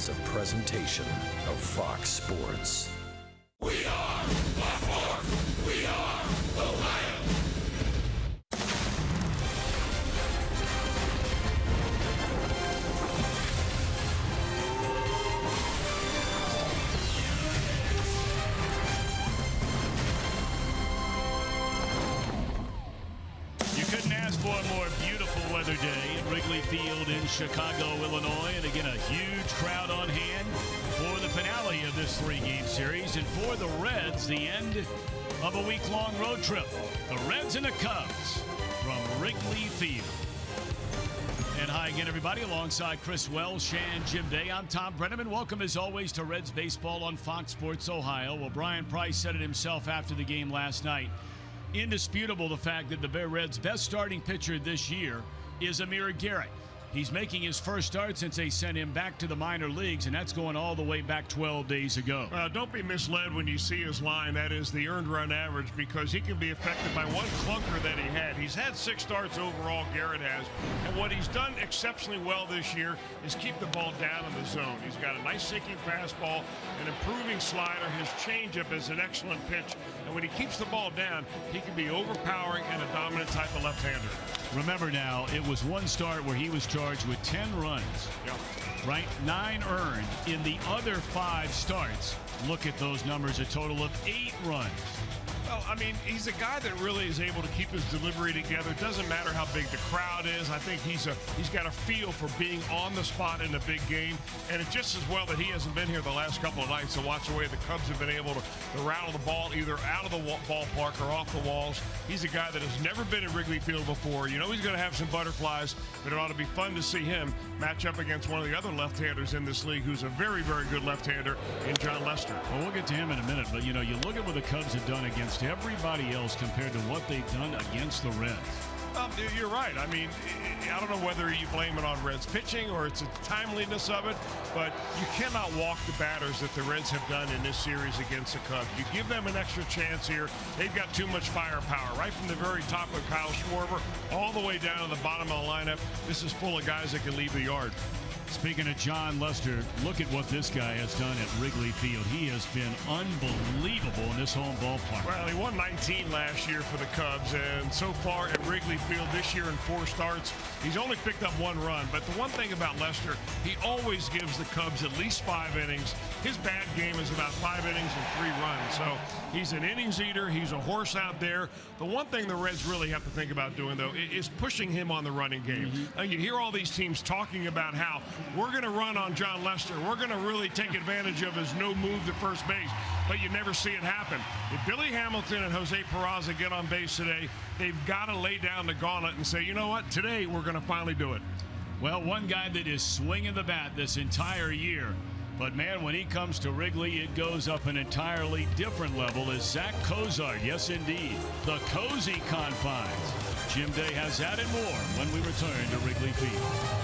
is a presentation of Fox Sports. We are Fox Sports. We are Ohio. You couldn't ask for a more beautiful weather day at Wrigley Field in Chicago, Illinois. And again, a huge crowd on hand for the finale of this three-game series. And for the Reds, the end of a week-long road trip. The Reds and the Cubs from Wrigley Field. And hi again, everybody, alongside Chris Wells, Shan, Jim Day. I'm Tom Brenneman. Welcome, as always, to Reds Baseball on Fox Sports Ohio. Well, Brian Price said it himself after the game last night. Indisputable the fact that the Bear Reds' best starting pitcher this year is Amir Garrett. He's making his first start since they sent him back to the minor leagues, and that's going all the way back 12 days ago. Don't be misled when you see his line. That is the earned run average, because he can be affected by one clunker that he had. He's had 6 starts overall, Garrett has. And what he's done exceptionally well this year is keep the ball down in the zone. He's got a nice sinking fastball, an improving slider. His changeup is an excellent pitch. And when he keeps the ball down, he can be overpowering and a dominant type of left-hander. Remember now, it was one start where he was charged with 10 runs. Yep. Right? 9 earned in the other 5 starts. Look at those numbers, a total of 8 runs. Well, I mean, he's a guy that really is able to keep his delivery together. It doesn't matter how big the crowd is. I think he's got a feel for being on the spot in a big game. And it's just as well that he hasn't been here the last couple of nights to watch the way the Cubs have been able to rattle the ball either out of the ballpark or off the walls. He's a guy that has never been at Wrigley Field before. You know he's going to have some butterflies, but it ought to be fun to see him match up against one of the other left-handers in this league who's a very, very good left-hander in John Lester. Well, we'll get to him in a minute, but, you know, you look at what the Cubs have done against everybody else compared to what they've done against the Reds. You're right. I mean, I don't know whether you blame it on Reds pitching or it's the timeliness of it, but you cannot walk the batters that the Reds have done in this series against the Cubs. You give them an extra chance here. They've got too much firepower. Right from the very top of Kyle Schwarber all the way down to the bottom of the lineup, this is full of guys that can leave the yard. Speaking of John Lester, look at what this guy has done at Wrigley Field. He has been unbelievable in this home ballpark. Well, he won 19 last year for the Cubs, and so far at Wrigley Field this year in 4 starts, he's only picked up 1 run. But the one thing about Lester, he always gives the Cubs at least 5 innings. His bad game is about 5 innings and 3 runs. So he's an innings eater. He's a horse out there. The one thing the Reds really have to think about doing, though, is pushing him on the running game. Now, you hear all these teams talking about how we're going to run on John Lester. We're going to really take advantage of his no move to first base, but you never see it happen. If Billy Hamilton and Jose Peraza get on base today, they've got to lay down the gauntlet and say, you know what, today we're going to finally do it. Well, one guy that is swinging the bat this entire year, but man, when he comes to Wrigley, it goes up an entirely different level, is Zack Cozart. Yes, indeed. The cozy confines. Jim Day has that and more when we return to Wrigley Field.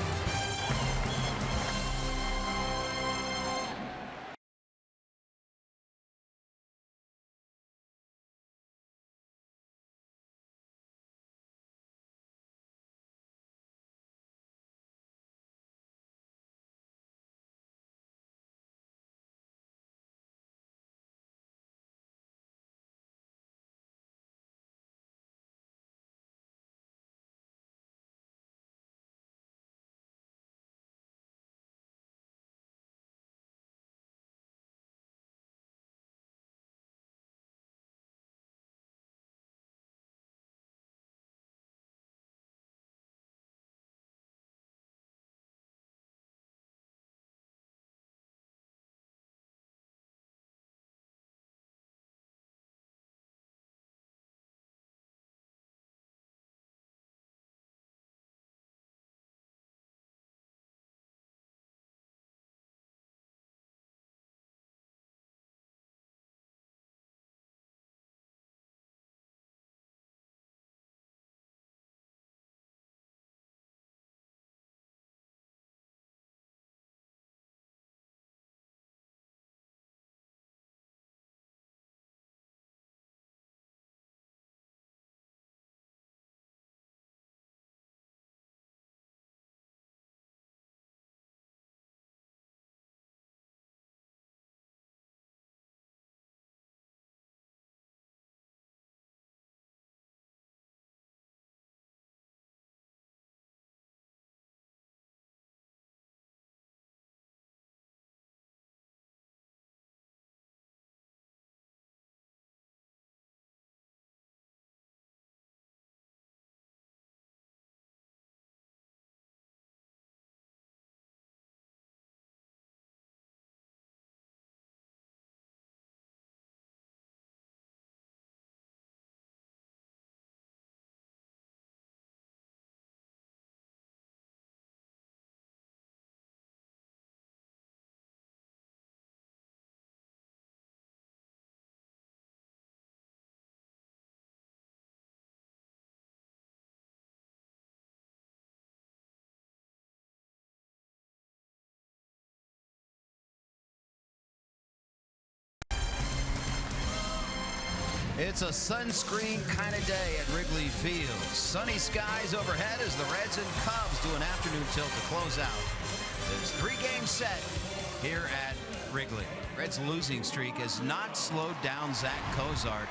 It's a sunscreen kind of day at Wrigley Field. Sunny skies overhead as the Reds and Cubs do an afternoon tilt to close out this three-game set here at Wrigley. Reds' losing streak has not slowed down Zack Cozart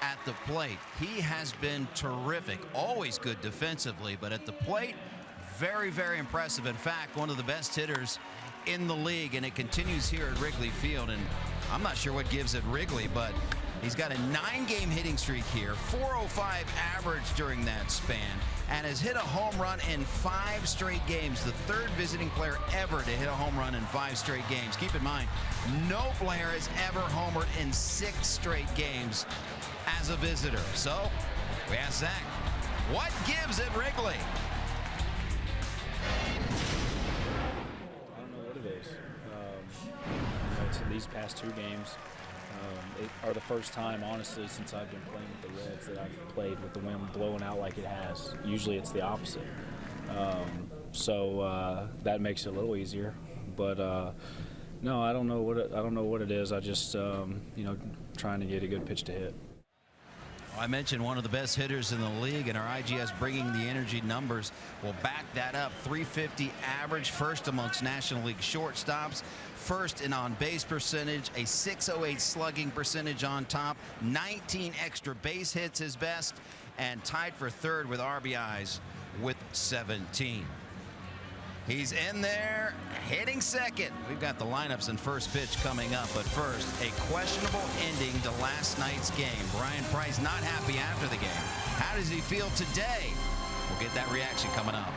at the plate. He has been terrific, always good defensively, but at the plate, very, very impressive. In fact, one of the best hitters in the league, and it continues here at Wrigley Field. And I'm not sure what gives at Wrigley, but he's got a 9-game hitting streak here, 405 average during that span, and has hit a home run in 5 straight games, the 3rd visiting player ever to hit a home run in 5 straight games. Keep in mind, no player has ever homered in 6 straight games as a visitor. So we asked Zack, what gives at Wrigley? I don't know what it is. It's these past 2 games are the first time, honestly, since I've been playing with the Reds that I've played with the wind blowing out like it has. Usually it's the opposite. So that makes it a little easier. But no, I don't know what it is. I just trying to get a good pitch to hit. I mentioned one of the best hitters in the league, and our IGS Bringing the Energy numbers will back that up. 350 average, first amongst National League shortstops, first in on-base percentage, a 608 slugging percentage on top, 19 extra base hits his best, and tied for 3rd with RBIs with 17. He's in there, hitting 2nd. We've got the lineups and first pitch coming up, but first, a questionable ending to last night's game. Brian Price not happy after the game. How does he feel today? We'll get that reaction coming up.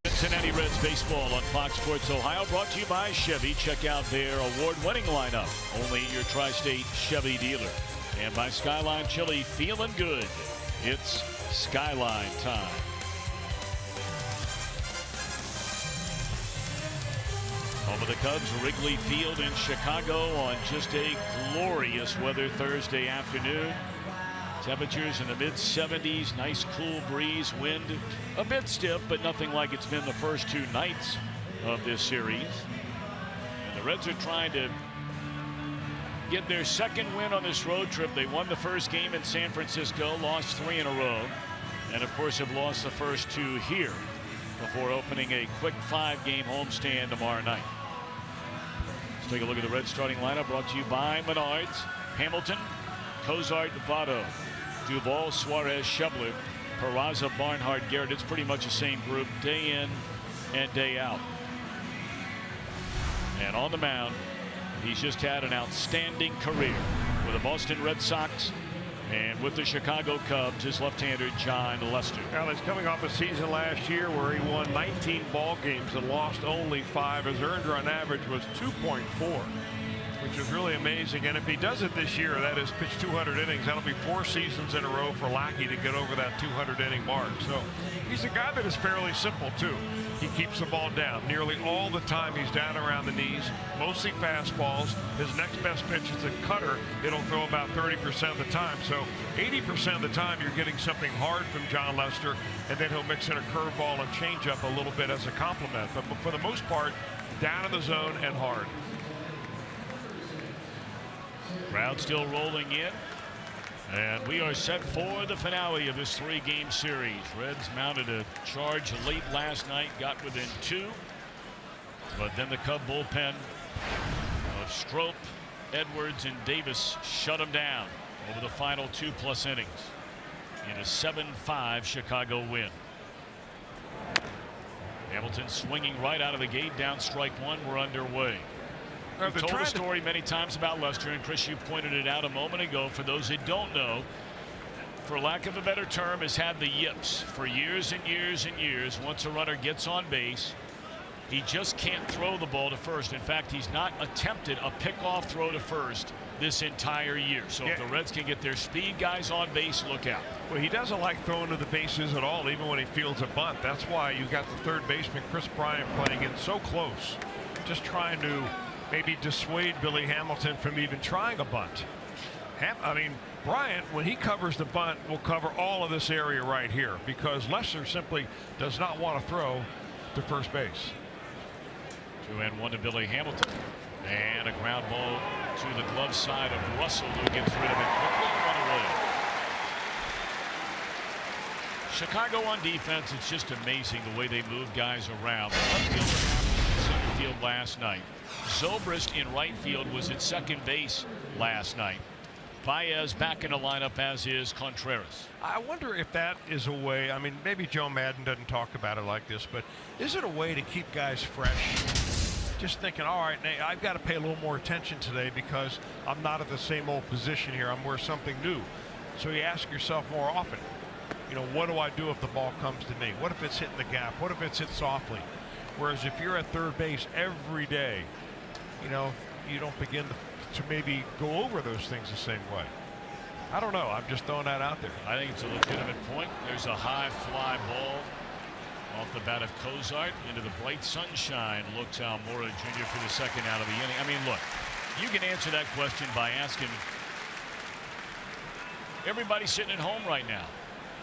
Cincinnati Reds baseball on Fox Sports Ohio, brought to you by Chevy. Check out their award-winning lineup, only your tri-state Chevy dealer. And by Skyline Chili, feeling good. It's Skyline time. Home of the Cubs, Wrigley Field in Chicago on just a glorious weather Thursday afternoon. Temperatures in the mid-70s, nice cool breeze, wind a bit stiff, but nothing like it's been the first two nights of this series. And the Reds are trying to get their second win on this road trip. They won the first game in San Francisco, lost 3 in a row, and of course have lost the first 2 here before opening a quick 5-game homestand tomorrow night. Let's take a look at the Reds starting lineup, brought to you by Menards. Hamilton, Cozart, Votto, Duvall, Suarez, Schebler, Peraza, Barnhart, Garrett. It's pretty much the same group day in and day out. And on the mound, he's just had an outstanding career with the Boston Red Sox and with the Chicago Cubs, his left-hander John Lester. Well, he's coming off a season last year where he won 19 ball games and lost only 5. His earned run average was 2.4, which is really amazing. And if he does it this year, that is pitch 200 innings, that'll be 4 seasons in a row for Lackey to get over that 200 inning mark. So he's a guy that is fairly simple too. He keeps the ball down nearly all the time. He's down around the knees, mostly fastballs. His next best pitch is a cutter. It'll throw about 30% of the time. So 80% of the time you're getting something hard from John Lester, and then he'll mix in a curveball and changeup a little bit as a complement. But for the most part, down in the zone and hard. Crowd still rolling in, and we are set for the finale of this 3-game series. Reds mounted a charge late last night, got within 2, but then the Cub bullpen of Strop, Edwards, and Davis shut them down over the final 2+ innings in a 7-5 Chicago win. Hamilton swinging right out of the gate, down strike 1. We're underway. We've told the story many times about Lester, and Chris, you pointed it out a moment ago. For those that don't know, for lack of a better term, has had the yips for years and years and years. Once a runner gets on base, he just can't throw the ball to first. In fact, he's not attempted a pickoff throw to first this entire year. So if the Reds can get their speed guys on base, look out. Well, he doesn't like throwing to the bases at all, even when he fields a bunt. That's why you got the third baseman, Chris Bryant, playing in so close, just trying to maybe dissuade Billy Hamilton from even trying a bunt. I mean, Bryant, when he covers the bunt, will cover all of this area right here because Lester simply does not want to throw to first base. 2-1 to Billy Hamilton, and a ground ball to the glove side of Russell, who gets rid of it quickly and run away. Chicago on defense, it's just amazing the way they move guys around. The left fielder happened in center field last night. Zobrist in right field was at second base last night. Baez back in the lineup, as is Contreras. I wonder if that is a way, I mean, maybe Joe Madden doesn't talk about it like this, but is it a way to keep guys fresh? Just thinking, all right, Nate, I've got to pay a little more attention today because I'm not at the same old position here. I'm worth something new. So you ask yourself more often, you know, what do I do if the ball comes to me? What if it's hitting the gap? What if it's hit softly? Whereas if you're at third base every day, you know, you don't begin to maybe go over those things the same way. I don't know. I'm just throwing that out there. I think it's a legitimate point. There's a high fly ball off the bat of Cozart into the bright sunshine. Looks Almora Jr. for the second out of the inning. I mean, look, you can answer that question by asking everybody sitting at home right now.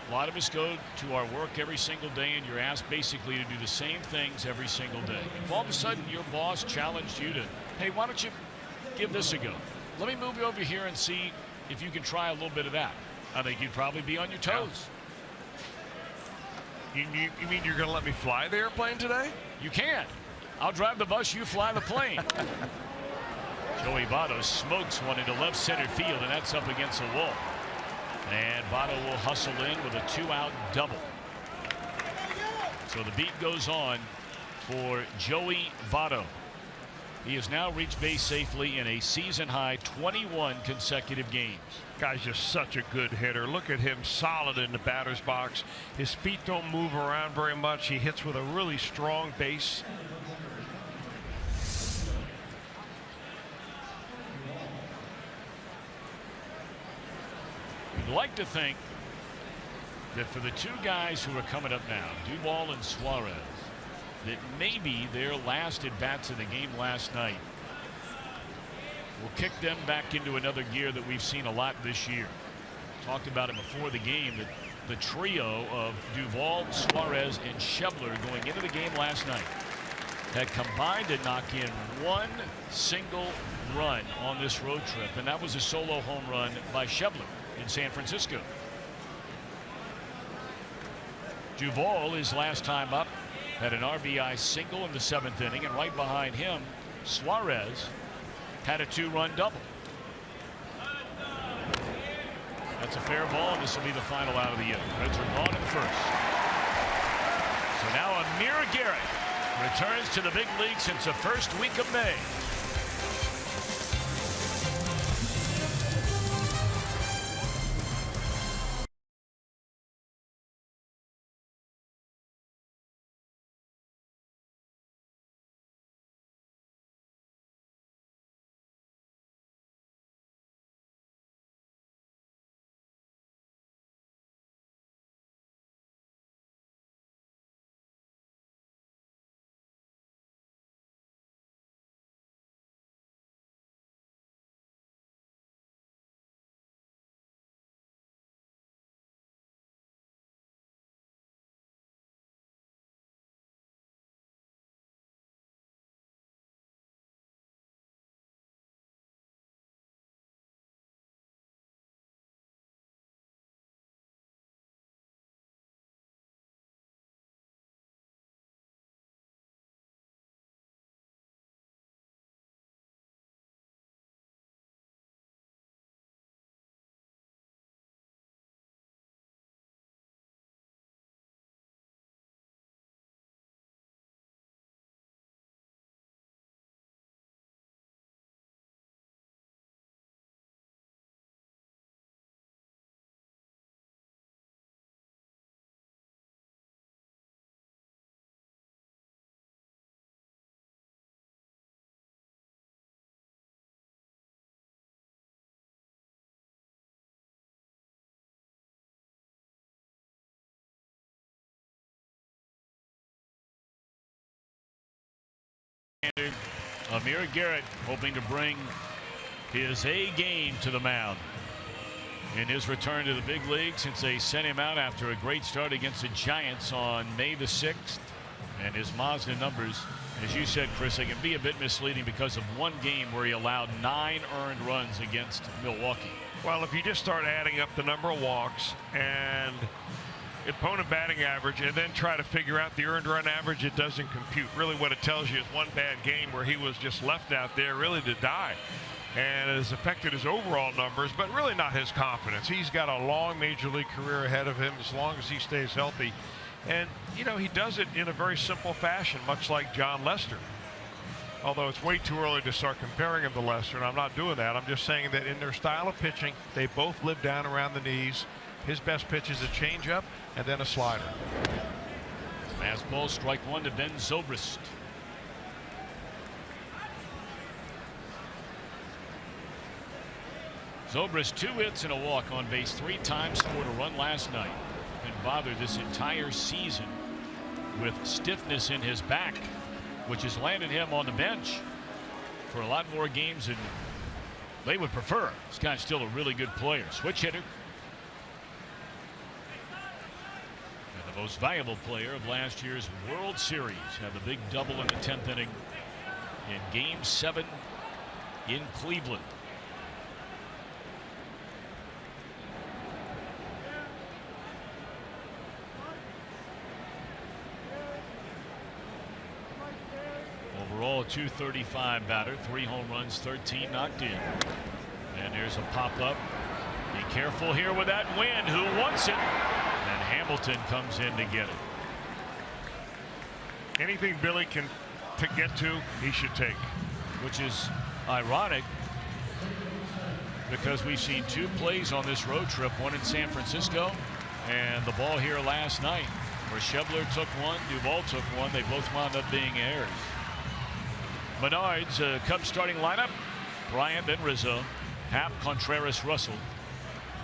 A lot of us go to our work every single day, and you're asked basically to do the same things every single day. If all of a sudden your boss challenged you to, hey, why don't you give this a go? Let me move you over here and see if you can try a little bit of that. I think you'd probably be on your toes. You mean you're going to let me fly the airplane today? You can. I'll drive the bus, you fly the plane. Joey Votto smokes one into left center field, and that's up against the wall. And Votto will hustle in with a 2-out double. So the beat goes on for Joey Votto. He has now reached base safely in a season-high 21 consecutive games. Guy's just such a good hitter. Look at him, solid in the batter's box. His feet don't move around very much. He hits with a really strong base. You'd like to think that for the two guys who are coming up now, Duvall and Suarez, that maybe their last at-bats in the game last night will kick them back into another gear that we've seen a lot this year. Talked about it before the game, that the trio of Duvall, Suarez, and Schebler going into the game last night had combined to knock in one single run on this road trip, and that was a solo home run by Schebler in San Francisco. Duvall, his last time up, had an RBI single in the 7th inning, and right behind him, Suarez had a 2-run double. That's a fair ball, and this will be the final out of the inning. Reds are gone in first. So now Amir Garrett returns to the big league since the first week of May. Amir Garrett hoping to bring his A game to the mound in his return to the big league since they sent him out after a great start against the Giants on May the 6th. And his Mazda numbers, as you said, Chris, they can be a bit misleading because of one game where he allowed 9 earned runs against Milwaukee. Well, if you just start adding up the number of walks and opponent batting average and then try to figure out the earned run average, it doesn't compute. Really what it tells you is one bad game where he was just left out there really to die, and it has affected his overall numbers, but really not his confidence. He's got a long major league career ahead of him as long as he stays healthy, and you know, he does it in a very simple fashion, much like John Lester. Although it's way too early to start comparing him to Lester, and I'm not doing that. I'm just saying that in their style of pitching, they both live down around the knees. His best pitch is a changeup and then a slider. Fastball, strike one to Ben Zobrist. Zobrist 2 hits and a walk, on base 3 times, scored a run last night. Been bothered this entire season with stiffness in his back, which has landed him on the bench for a lot more games than they would prefer. This guy's still a really good player. Switch hitter. And the most valuable player of last year's World Series. Had the big double in the 10th inning in Game 7 in Cleveland. Overall, a .235 batter, 3 home runs, 13 knocked in. And there's a pop-up. Be careful here with that wind. Who wants it? And Hamilton comes in to get it. Anything Billy can get to, he should take. which is ironic because we've seen 2 plays on this road trip, one in San Francisco and the ball here last night where Schebler took one, Duvall took one. They both wound up being errors. Menard's Cubs starting lineup: Bryant, then Rizzo, Happ, Contreras, Russell.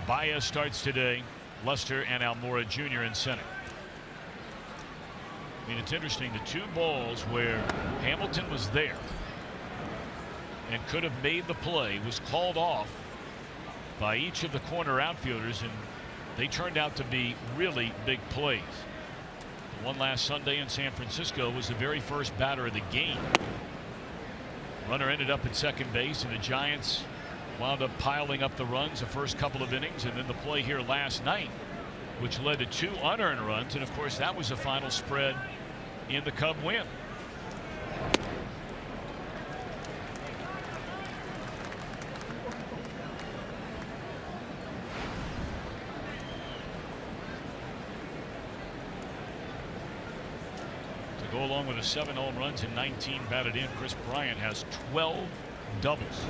Baez starts today. Lester and Almora Jr. in center. I mean, it's interesting, the 2 balls where Hamilton was there and could have made the play was called off by each of the corner outfielders, and they turned out to be really big plays. The one last Sunday in San Francisco was the very first batter of the game. Runner ended up at second base, and the Giants wound up piling up the runs the first couple of innings, and then the play here last night, which led to 2 unearned runs, and of course that was the final spread in the Cub win. To go along with the 7 home runs and 19 batted in, Chris Bryant has 12 doubles.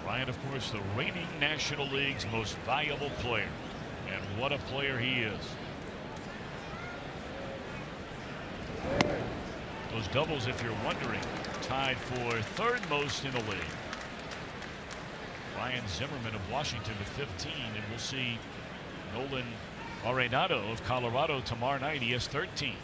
Bryant, of course, the reigning National League's most valuable player, and what a player he is. Those doubles, if you're wondering, tied for 3rd most in the league. Ryan Zimmerman of Washington with 15, and we'll see Nolan Arenado of Colorado tomorrow night. He has 13.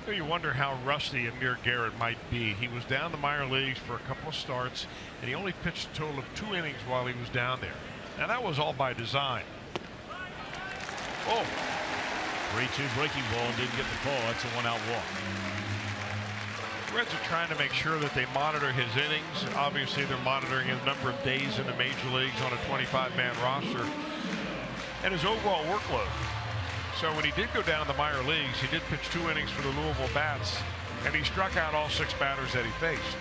You wonder how rusty Amir Garrett might be. He was down the minor leagues for a couple of starts, and he only pitched a total of 2 innings while he was down there. Now that was all by design. Oh, 3-2 breaking ball and didn't get the call. That's a 1-out walk. Reds are trying to make sure that they monitor his innings. Obviously, they're monitoring his number of days in the major leagues on a 25-man roster and his overall workload. So when he did go down in the minor leagues, he did pitch 2 innings for the Louisville Bats, and he struck out all 6 batters that he faced.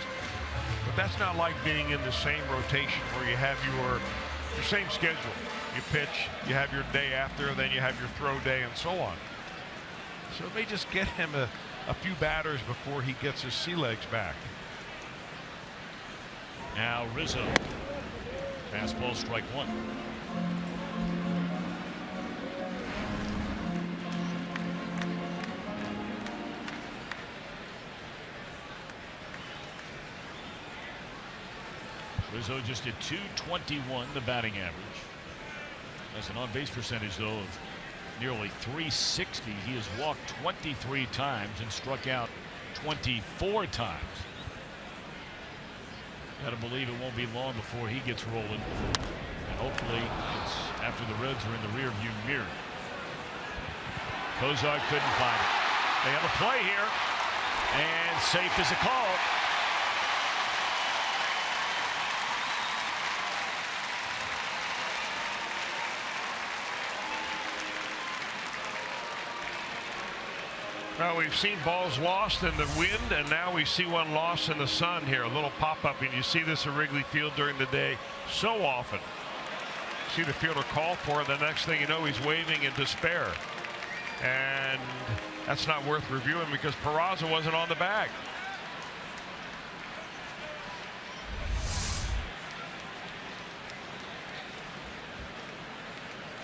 But that's not like being in the same rotation where you have your same schedule. You pitch, you have your day after, then you have your throw day, and so on. So it may just get him a few batters before he gets his sea legs back. Now Rizzo. Fastball, strike 1. Rizzo just at .221 the batting average. Has an on-base percentage though of nearly .360. He has walked 23 times and struck out 24 times. Got to believe it won't be long before he gets rolling, and hopefully it's after the Reds are in the rearview mirror. Cozart couldn't find it. They have a play here, and safe as a call. Well, we've seen balls lost in the wind, and now we see one lost in the sun here. A little pop-up, and you see this at Wrigley Field during the day so often. See the fielder call for it, the next thing you know, he's waving in despair. And that's not worth reviewing because Peraza wasn't on the bag.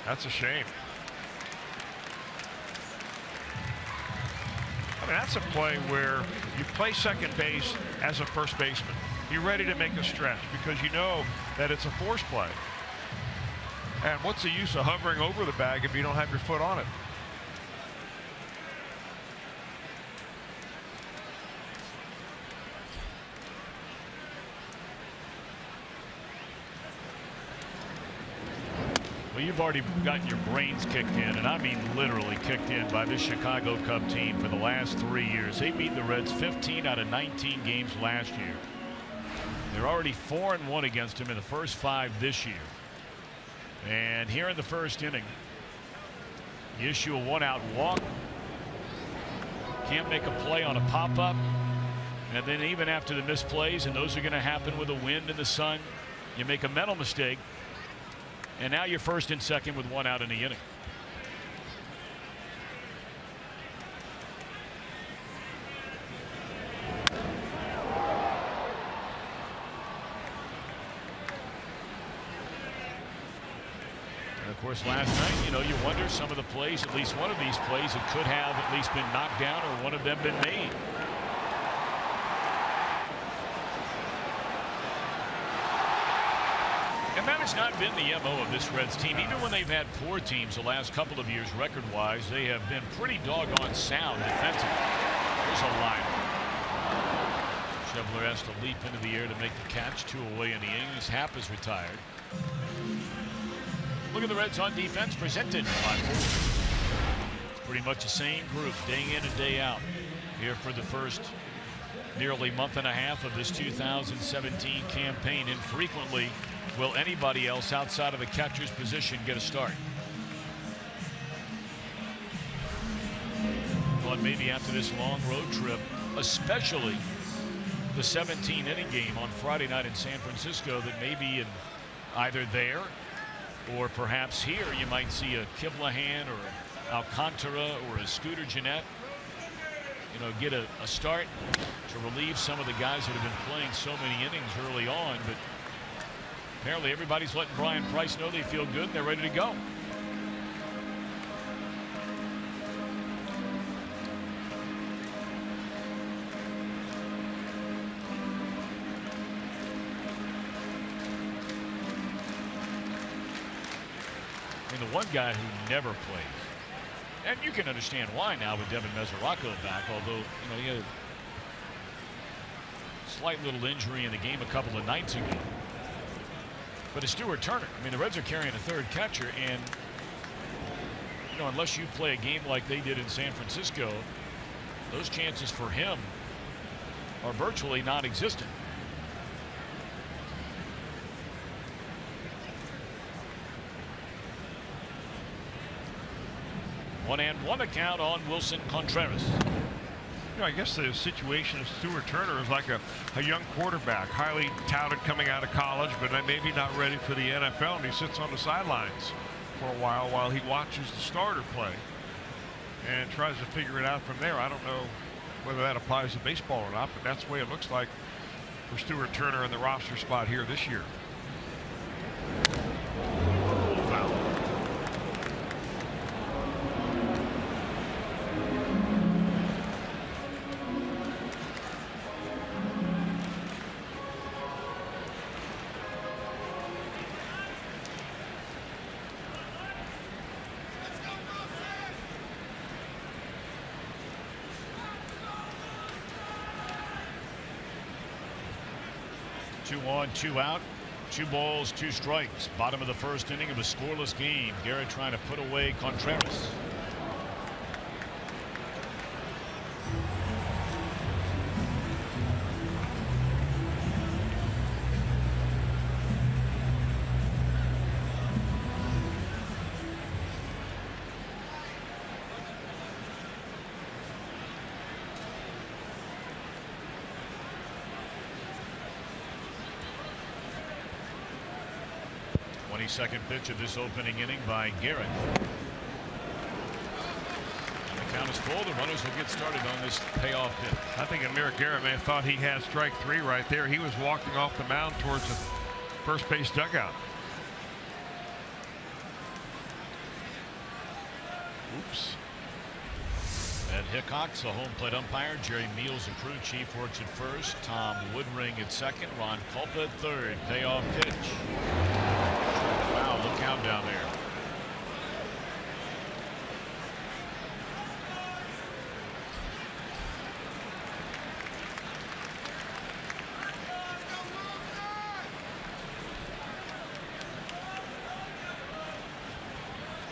That's a shame. I mean, that's a play where you play second base as a first baseman. You're ready to make a stretch because you know that it's a force play. And what's the use of hovering over the bag if you don't have your foot on it? Well, you've already gotten your brains kicked in, and I mean literally kicked in, by this Chicago Cub team for the last 3 years. They beat the Reds 15 out of 19 games last year. They're already 4-1 against them in the first 5 this year. And here in the first inning, you issue a 1-out walk. Can't make a play on a pop-up. And then even after the misplays, and those are going to happen with the wind and the sun, you make a mental mistake, and now you're first and second with 1 out in the inning. And of course, last night, you wonder some of the plays, at least one of these plays, it could have at least been knocked down or one of them been made. And that has not been the MO of this Reds team. Even when they've had poor teams the last couple of years record-wise, they have been pretty doggone sound defensively. There's a line. Schebler has to leap into the air to make the catch. 2 away in the inning. Happ is retired. Look at the Reds on defense, presented by Ford. Pretty much the same group day in and day out here for the first nearly month and a half of this 2017 campaign. Infrequently will anybody else outside of the catcher's position get a start. But maybe after this long road trip, especially the 17-inning game on Friday night in San Francisco, that maybe in either there or perhaps here you might see a Kiblahan or Alcantara or a Scooter Gennett, get a start to relieve some of the guys that have been playing so many innings early on. But apparently everybody's letting Brian Price know they feel good and they're ready to go. I mean, the one guy who never plays, and you can understand why now with Devin Mesoraco back, although he had a slight little injury in the game a couple of nights ago. But it's Stuart Turner. I mean, the Reds are carrying a third catcher, and unless you play a game like they did in San Francisco, those chances for him are virtually non-existent. One and one account on Wilson Contreras. I guess the situation of Stuart Turner is like a young quarterback, highly touted coming out of college, but maybe not ready for the NFL, and he sits on the sidelines for a while he watches the starter play and tries to figure it out from there. I don't know whether that applies to baseball or not, but that's the way it looks like for Stuart Turner in the roster spot here this year. Foul. Two on, 2 out, 2 balls, 2 strikes. Bottom of the first inning of a scoreless game. Garrett trying to put away Contreras. Second pitch of this opening inning by Garrett. And the count is full. The runners will get started on this payoff pitch. I think Amir Garrett may have thought he had strike 3 right there. He was walking off the mound towards the first base dugout. Oops. Ed Hickox, the home plate umpire. Jerry Meals, the crew chief, works at first. Tom Woodring at second. Ron Culpa at third. Payoff pitch. Wow, look out down there.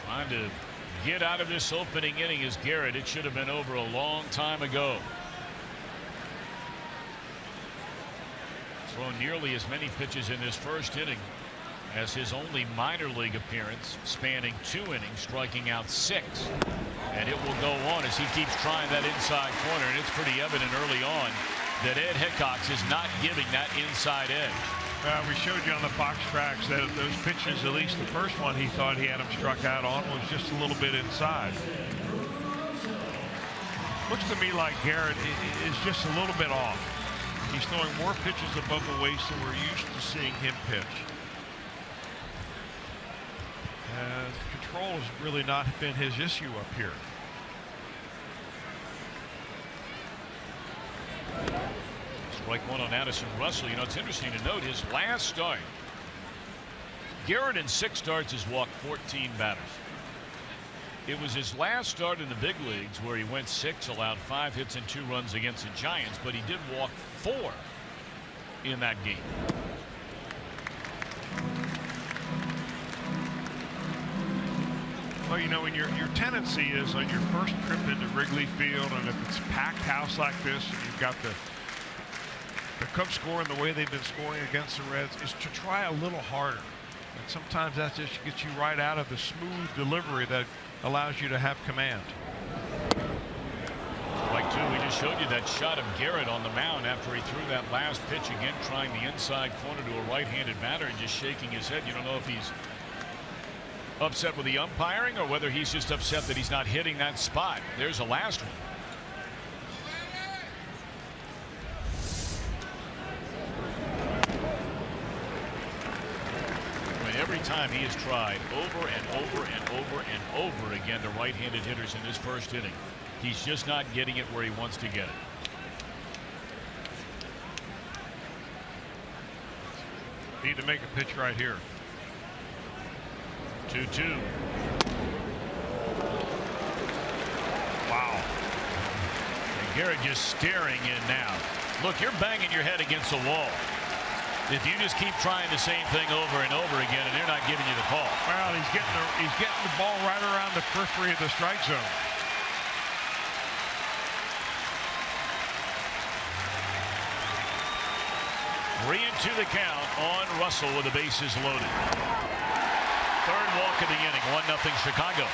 Trying to get out of this opening inning is Garrett. It should have been over a long time ago. Thrown nearly as many pitches in this first inning as his only minor league appearance, spanning 2 innings, striking out 6. And it will go on as he keeps trying that inside corner, and it's pretty evident early on that Ed Hickox is not giving that inside edge. We showed you on the box tracks that those pitches, at least the first one he thought he had him struck out on, was just a little bit inside. Looks to me like Garrett is just a little bit off. He's throwing more pitches above the waist than we're used to seeing him pitch. And control has really not been his issue up here. Strike one on Addison Russell. You know, it's interesting to note his last start. Garrett in 6 starts has walked 14 batters. It was his last start in the big leagues where he went 6, allowed 5 hits and 2 runs against the Giants, but he did walk 4 in that game. Well, you know, when your tendency is on your first trip into Wrigley Field, and if it's a packed house like this, and you've got the Cubs scoring the way they've been scoring against the Reds, is to try a little harder. And sometimes that just gets you right out of the smooth delivery that allows you to have command. Like 2, we just showed you that shot of Garrett on the mound after he threw that last pitch, again trying the inside corner to a right-handed batter and just shaking his head. You don't know if he's upset with the umpiring or whether he's just upset that he's not hitting that spot. There's the last one. Every time he has tried over and over and over and over again to right-handed hitters in his first inning, he's just not getting it where he wants to get it. Need to make a pitch right here. 2-2. Wow. And Garrett just staring in now. Look, you're banging your head against a wall if you just keep trying the same thing over and over again and they're not giving you the call. Well, he's getting the ball right around the periphery of the strike zone. Three and 2 the count on Russell with the bases loaded. Third walk of the inning, 1-0 Chicago.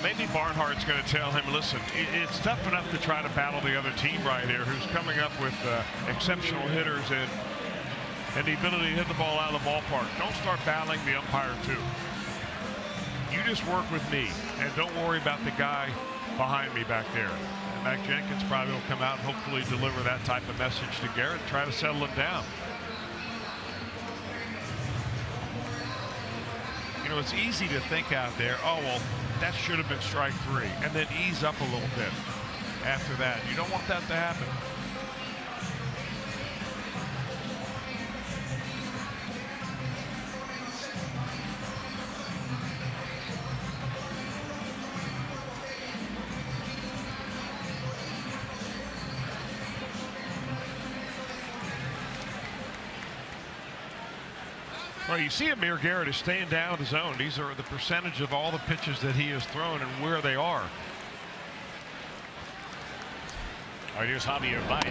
Maybe Barnhart's going to tell him, listen, it's tough enough to try to battle the other team right here who's coming up with exceptional hitters and the ability to hit the ball out of the ballpark. Don't start battling the umpire too. You just work with me and don't worry about the guy behind me back there. And Mac Jenkins probably will come out and hopefully deliver that type of message to Garrett, try to settle him down. You know, it's easy to think out there, oh, well, that should have been strike 3, and then ease up a little bit after that. You don't want that to happen. Well, you see Amir Garrett is staying down in the zone. These are the percentage of all the pitches that he has thrown and where they are. All right, here's Javier Baez.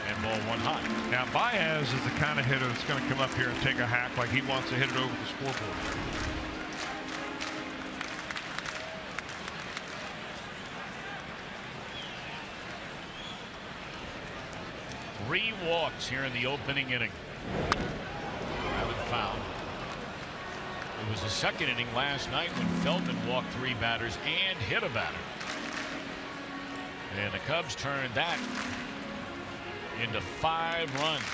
And ball 1 high. Now, Baez is the kind of hitter that's going to come up here and take a hack like he wants to hit it over the scoreboard. Three walks here in the opening inning. Found. It was the second inning last night when Feldman walked 3 batters and hit a batter. And the Cubs turned that into 5 runs.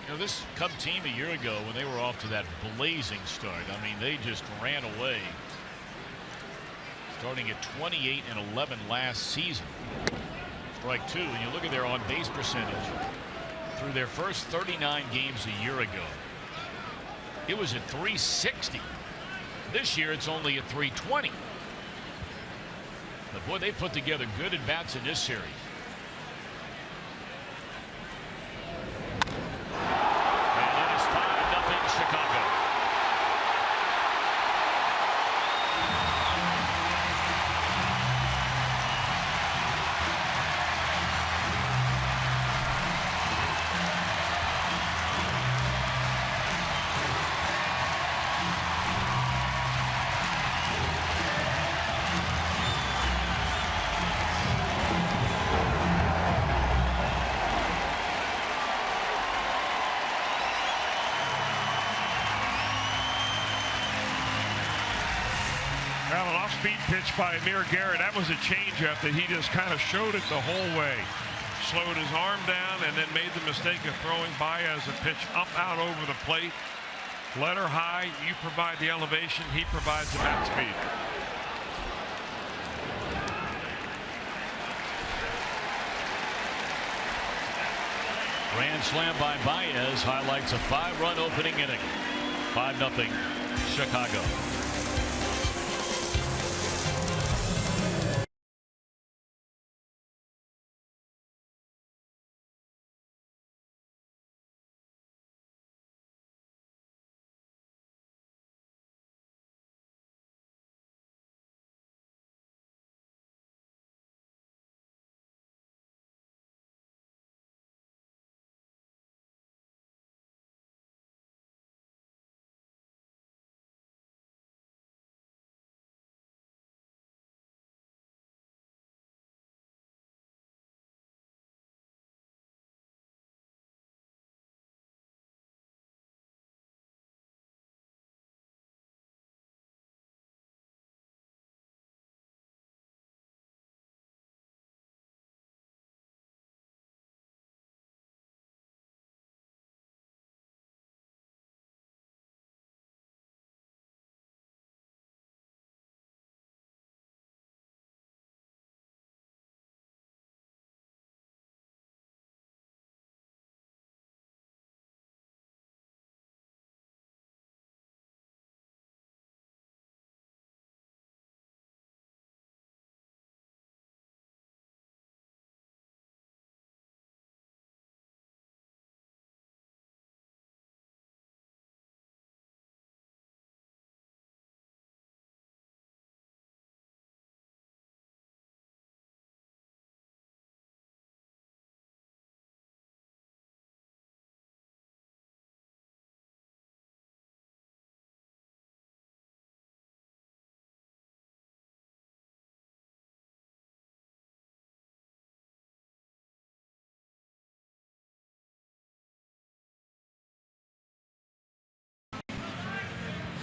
You know, this Cub team a year ago, when they were off to that blazing start, I mean, they just ran away, starting at 28-11 last season. Strike 2, and you look at their on-base percentage. Through their first 39 games a year ago, it was at 360. This year it's only at 320. But boy, they put together good at-bats in this series. And it is 5-0 Chicago. off-speed pitch by Amir Garrett. That was a changeup that he just kind of showed it the whole way. Slowed his arm down and then made the mistake of throwing Baez a pitch up out over the plate. Let her high. You provide the elevation. He provides the bat speed. Grand slam by Baez highlights a 5-run opening inning. 5-0 Chicago.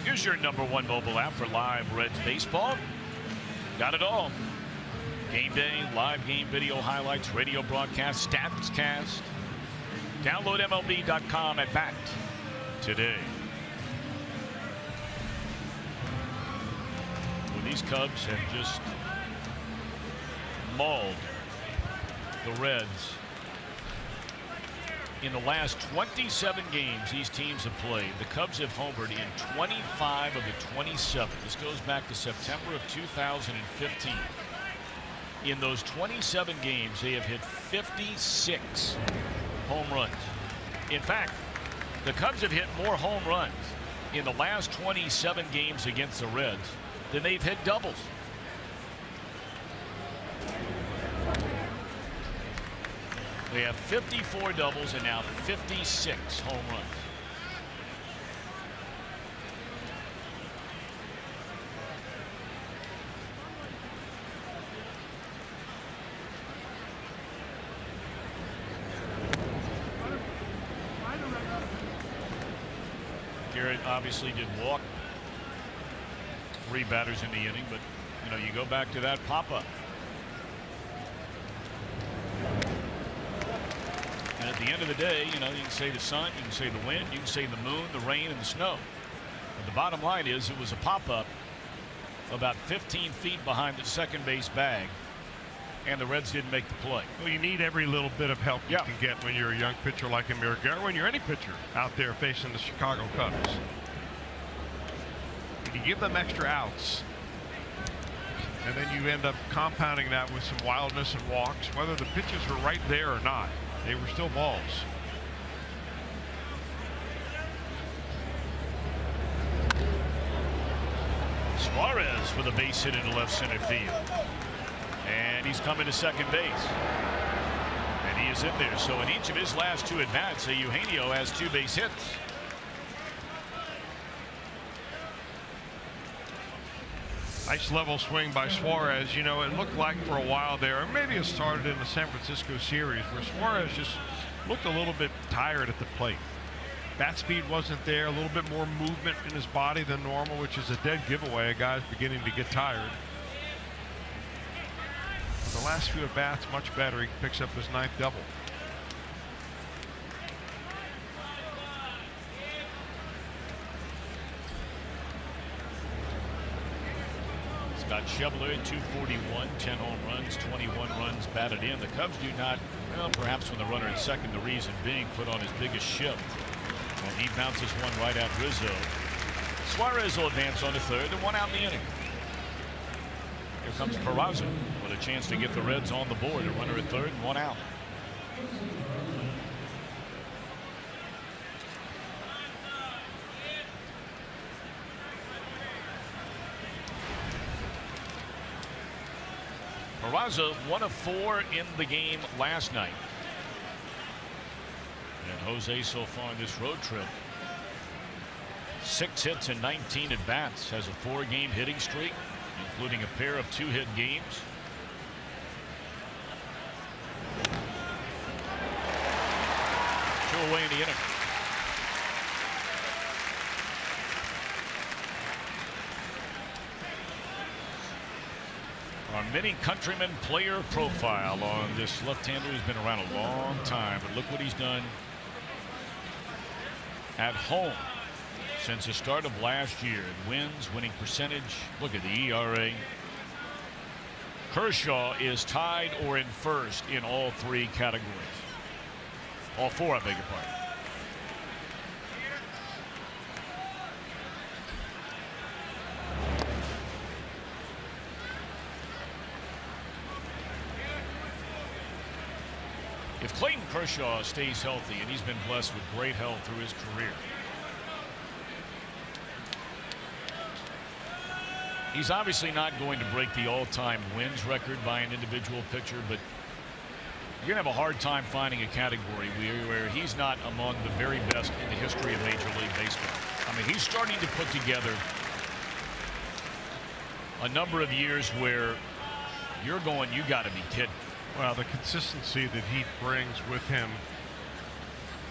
Here's your #1 mobile app for live Reds baseball. Got it all. Game day, live game video highlights, radio broadcast, stats cast. Download MLB.com at bat today. Well, these Cubs have just mauled the Reds. In the last 27 games these teams have played, the Cubs have homered in 25 of the 27. This goes back to September of 2015. In those 27 games, they have hit 56 home runs. In fact, the Cubs have hit more home runs in the last 27 games against the Reds than they've hit doubles. They have 54 doubles and now 56 home runs. Garrett obviously did walk 3 batters in the inning, but you know, you go back to that pop-up. And at the end of the day, you know, you can say the sun, you can say the wind, you can say the moon, the rain, and the snow. But the bottom line is it was a pop-up about 15 feet behind the second base bag, and the Reds didn't make the play. Well, you need every little bit of help you can get when you're a young pitcher like Amir Garrett, when you're any pitcher out there facing the Chicago Cubs. You give them extra outs, and then you end up compounding that with some wildness and walks, whether the pitches were right there or not. They were still balls. Suarez with a base hit into left center field. And he's coming to second base. And he is in there. So in each of his last 2 at-bats, Eugenio has 2 base hits. Nice level swing by Suarez. You know, it looked like for a while there, or maybe it started in the San Francisco series, where Suarez just looked a little bit tired at the plate. Bat speed wasn't there, a little bit more movement in his body than normal, which is a dead giveaway. A guy's beginning to get tired. The last few at bats, much better. He picks up his 9th double. Scott Schebler at 241, 10 home runs, 21 runs batted in. The Cubs do not, well, perhaps when the runner at second, the reason being put on his biggest shift. And he bounces one right at Rizzo. Suarez will advance on to third and one out in the inning. Here comes Peraza with a chance to get the Reds on the board. A runner at third and one out. Peraza 1 of 4 in the game last night. And Jose so far on this road trip, 6 hits and 19 at bats, has a 4-game hitting streak, including a pair of 2-hit games. Two away in the inning. Our mini countryman player profile on this left-hander who's been around a long time, but look what he's done at home since the start of last year. Wins, winning percentage, look at the ERA. Kershaw is tied or in first in all 3 categories. All 4, I beg your pardon. If Clayton Kershaw stays healthy, and he's been blessed with great health through his career, he's obviously not going to break the all-time wins record by an individual pitcher, but you're going to have a hard time finding a category where he's not among the very best in the history of Major League Baseball. I mean, he's starting to put together a number of years where you're going, you got to be kidding. Well, the consistency that he brings with him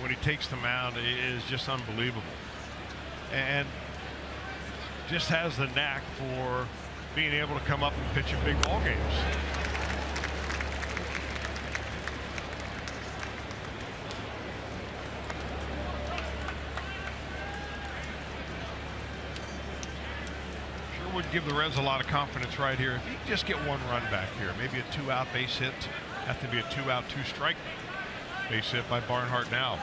when he takes the mound is just unbelievable, and just has the knack for being able to come up and pitch in big ball games. Sure would give the Reds a lot of confidence right here if you just get 1 run back here, maybe a 2-out base hit. Have to be a 2-out 2-strike base hit by Barnhart now.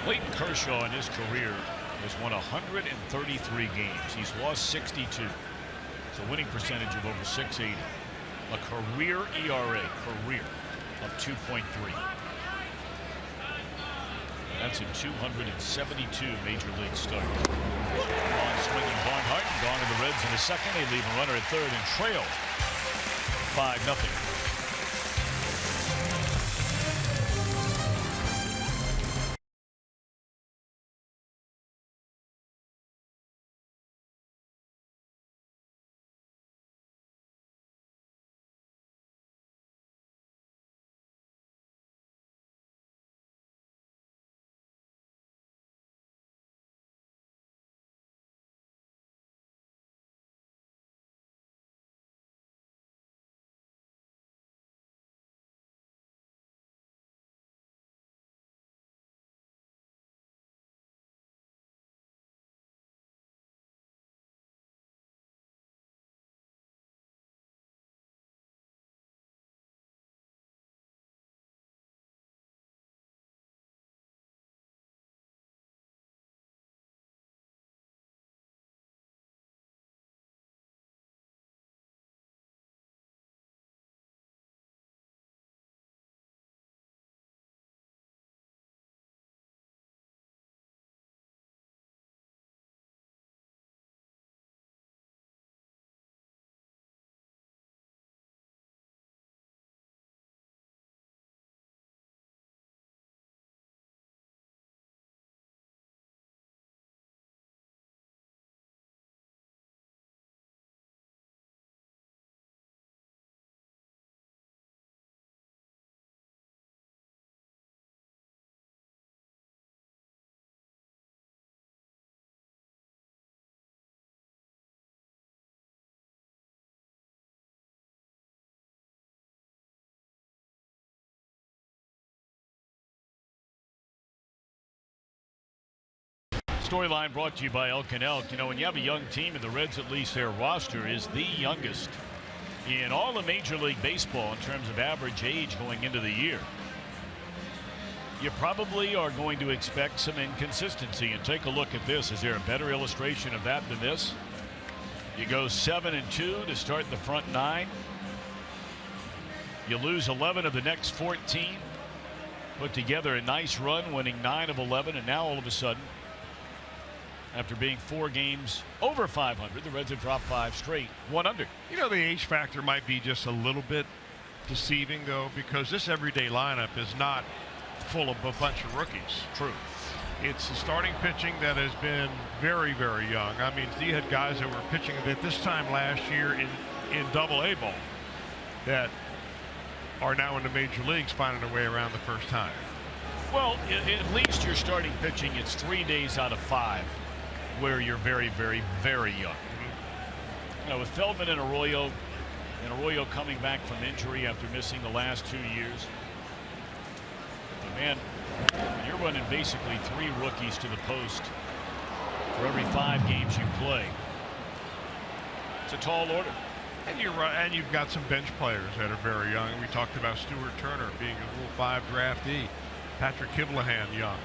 Clayton Kershaw in his career has won 133 games. He's lost 62. It's a winning percentage of over 680. A career ERA, of 2.3. That's in 272 Major League starts. On swinging Barnhart, gone to the Reds in the second. They leave a runner at third and trail 5-0. Storyline brought to you by Elk and Elk. You know, when you have a young team, and the Reds, at least their roster is the youngest in all of Major League Baseball in terms of average age going into the year, you probably are going to expect some inconsistency. And take a look at this. Is there a better illustration of that than this? You go 7-2 to start the front 9. You lose 11 of the next 14. Put together a nice run, winning 9 of 11, and now all of a sudden, after being 4 games over 500, the Reds have dropped 5 straight, 1 under. You know, the age factor might be just a little bit deceiving, though, because this everyday lineup is not full of a bunch of rookies. True. It's the starting pitching that has been very, very young. I mean, you had guys that were pitching at this time last year in Double-A ball that are now in the major leagues finding their way around the first time. Well, at least you're starting pitching. It's 3 days out of 5 where you're very, very, very young. You know, with Feldman and Arroyo coming back from injury after missing the last 2 years. But man, you're running basically 3 rookies to the post for every 5 games you play. It's a tall order. And you've got some bench players that are very young. We talked about Stuart Turner being a Rule 5 draftee. Patrick Kiblahan, young.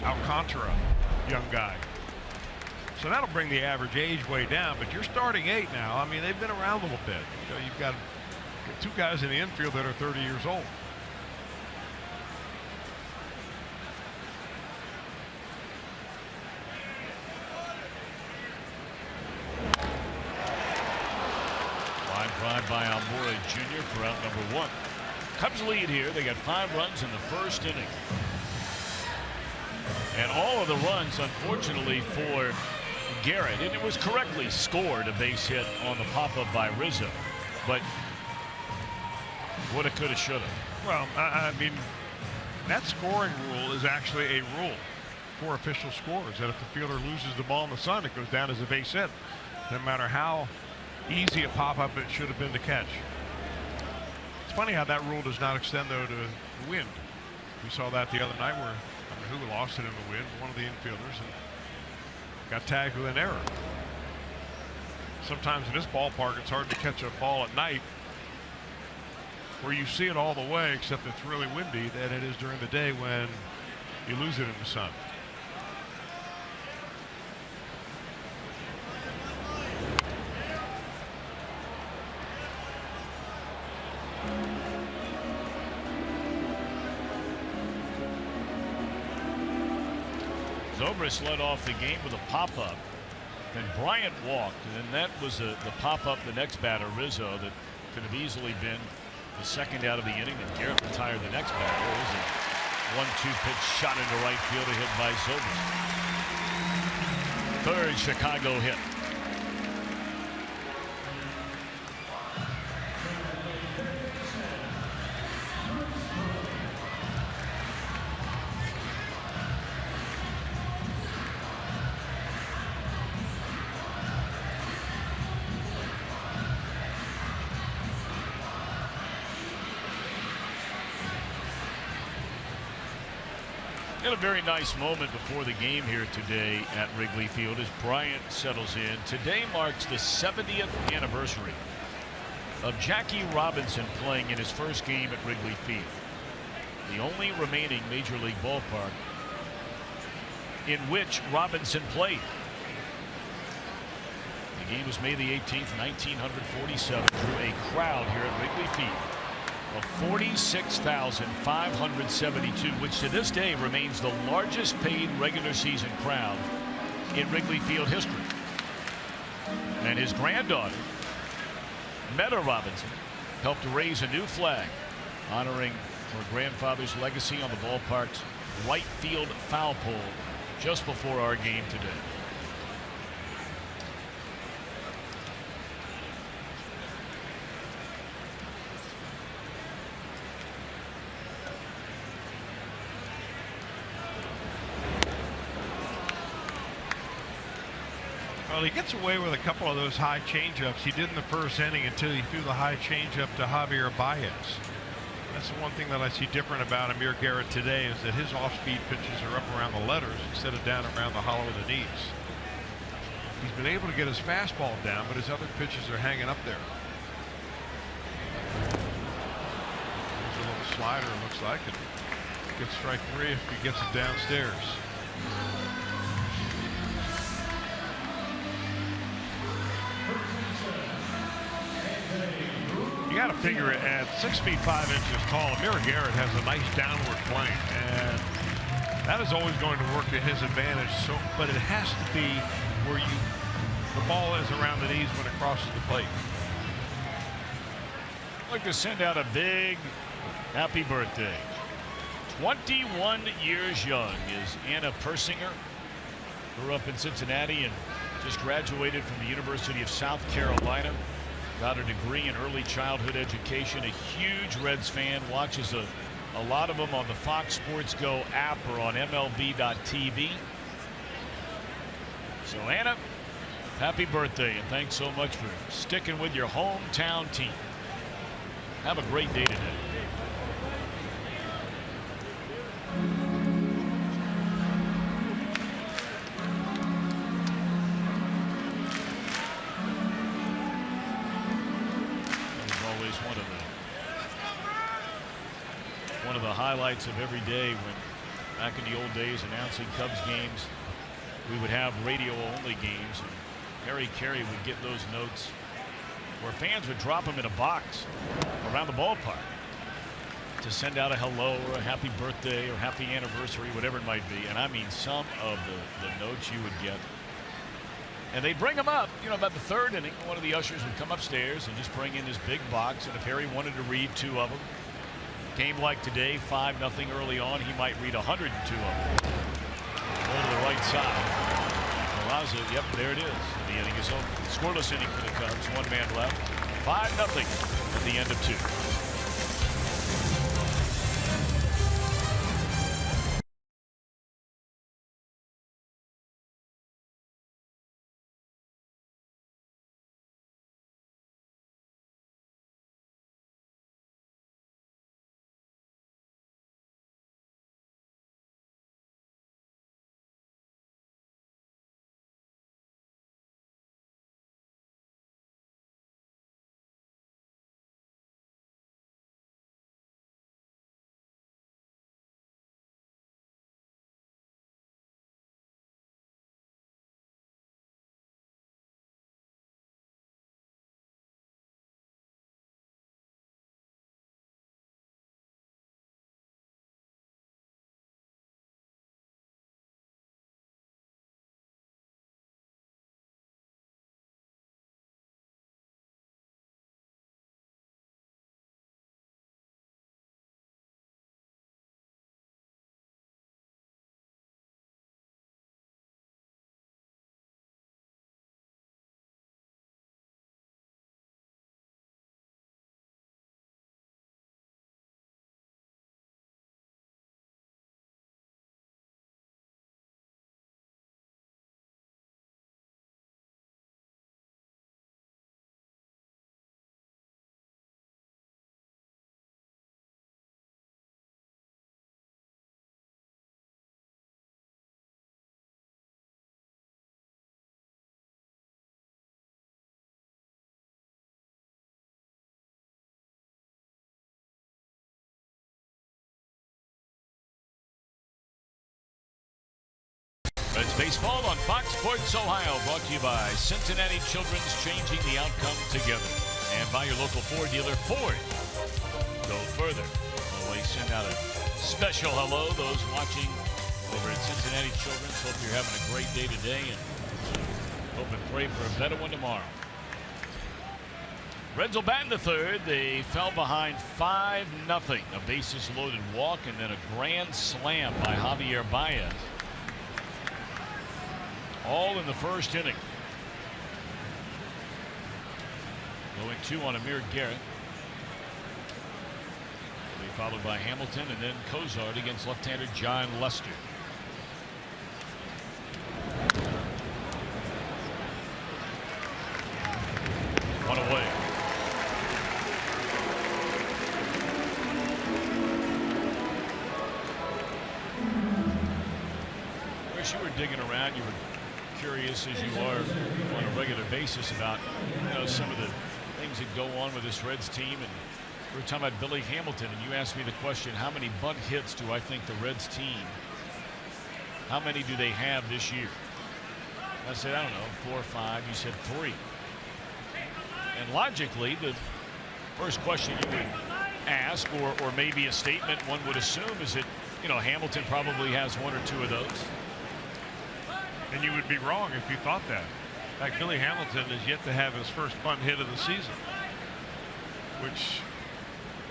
Alcantara, young guy. So that'll bring the average age way down, but you're starting 8 now. I mean, they've been around a little bit. You know, you've got 2 guys in the infield that are 30 years old. Drive by Almora Jr. for out number 1. Cubs lead here. They got 5 runs in the first inning. And all of the runs, unfortunately, for Garrett. And it was correctly scored, a base hit on the pop-up by Rizzo. But woulda, coulda, shoulda. Well, I mean, that scoring rule is actually a rule for official scores. That if the fielder loses the ball in the sun, it goes down as a base hit. No matter how easy a pop-up it should have been to catch. It's funny how that rule does not extend, though, to the wind. We saw that the other night where who lost it in the wind, one of the infielders, and got tagged with an error. Sometimes in this ballpark it's hard to catch a ball at night where you see it all the way, except it's really windy, than it is during the day when you lose it in the sun. Zobrist led off the game with a pop-up. Then Bryant walked, and then that was the pop-up the next batter, Rizzo, that could have easily been the second out of the inning. And Garrett retired the next batter. It was a 1-2 pitch shot into right field, a hit by Zobrist. Third Chicago hit. A very nice moment before the game here today at Wrigley Field as Bryant settles in. Today marks the 70th anniversary of Jackie Robinson playing in his first game at Wrigley Field, the only remaining Major League ballpark in which Robinson played. The game was May the 18th, 1947, drew a crowd here at Wrigley Field of 46,572, which to this day remains the largest paid regular season crowd in Wrigley Field history. And his granddaughter, Meta Robinson, helped raise a new flag honoring her grandfather's legacy on the ballpark's right field foul pole just before our game today. Well, he gets away with a couple of those high changeups he did in the first inning until he threw the high changeup to Javier Baez. That's the one thing that I see different about Amir Garrett today is that his off-speed pitches are up around the letters instead of down around the hollow of the knees. He's been able to get his fastball down, but his other pitches are hanging up there. There's a little slider, it looks like, and gets strike 3 if he gets it downstairs. You got to figure it at 6 feet 5 inches tall. Amir Garrett has a nice downward plane, and that is always going to work to his advantage. So, but it has to be where the ball is around the knees when it crosses the plate. I'd like to send out a big happy birthday. 21 years young is Anna Persinger. Grew up in Cincinnati and just graduated from the University of South Carolina. Got a degree in early childhood education. A huge Reds fan. Watches a lot of them on the Fox Sports Go app or on MLB.tv. So Anna, happy birthday, and thanks so much for sticking with your hometown team. Have a great day today. One of the highlights of every day when back in the old days announcing Cubs games, we would have radio only games, and Harry Carey would get those notes where fans would drop them in a box around the ballpark to send out a hello or a happy birthday or happy anniversary, whatever it might be. And I mean, some of the notes you would get, and they'd bring them up, you know, about the third inning. One of the ushers would come upstairs and just bring in this big box, and if Harry wanted to read 2 of them, game like today, 5-0 early on, he might read 102 of them. Go to the right side. Allows it. Yep, there it is. The inning is over. Scoreless inning for the Cubs. 1 man left. 5-0 at the end of 2. Reds baseball on Fox Sports Ohio, brought to you by Cincinnati Children's, changing the outcome together. And by your local Ford dealer, Ford. Go further. Always send out a special hello, those watching over at Cincinnati Children's. Hope you're having a great day today, and hope and pray for a better one tomorrow. Reds will bat in the third. They fell behind 5-0. A bases loaded walk and then a grand slam by Javier Baez. All in the first inning. Going 2 on Amir Garrett. Will be followed by Hamilton and then Cozart against left-hander John Lester. One away. you were digging around, you were curious, as you are on a regular basis, about some of the things that go on with this Reds team. And we were talking about Billy Hamilton, and you asked me the question, how many bunt hits do I think the Reds team, how many do they have this year? I said, I don't know, 4 or 5. You said 3. And logically, the first question you would ask, or maybe a statement one would assume, is that Hamilton probably has 1 or 2 of those. And you would be wrong if you thought that. In fact, Billy Hamilton is yet to have his first bunt hit of the season, which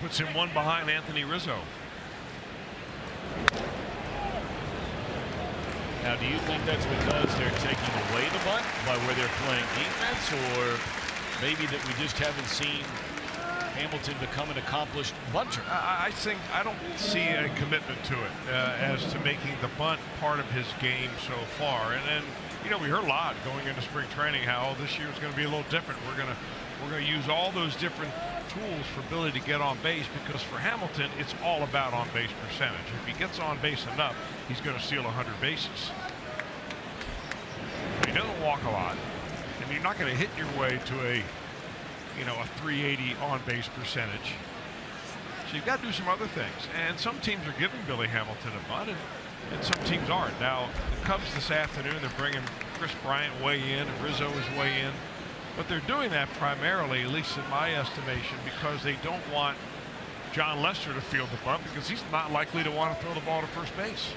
puts him 1 behind Anthony Rizzo. Now, do you think that's because they're taking away the bunt by where they're playing defense, or maybe that we just haven't seen Hamilton become an accomplished bunter? I think I don't see a commitment to it as to making the bunt part of his game so far. And then, we heard a lot going into spring training how this year is going to be a little different. We're going to use all those different tools for Billy to get on base, because for Hamilton, it's all about on base percentage. If he gets on base enough, he's going to steal 100 bases. He doesn't walk a lot, and you're not going to hit your way to a 380 on base percentage. So you've got to do some other things. And some teams are giving Billy Hamilton a bunt, and some teams aren't. Now, the Cubs this afternoon, they're bringing Chris Bryant way in, and Rizzo is way in. But they're doing that primarily, at least in my estimation, because they don't want John Lester to field the bunt, because he's not likely to want to throw the ball to first base.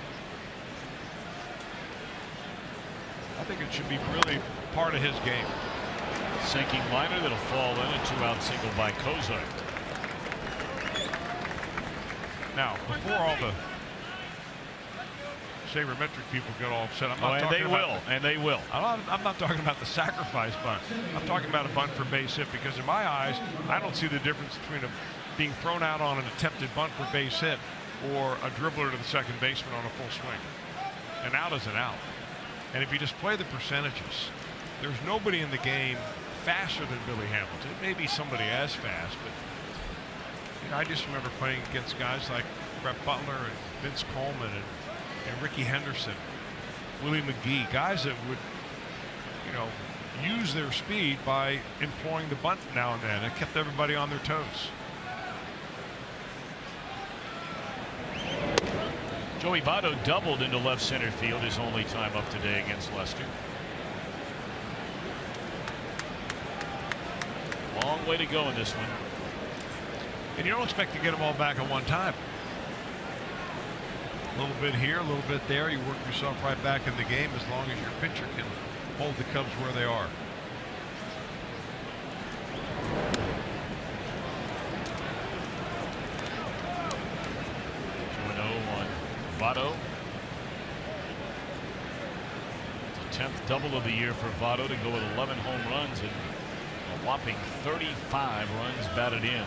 I think it should be really part of his game. Sinking liner that'll fall in, a 2-out single by Cozart. Now, before all the sabermetric people get all upset, I'm not talking about and they will. I'm not talking about the sacrifice bunt. I'm talking about a bunt for base hit, because in my eyes, I don't see the difference between being thrown out on an attempted bunt for base hit or a dribbler to the second baseman on a full swing. An out is an out. And if you just play the percentages, there's nobody in the game faster than Billy Hamilton. It may be somebody as fast, but I just remember playing against guys like Brett Butler and Vince Coleman and Ricky Henderson, Willie McGee, guys that would use their speed by employing the bunt now and then. It kept everybody on their toes. Joey Votto doubled into left center field his only time up today against Lester. Long way to go in this one. And you don't expect to get them all back at one time. A little bit here, a little bit there. You work yourself right back in the game as long as your pitcher can hold the Cubs where they are. Votto. The 10th double of the year for Votto to go with 11 home runs and a whopping 35 runs batted in.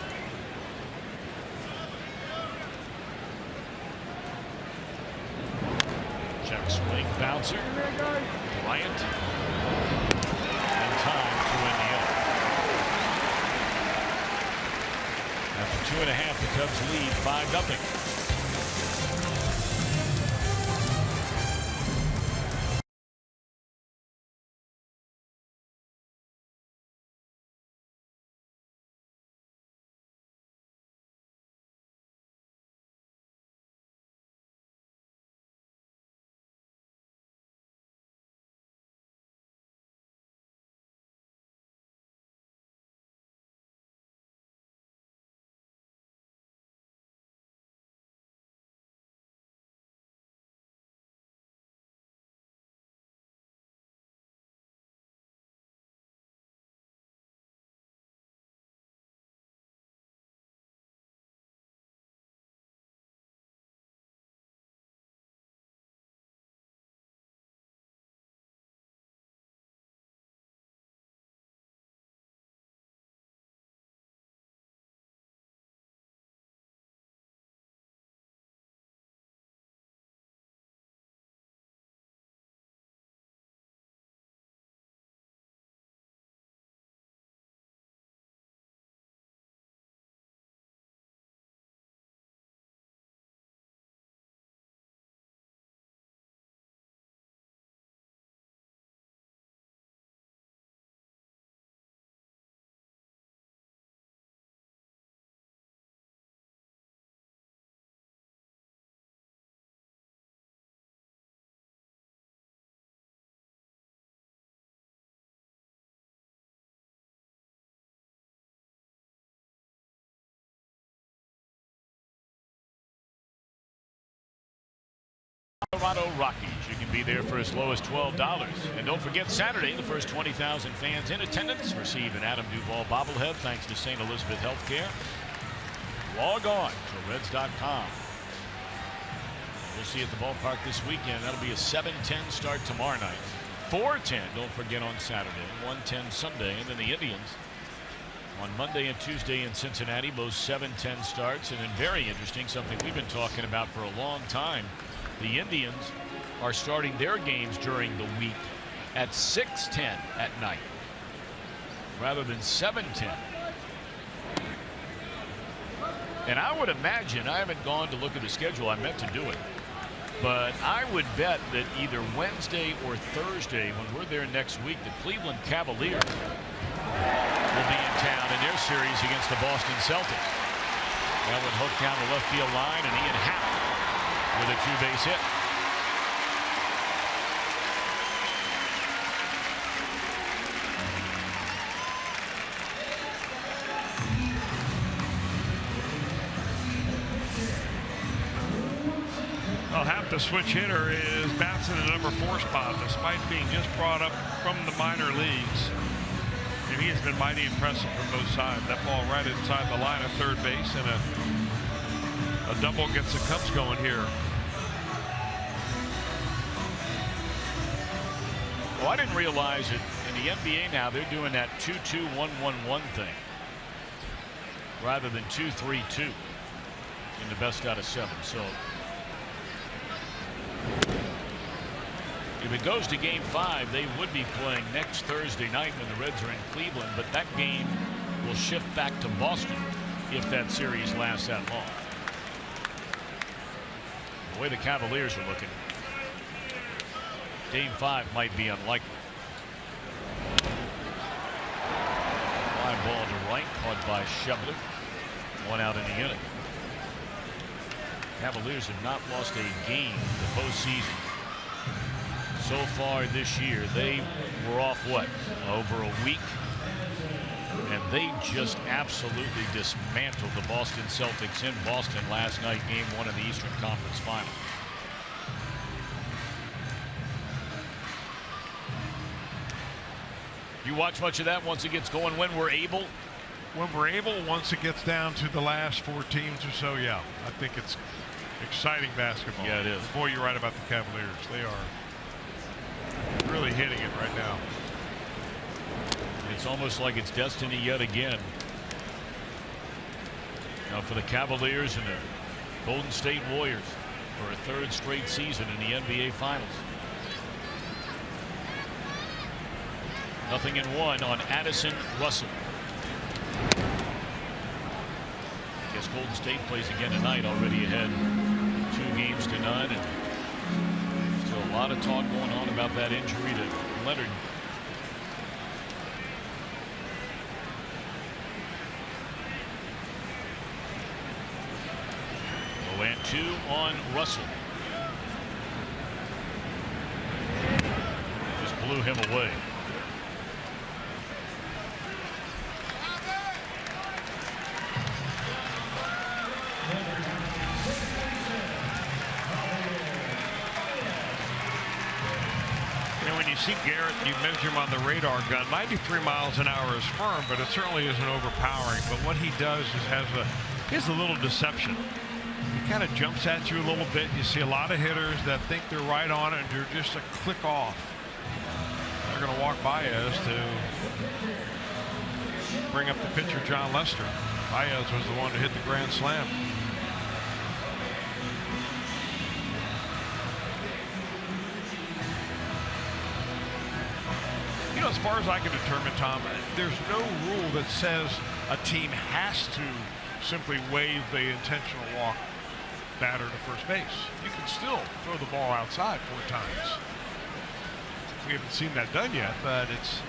Check swing, bouncer. Bryant. And time to win the inning. After 2.5, the Cubs lead 5-0. Colorado Rockies. You can be there for as low as $12. And don't forget, Saturday, the first 20,000 fans in attendance receive an Adam Duvall bobblehead thanks to St. Elizabeth Healthcare. Log on to Reds.com. We'll see you at the ballpark this weekend. That'll be a 7:10 start tomorrow night. 4:10, don't forget, on Saturday. 1:10 Sunday. And then the Indians on Monday and Tuesday in Cincinnati, both 7:10 starts. And then very interesting, something we've been talking about for a long time, the Indians are starting their games during the week at 6:10 at night rather than 7:10. And I would imagine, I haven't gone to look at the schedule, I meant to do it, but I would bet that either Wednesday or Thursday when we're there next week, the Cleveland Cavaliers will be in town in their series against the Boston Celtics. That would hook down the left field line, and Ian Happ with a 2-base hit. Well, Happ, the switch hitter, is bouncing in the number 4 spot despite being just brought up from the minor leagues. And he has been mighty impressive from both sides. That ball right inside the line of third base, and a double gets the Cubs going here. Well, I didn't realize it. In the NBA now, they're doing that 2-2-1-1-1 thing rather than 2-3-2 in the best out of 7. So if it goes to Game 5, they would be playing next Thursday night when the Reds are in Cleveland, but that game will shift back to Boston if that series lasts that long. The way the Cavaliers are looking, Game 5 might be unlikely. Fly ball to right, caught by Schebler. 1 out in the inning. Cavaliers have not lost a game in the postseason so far this year. They were off, what, over a week? And they just absolutely dismantled the Boston Celtics in Boston last night, Game 1 of the Eastern Conference Final. You watch much of that once it gets going when we're able? When we're able, once it gets down to the last 4 teams or so, yeah. I think it's exciting basketball. Yeah, it is. Boy, you're right about the Cavaliers. They are really hitting it right now. It's almost like it's destiny yet again. Now for the Cavaliers and the Golden State Warriors for a 3rd straight season in the NBA Finals. 0-1 on Addison Russell. I guess Golden State plays again tonight, already ahead 2-0, and still a lot of talk going on about that injury to Leonard. 0-2 on Russell. Just blew him away. See Garrett, you measure him on the radar gun. 93 miles an hour is firm, but it certainly isn't overpowering. But what he does is has a little deception. He kind of jumps at you a little bit. You see a lot of hitters that think they're right on it and they're just a click off. They're going to walk Baez to bring up the pitcher, John Lester. Baez was the one to hit the grand slam. You know, as far as I can determine, Tom, there's no rule that says a team has to simply waive the intentional walk batter to first base. You can still throw the ball outside 4 times. We haven't seen that done yet, but it's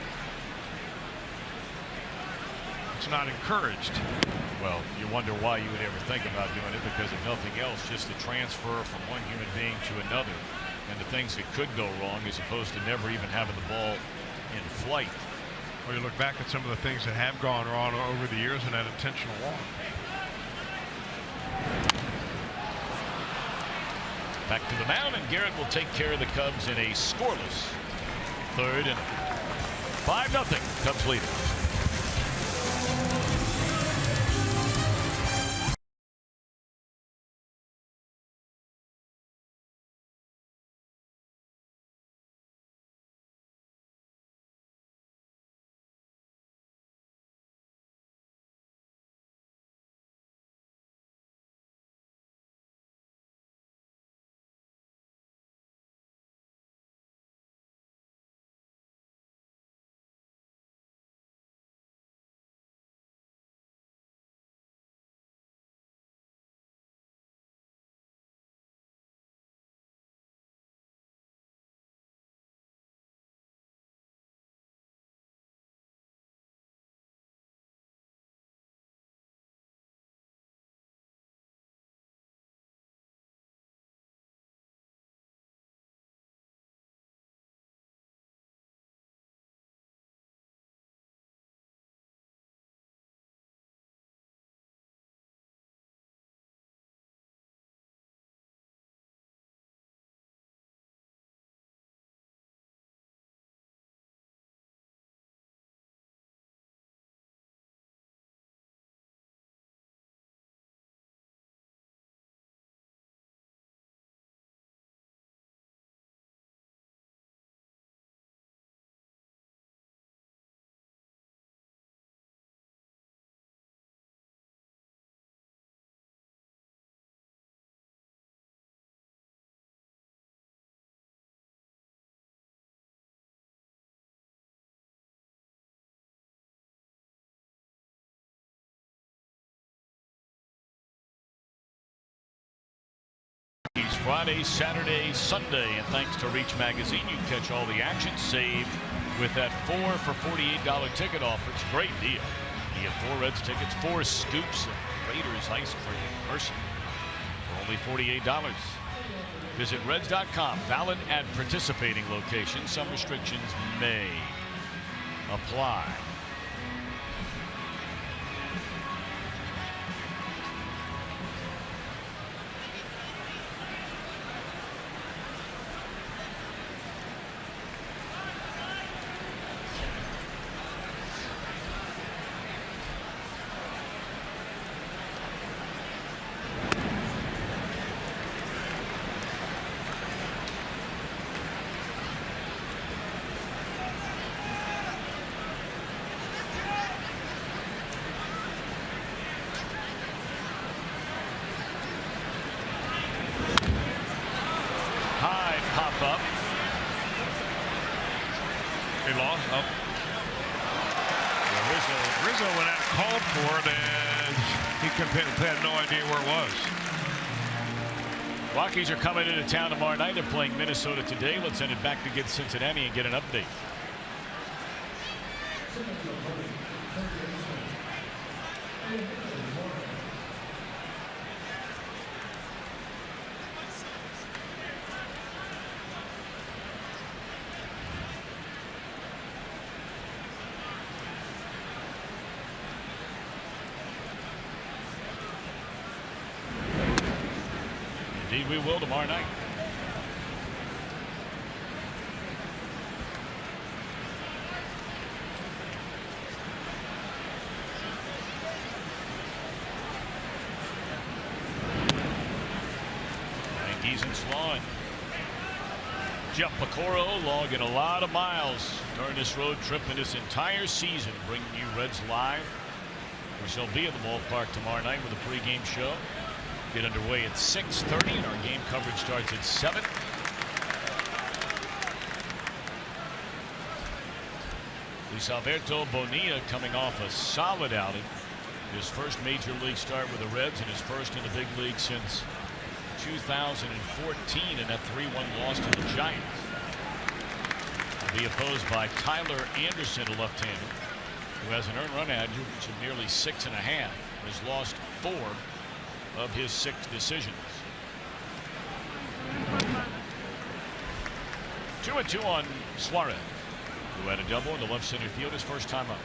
not encouraged. Well, you wonder why you would ever think about doing it, because if nothing else, just the transfer from one human being to another and the things that could go wrong, as opposed to never even having the ball in flight. Well, you look back at some of the things that have gone wrong over the years in that intentional walk. Back to the mound, and Garrett will take care of the Cubs in a scoreless third inning. 5-0 Cubs lead. Friday, Saturday, Sunday, and thanks to Reach Magazine, you can catch all the action, save with that 4 for $48 ticket offer. It's a great deal. You get 4 Reds tickets, 4 scoops of Raiders ice cream person for only $48. Visit Reds.com. Valid at participating locations. Some restrictions may apply. Rizzo went out, called for it, and he had no idea where it was. Rockies are coming into town tomorrow night. They're playing Minnesota today. Let's send it back to get Cincinnati and get an update. Indeed, we will tomorrow night. Yankees and Swan. Jeff Piccolo logging a lot of miles during this road trip in this entire season, bringing you Reds live. We shall be at the ballpark tomorrow night with a pregame show. Get underway at 6:30, and our game coverage starts at 7. Luis Alberto Bonilla coming off a solid outing. His first major league start with the Reds and his first in the big league since 2014 in that 3-1 loss to the Giants. He'll be opposed by Tyler Anderson, a left-hander, who has an earned run average of nearly 6.5. Has lost 4 of his 6 decisions. 2-2 on Suarez, who had a double in the left center field his first time up.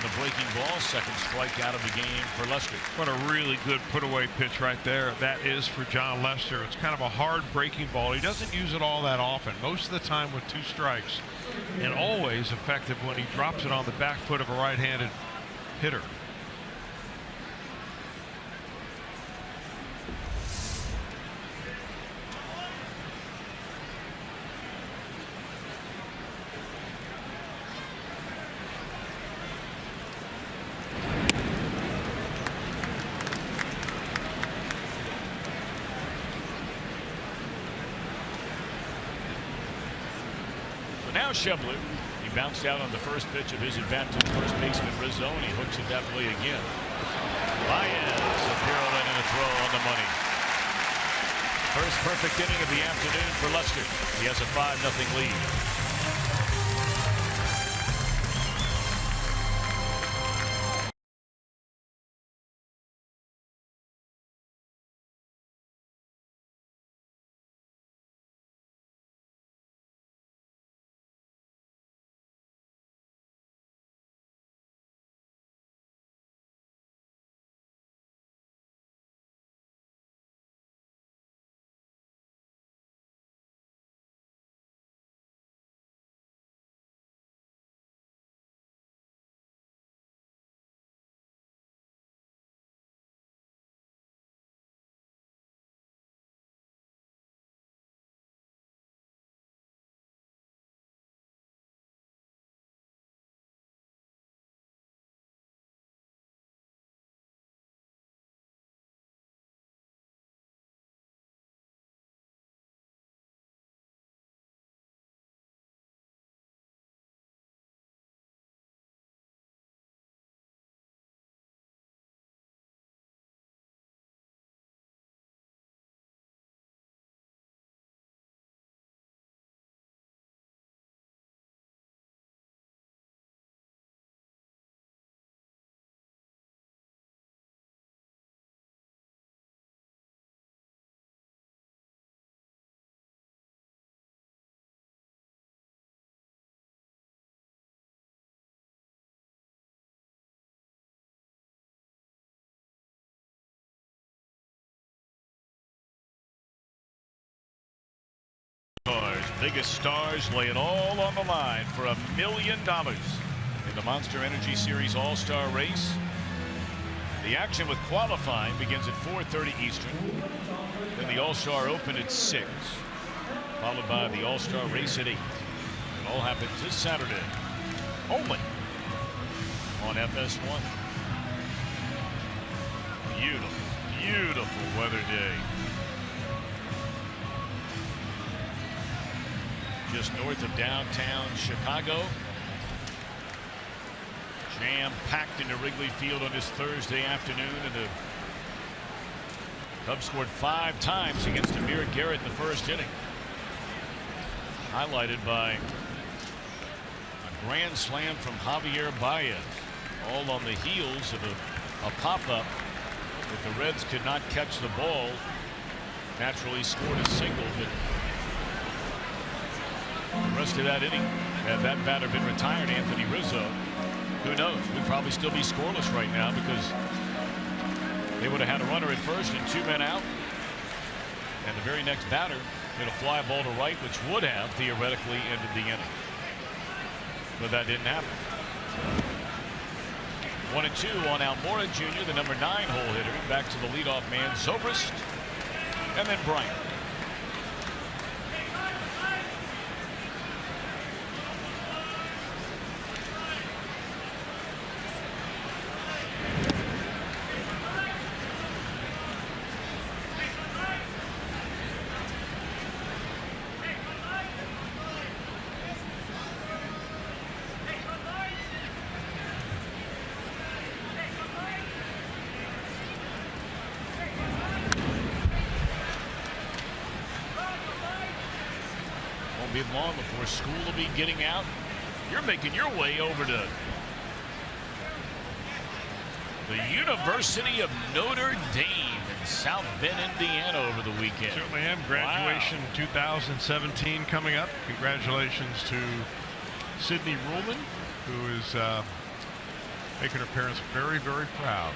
the breaking ball. Second strikeout of the game for Lester. What a really good put-away pitch right there. That is for John Lester. It's kind of a hard breaking ball. He doesn't use it all that often. Most of the time with 2 strikes. And always effective when he drops it on the back foot of a right-handed hitter. Now Schebler, he bounced out on the first pitch of his at-bat to first baseman Rizzo, and he hooks it that way again. Baez, a barrel in and a throw on the money. First perfect inning of the afternoon for Lester. He has a 5-0 lead. Biggest stars lay it all on the line for $1 million in the Monster Energy Series All-Star Race. The action with qualifying begins at 4:30 Eastern. Then the All-Star Open at 6, followed by the All-Star Race at 8. It all happens this Saturday, only on FS1. Beautiful, beautiful weather day. Just north of downtown Chicago. Jam-packed into Wrigley Field on this Thursday afternoon, and the Cubs scored 5 times against Amir Garrett in the first inning. Highlighted by a grand slam from Javier Baez, all on the heels of a pop-up that the Reds could not catch the ball. Naturally scored a single, but the rest of that inning, had that batter been retired, Anthony Rizzo, who knows? We'd probably still be scoreless right now because they would have had a runner at first and 2 men out. And the very next batter hit a fly ball to right, which would have theoretically ended the inning. But that didn't happen. 1-2 on Almora Jr., the number 9 hole hitter. Back to the leadoff man, Zobrist, and then Bryant. Be long before school will be getting out. You're making your way over to the University of Notre Dame in South Bend, Indiana over the weekend. Certainly am. Graduation 2017 coming up. Congratulations to Sidney Ruhlman, who is making her parents very, very proud.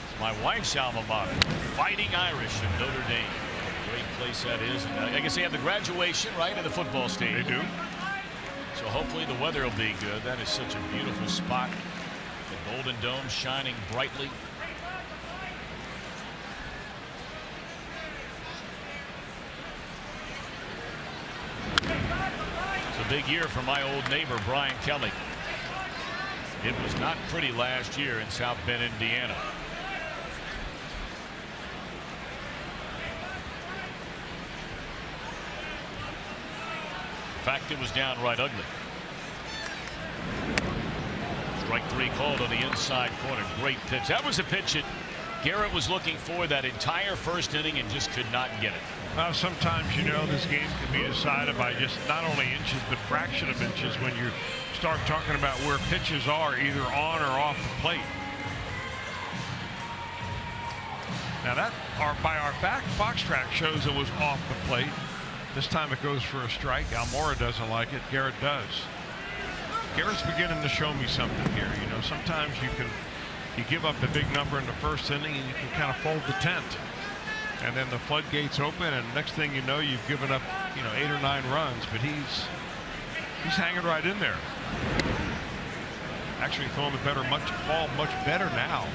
It's my wife's alma mater, Fighting Irish in Notre Dame. What a great place that is. And I guess they have the graduation right in the football stadium. They do. So hopefully the weather will be good. That is such a beautiful spot. The Golden Dome shining brightly. It's a big year for my old neighbor, Brian Kelly. It was not pretty last year in South Bend, Indiana. In fact, it was downright ugly. Strike 3 called on the inside corner. Great pitch. That was a pitch that Garrett was looking for that entire first inning and just could not get it. Well, sometimes, you know, this game can be decided by just not only inches but fraction of inches when you start talking about where pitches are either on or off the plate. Now that by our Fox track shows it was off the plate. This time it goes for a strike. Almora doesn't like it. Garrett does. Garrett's beginning to show me something here. You know, sometimes you give up a big number in the first inning and you can kind of fold the tent. And then the floodgates open, and next thing you know, you've given up, you know, 8 or 9 runs. But he's hanging right in there. Actually throwing the ball much better now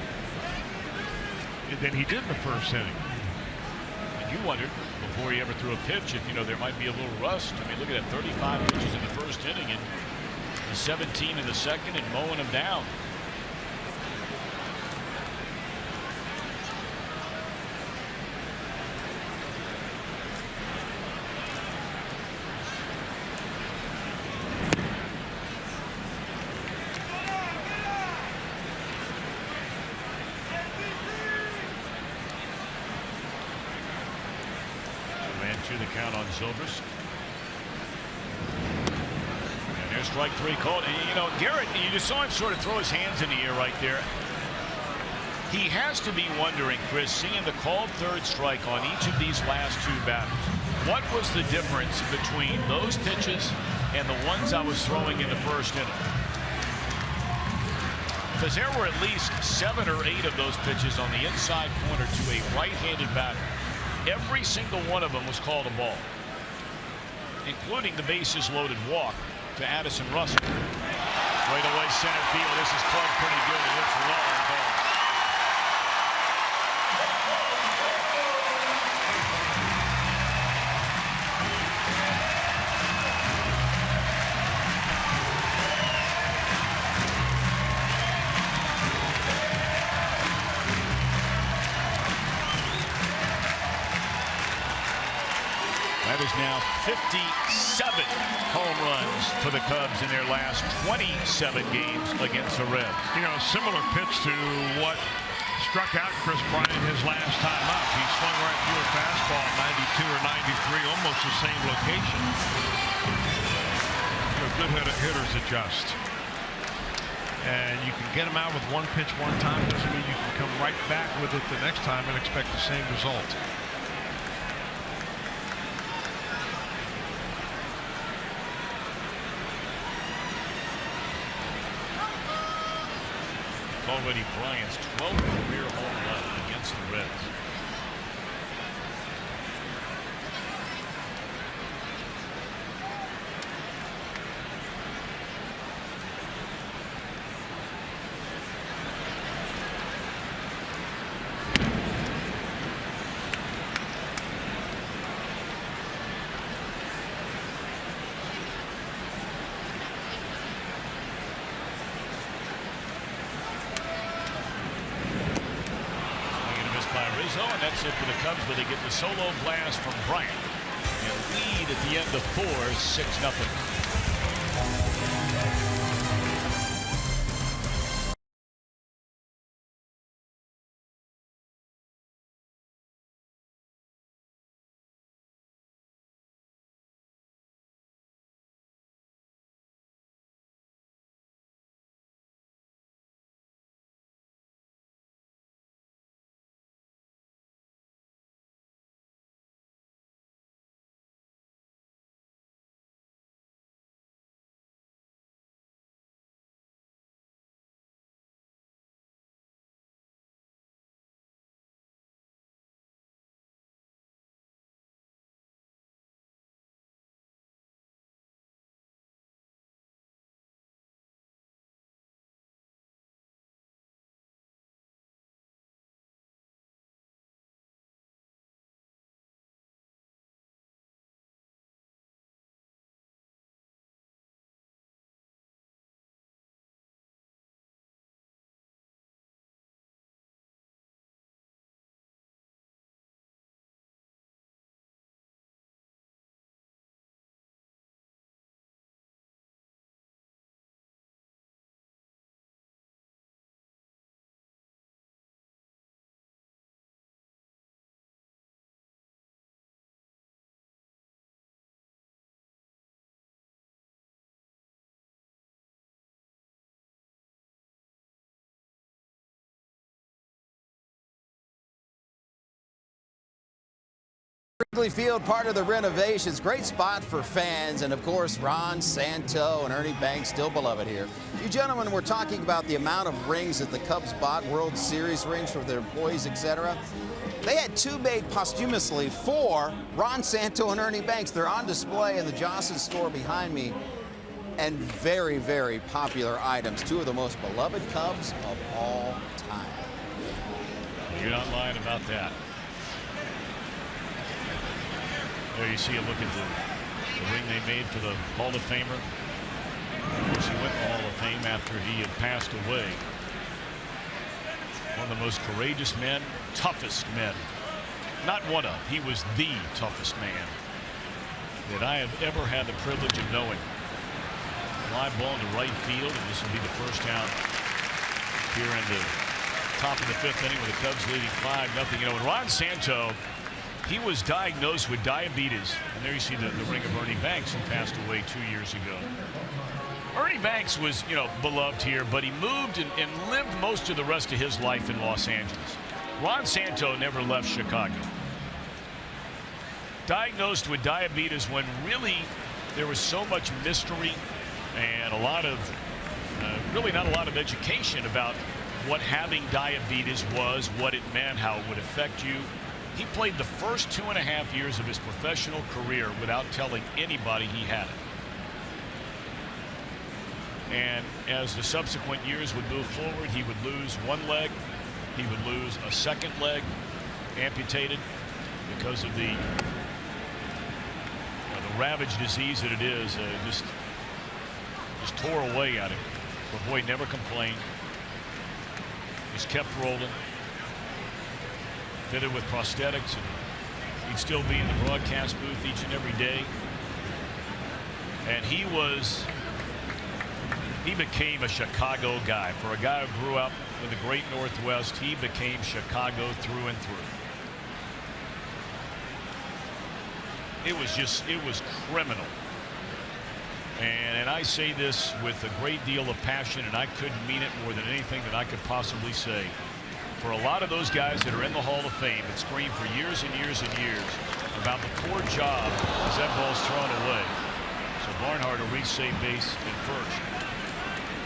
than he did in the first inning. And you wondered before he ever threw a pitch if, you know, there might be a little rust. I mean, look at that, 35 pitches in the first inning and the 17 in the second and mowing them down. The count on Silvers. And there's strike 3 called. And, you know, Garrett, you just saw him sort of throw his hands in the air right there. He has to be wondering, Chris, seeing the called third strike on each of these last 2 batters. What was the difference between those pitches and the ones I was throwing in the first inning? Because there were at least 7 or 8 of those pitches on the inside corner to a right-handed batter. Every single one of them was called a ball, including the bases loaded walk to Addison Russell. Right away center field. This is plugged pretty good. It looks low and gone. That is now 57 home runs for the Cubs in their last 27 games against the Reds. You know, similar pitch to what struck out Chris Bryant his last time up. He swung right through a fastball, 92 or 93, almost the same location. You know, good hitters adjust. And you can get them out with one pitch one time. Doesn't mean you can come right back with it the next time and expect the same result. Already Bryant's 12th career home run against the Reds. And that's it for the Cubs, but they get the solo blast from Bryant and lead at the end of 4, 6-0. Wrigley Field, part of the renovations. Great spot for fans, and of course Ron Santo and Ernie Banks, still beloved here. You gentlemen were talking about the amount of rings that the Cubs bought, World Series rings for their employees, etc. They had 2 made posthumously for Ron Santo and Ernie Banks. They're on display in the Johnson store behind me, and very, very popular items. 2 of the most beloved Cubs of all time. You're not lying about that. There you see a look at the ring they made for the Hall of Famer. Of course, he went to the Hall of Fame after he had passed away. One of the most courageous men, toughest men. Not one of, he was the toughest man that I have ever had the privilege of knowing. Fly ball into right field, and this will be the first out here in the top of the 5th inning with the Cubs leading 5-0. You know, when Ron Santo, he was diagnosed with diabetes, and there you see the ring of Ernie Banks, who passed away 2 years ago. Ernie Banks was, you know, beloved here, but he moved and lived most of the rest of his life in Los Angeles. Ron Santo never left Chicago. Diagnosed with diabetes when really there was so much mystery and a lot of, really not a lot of education about what having diabetes was, what it meant, how it would affect you. He played the first 2.5 years of his professional career without telling anybody he had it. And as the subsequent years would move forward, he would lose one leg. He would lose a second leg, amputated because of the ravaged disease that it is. Just tore away at him. But boy, never complained. Just kept rolling. Fitted with prosthetics, and he'd still be in the broadcast booth each and every day. And he became a Chicago guy. For a guy who grew up in the great Northwest, he became Chicago through and through. It was criminal. And I say this with a great deal of passion, and I couldn't mean it more than anything that I could possibly say. For a lot of those guys that are in the Hall of Fame that screamed for years and years and years about the poor job as that ball's thrown away. So Barnhart will reach safe base in first.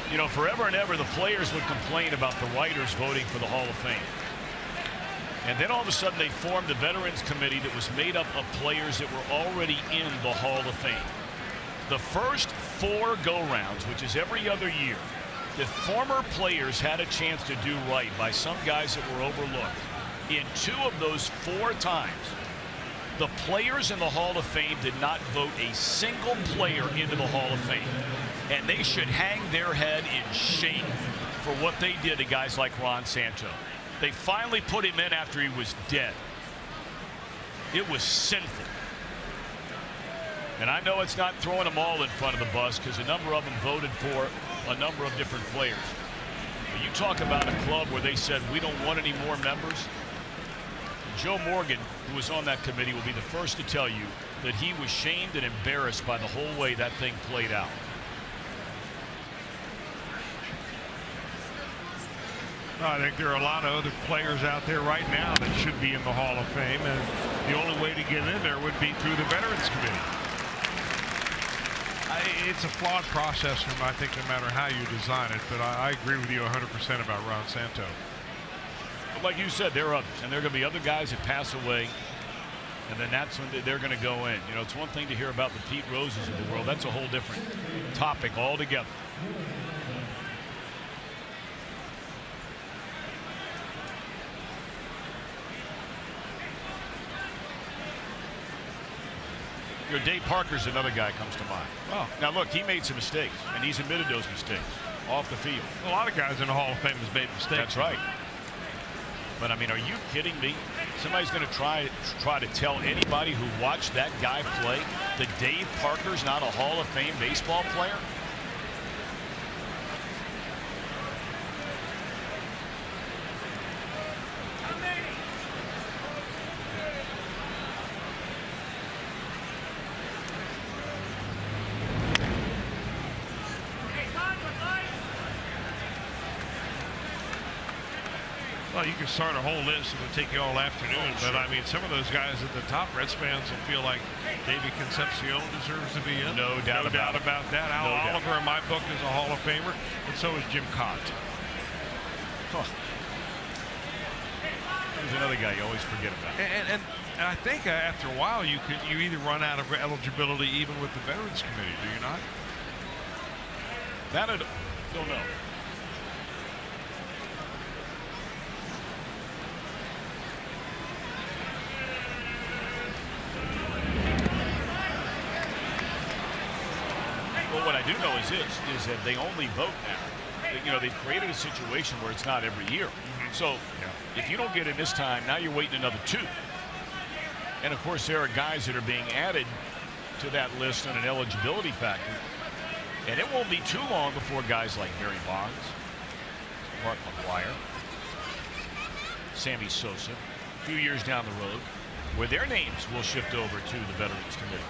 You know, forever and ever the players would complain about the writers voting for the Hall of Fame. And then all of a sudden they formed a Veterans Committee that was made up of players that were already in the Hall of Fame. The first 4 go-rounds, which is every other year, the former players had a chance to do right by some guys that were overlooked. In 2 of those 4 times, the players in the Hall of Fame did not vote a single player into the Hall of Fame. And they should hang their head in shame for what they did to guys like Ron Santo. They finally put him in after he was dead. It was sinful. And I know it's not throwing them all in front of the bus, because a number of them voted for a number of different players. But you talk about a club where they said, we don't want any more members. Joe Morgan, who was on that committee, will be the first to tell you that he was shamed and embarrassed by the whole way that thing played out. I think there are a lot of other players out there right now that should be in the Hall of Fame, and the only way to get in there would be through the Veterans Committee. It's a flawed process, I think, no matter how you design it, but I agree with you 100% about Ron Santo. But like you said, there are others, and there are going to be other guys that pass away, and then that's when they're going to go in. You know, it's one thing to hear about the Pete Roses of the world. That's a whole different topic altogether. You know, Dave Parker's another guy comes to mind. Oh. Now look, he made some mistakes, and he's admitted those mistakes off the field. A lot of guys in the Hall of Fame has made mistakes. That's right. But I mean, are you kidding me? Somebody's going to try to tell anybody who watched that guy play that Dave Parker's not a Hall of Fame baseball player? Well, you can start a whole list. It would take you all afternoon. But, I mean, some of those guys at the top, Reds fans will feel like Davey Concepcion deserves to be in. No doubt about that. Al Oliver, in my book, is a Hall of Famer. And so is Jim Cott. There's another guy you always forget about. And I think after a while, you either run out of eligibility even with the Veterans Committee, do you not? That I don't know. Well, what I do know is this, is that they only vote now. You know, they've created a situation where it's not every year. So if you don't get in this time, now you're waiting another 2. And of course, there are guys that are being added to that list on an eligibility factor. And it won't be too long before guys like Barry Bonds, Mark McGwire, Sammy Sosa, a few years down the road, where their names will shift over to the Veterans Committee.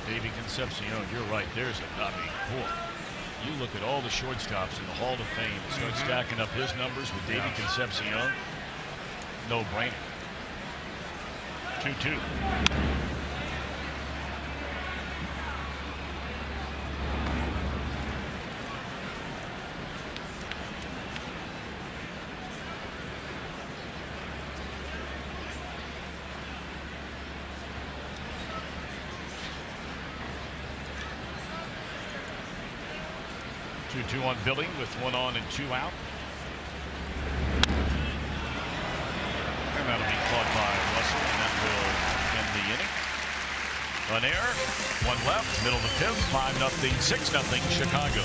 Davey Concepcion, you're right. There's a, I mean, boy, you look at all the shortstops in the Hall of Fame and start stacking up his numbers with Davey Concepcion. No brainer. 2-2. Two on Billy with 1 on and 2 out. And that'll be caught by Russell, and that will end the inning. An error, 1 left, middle of the 5th, 5-0, 6-0 Chicago.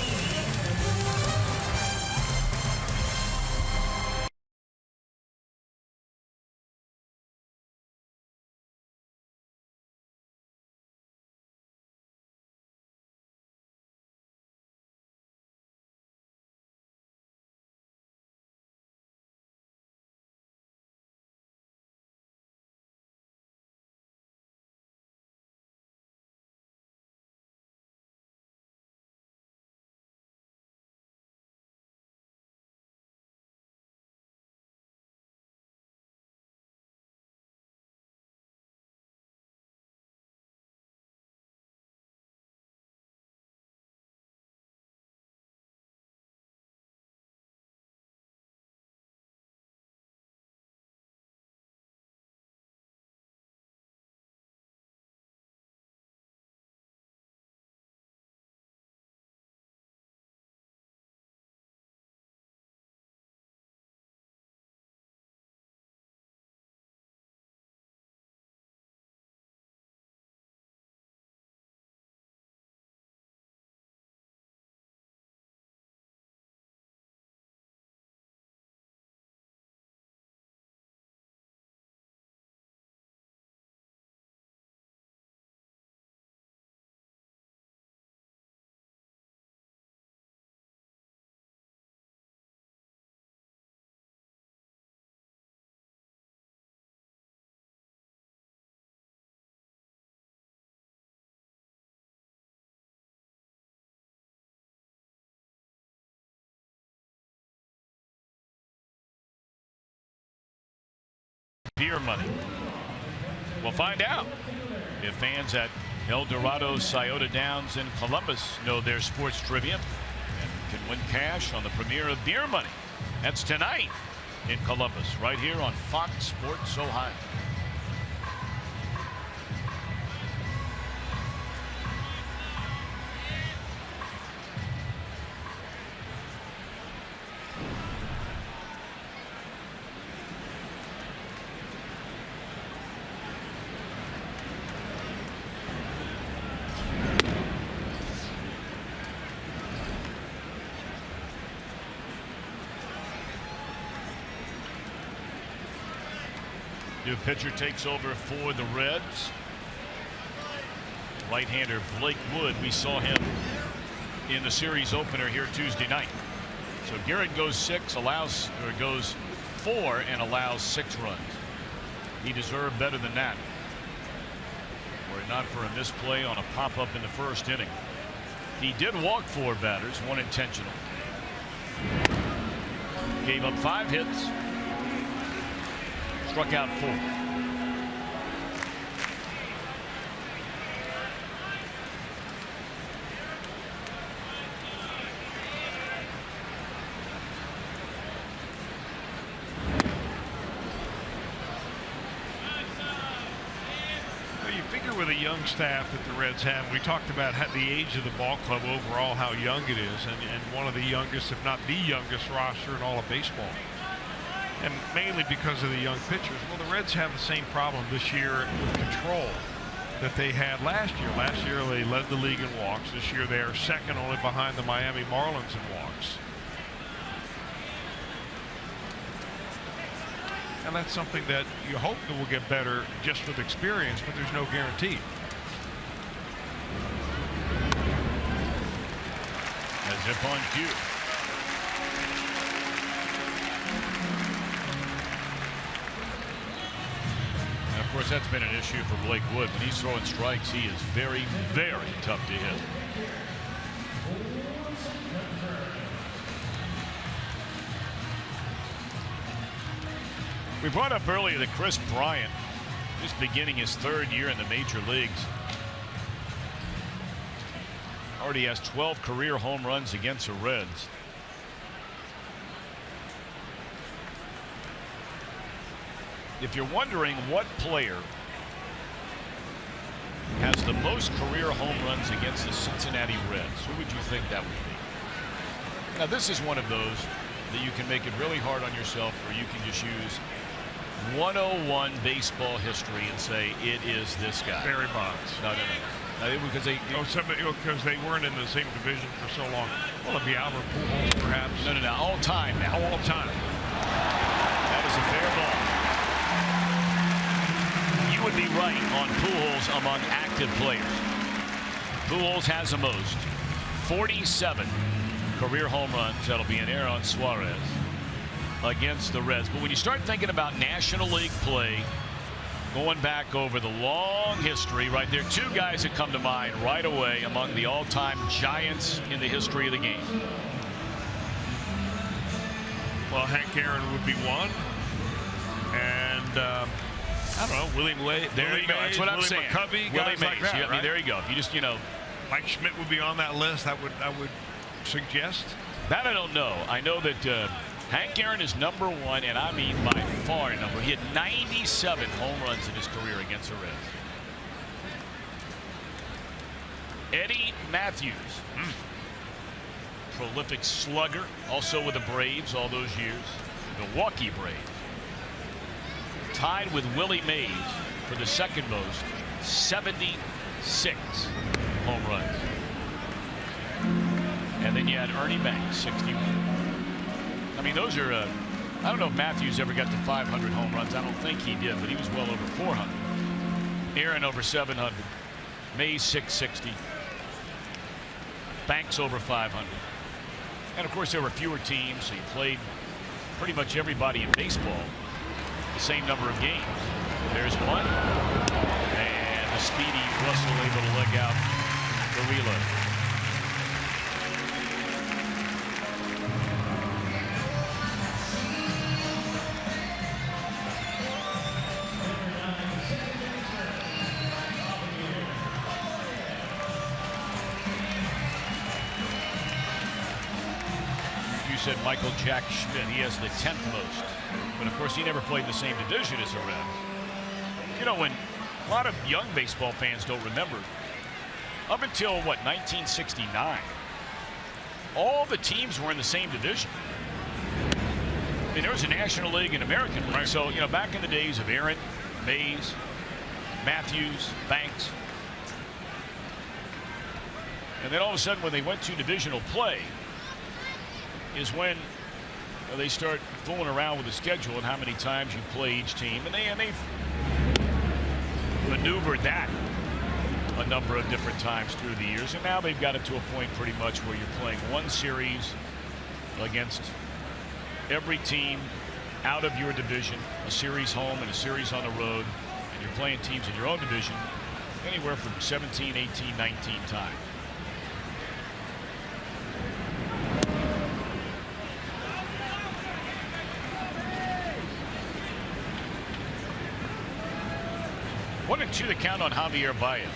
Beer money. We'll find out if fans at El Dorado, Scioto Downs, and Columbus know their sports trivia and can win cash on the premiere of Beer Money. That's tonight in Columbus, right here on Fox Sports Ohio. New pitcher takes over for the Reds. Right-hander Blake Wood. We saw him in the series opener here Tuesday night. So Garrett goes 6, goes 4 and allows 6 runs. He deserved better than that. Were it not for a misplay on a pop-up in the first inning. He did walk 4 batters, 1 intentional. Gave up 5 hits. Struck out 4. With a young staff that the Reds have, we talked about the age of the ball club overall, how young it is, and one of the youngest, if not the youngest roster in all of baseball, and mainly because of the young pitchers. Well, the Reds have the same problem this year with control that they had last year. Last year they led the league in walks. This year they are second only behind the Miami Marlins in walks. And that's something that you hope that will get better just with experience, but there's no guarantee. As if on cue. And of course, that's been an issue for Blake Wood. When he's throwing strikes, he is very, very tough to hit. We brought up earlier that Chris Bryant is beginning his 3rd year in the major leagues. Already has 12 career home runs against the Reds. If you're wondering what player has the most career home runs against the Cincinnati Reds, who would you think that would be? Now, this is one of those that you can make it really hard on yourself, or you can just use 101 baseball history and say it is this guy. Barry Bonds. No. Because they weren't in the same division for so long. Well, it'd be Albert Pujols, perhaps. No. All time now. All time. That is a fair ball. You would be right on Pujols among active players. Pujols has the most. 47 career home runs. That'll be an error on Suarez against the Reds. But when you start thinking about National League play, going back over the long history, right there, 2 guys that come to mind right away among the all-time giants in the history of the game. Well, Hank Aaron would be one, and I don't know, Willie Mays. There you go. That's what I'm saying. McCovey, Willie guys Mays. like that, Yeah, right? I mean, there you go. If you just, Mike Schmidt would be on that list. I would suggest. That I don't know. I know that Hank Aaron is number 1, and I mean by far number. He had 97 home runs in his career against the Reds. Eddie Matthews, prolific slugger, also with the Braves all those years. Milwaukee Braves. Tied with Willie Mays for the second most, 76 home runs. And then you had Ernie Banks, 61. I mean, those are, I don't know if Matthews ever got to 500 home runs. I don't think he did, but he was well over 400. Aaron over 700. Mays 660. Banks over 500. And of course, there were fewer teams, so he played pretty much everybody in baseball the same number of games. There's one. And the speedy Russell able to leg out the reload. Said Michael Jack Schmidt, he has the 10th most, but of course he never played in the same division as the Reds. When a lot of young baseball fans don't remember, up until what, 1969, all the teams were in the same division. I mean, there was a National League and American League. Right. So back in the days of Aaron, Mays, Matthews, Banks, and then all of a sudden when they went to divisional play is when they start fooling around with the schedule and how many times you play each team, and they've maneuvered that a number of different times through the years, and now they've got it to a point pretty much where you're playing one series against every team out of your division, a series home and a series on the road, and you're playing teams in your own division anywhere from 17, 18, 19 times. One and two to count on Javier Baez.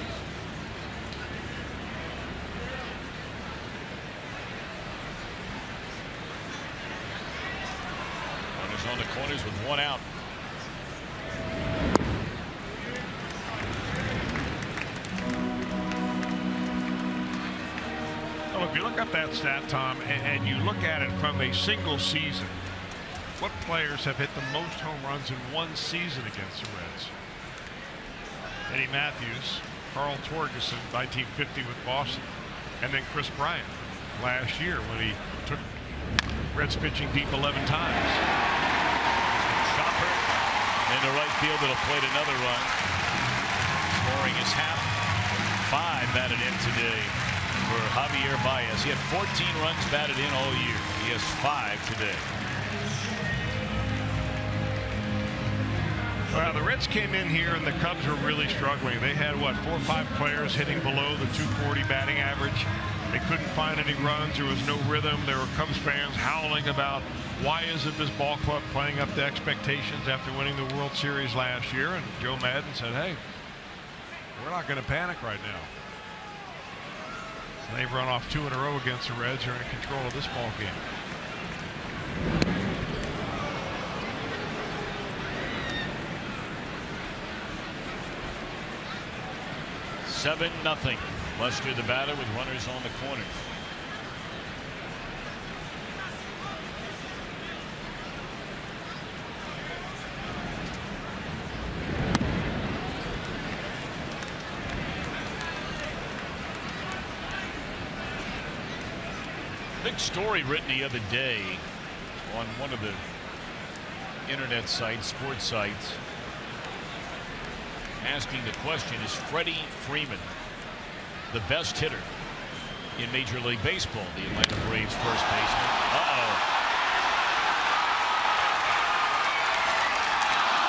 Runners on the corners with one out. Well, if you look up that stat, Tom, and you look at it from a single season, what players have hit the most home runs in one season against the Reds? Eddie Matthews, Carl Torgeson, 1950 with Boston, and then Chris Bryant last year when he took Reds pitching deep 11 times. Chopper into right field. It'll plate another run. Scoring is half. 5 batted in today for Javier Baez. He had 14 runs batted in all year. He has 5 today. Well, the Reds came in here and the Cubs were really struggling. They had, what, 4 or 5 players hitting below the 240 batting average. They couldn't find any runs. There was no rhythm. There were Cubs fans howling about why isn't this ball club playing up to expectations after winning the World Series last year. And Joe Maddon said, hey, we're not going to panic right now. So they've run off 2 in a row against the Reds. They're in control of this ball game. 7-0. Lester the batter with runners on the corners. Big story written the other day on one of the internet sites, sports sites, asking the question, is Freddie Freeman the best hitter in Major League Baseball? The Atlanta Braves first baseman.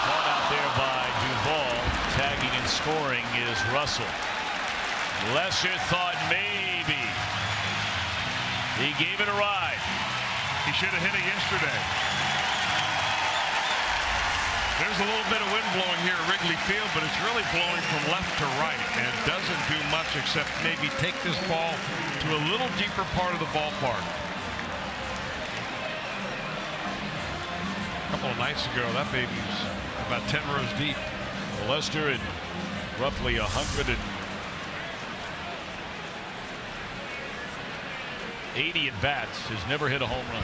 Caught out there by Duvall. Tagging and scoring is Russell. Lester thought maybe. He gave it a ride. He should have hit it yesterday. There's a little bit of wind blowing here at Wrigley Field, but it's really blowing from left to right and doesn't do much except maybe take this ball to a little deeper part of the ballpark. A couple of nights ago, that baby's about 10 rows deep. Well, Lester at roughly 180 at bats has never hit a home run.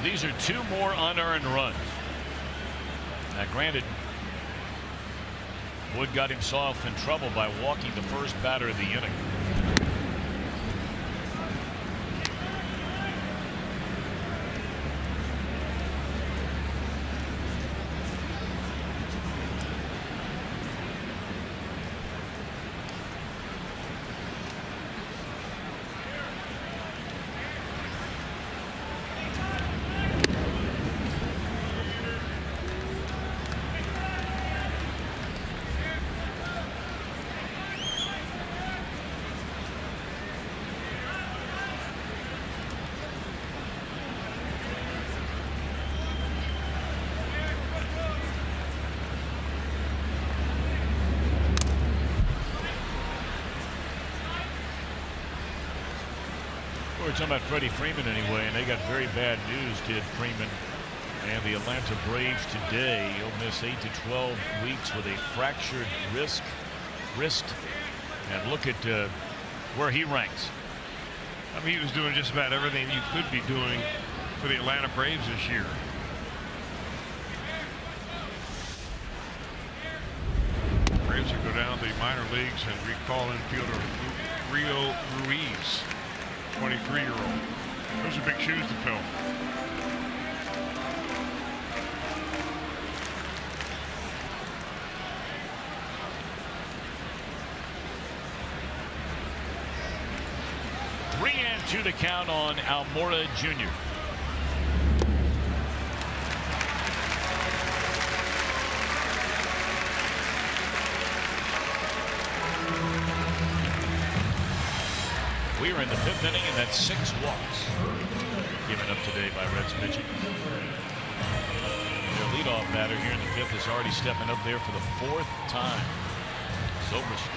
These are 2 more unearned runs. Now, granted, Wood got himself in trouble by walking the first batter of the inning. We're talking about Freddie Freeman anyway, and they got very bad news, did Freeman and the Atlanta Braves today. He'll miss 8 to 12 weeks with a fractured wrist. And look at where he ranks. I mean, he was doing just about everything you could be doing for the Atlanta Braves this year. Braves will go down to the minor leagues and recall infielder Rio Ruiz, 23-year-old. Those are big shoes to fill. 2-2 to count on Almora Jr. We are in the 5th inning, and that's 6 walks given up today by Reds pitching. Their leadoff batter here in the 5th is already stepping up there for the 4th time. Zobrist.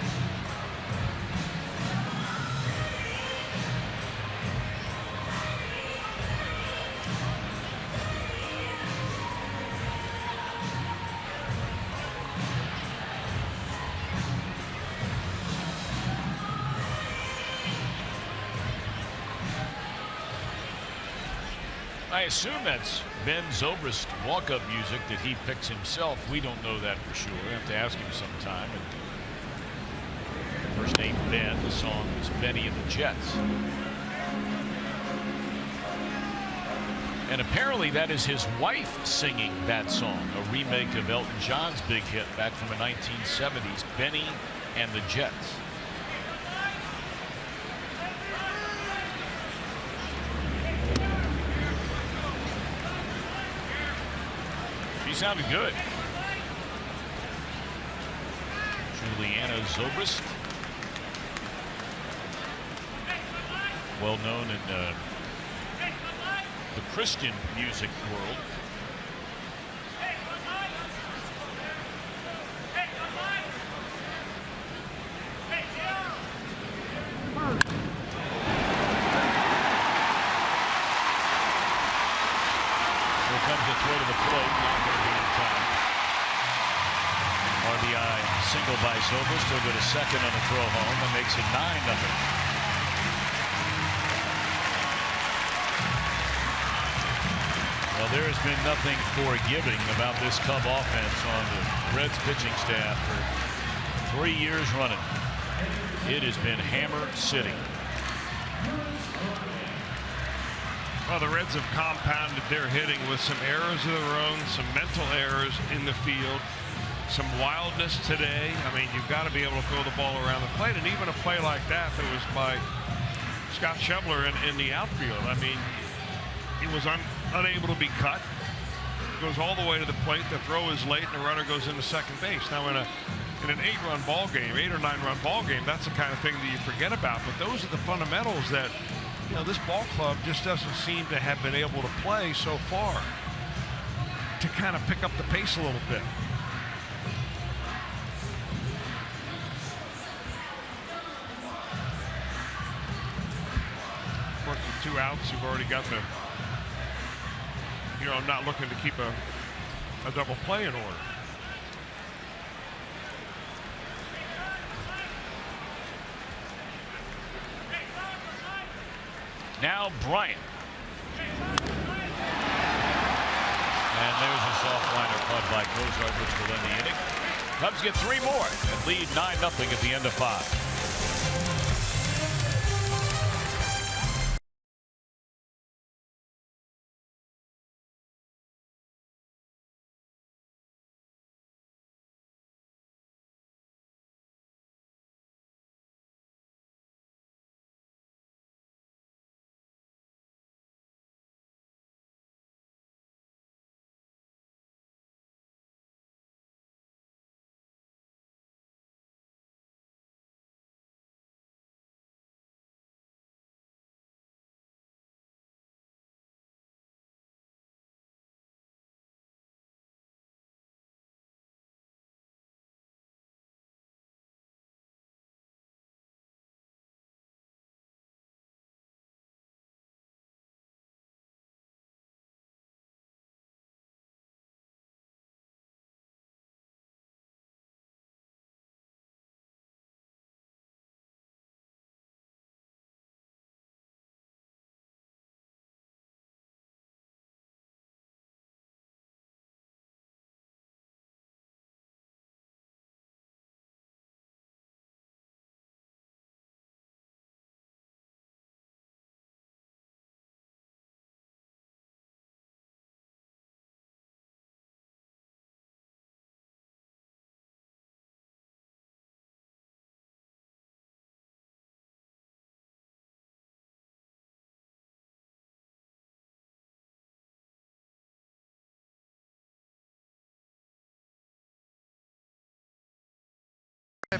I assume that's Ben Zobrist walk-up music that he picks himself. We don't know that for sure. We have to ask him sometime. And first name Ben. The song is Benny and the Jets. And apparently that is his wife singing that song, a remake of Elton John's big hit back from the 1970s, Benny and the Jets. She sounded good. Juliana Zobrist, well known in the Christian music world. Here comes a throw to the plate, not going to be in time. RBI single by Zobrist. He'll go to second on the throw home and makes it 9-0. Well, there has been nothing forgiving about this Cub offense on the Reds pitching staff for 3 years running. It has been Hammer City. Well, the Reds have compounded their hitting with some errors of their own, some mental errors in the field, some wildness today. I mean, you've got to be able to throw the ball around the plate, and even a play like that was by Scott Schebler in the outfield. I mean, he was unable to be cut. Goes all the way to the plate. The throw is late, and the runner goes into second base. Now, in an 8-run ball game, 8 or 9-run ball game, that's the kind of thing that you forget about. But those are the fundamentals that, you know, this ball club just doesn't seem to have been able to play so far to kind of pick up the pace a little bit. Of course, with 2 outs, you've already got the, you know, not looking to keep a double play in order. Now Bryant. And there's a soft liner caught by Cozart, which will end the inning. Cubs get 3 more and lead 9-0 at the end of 5.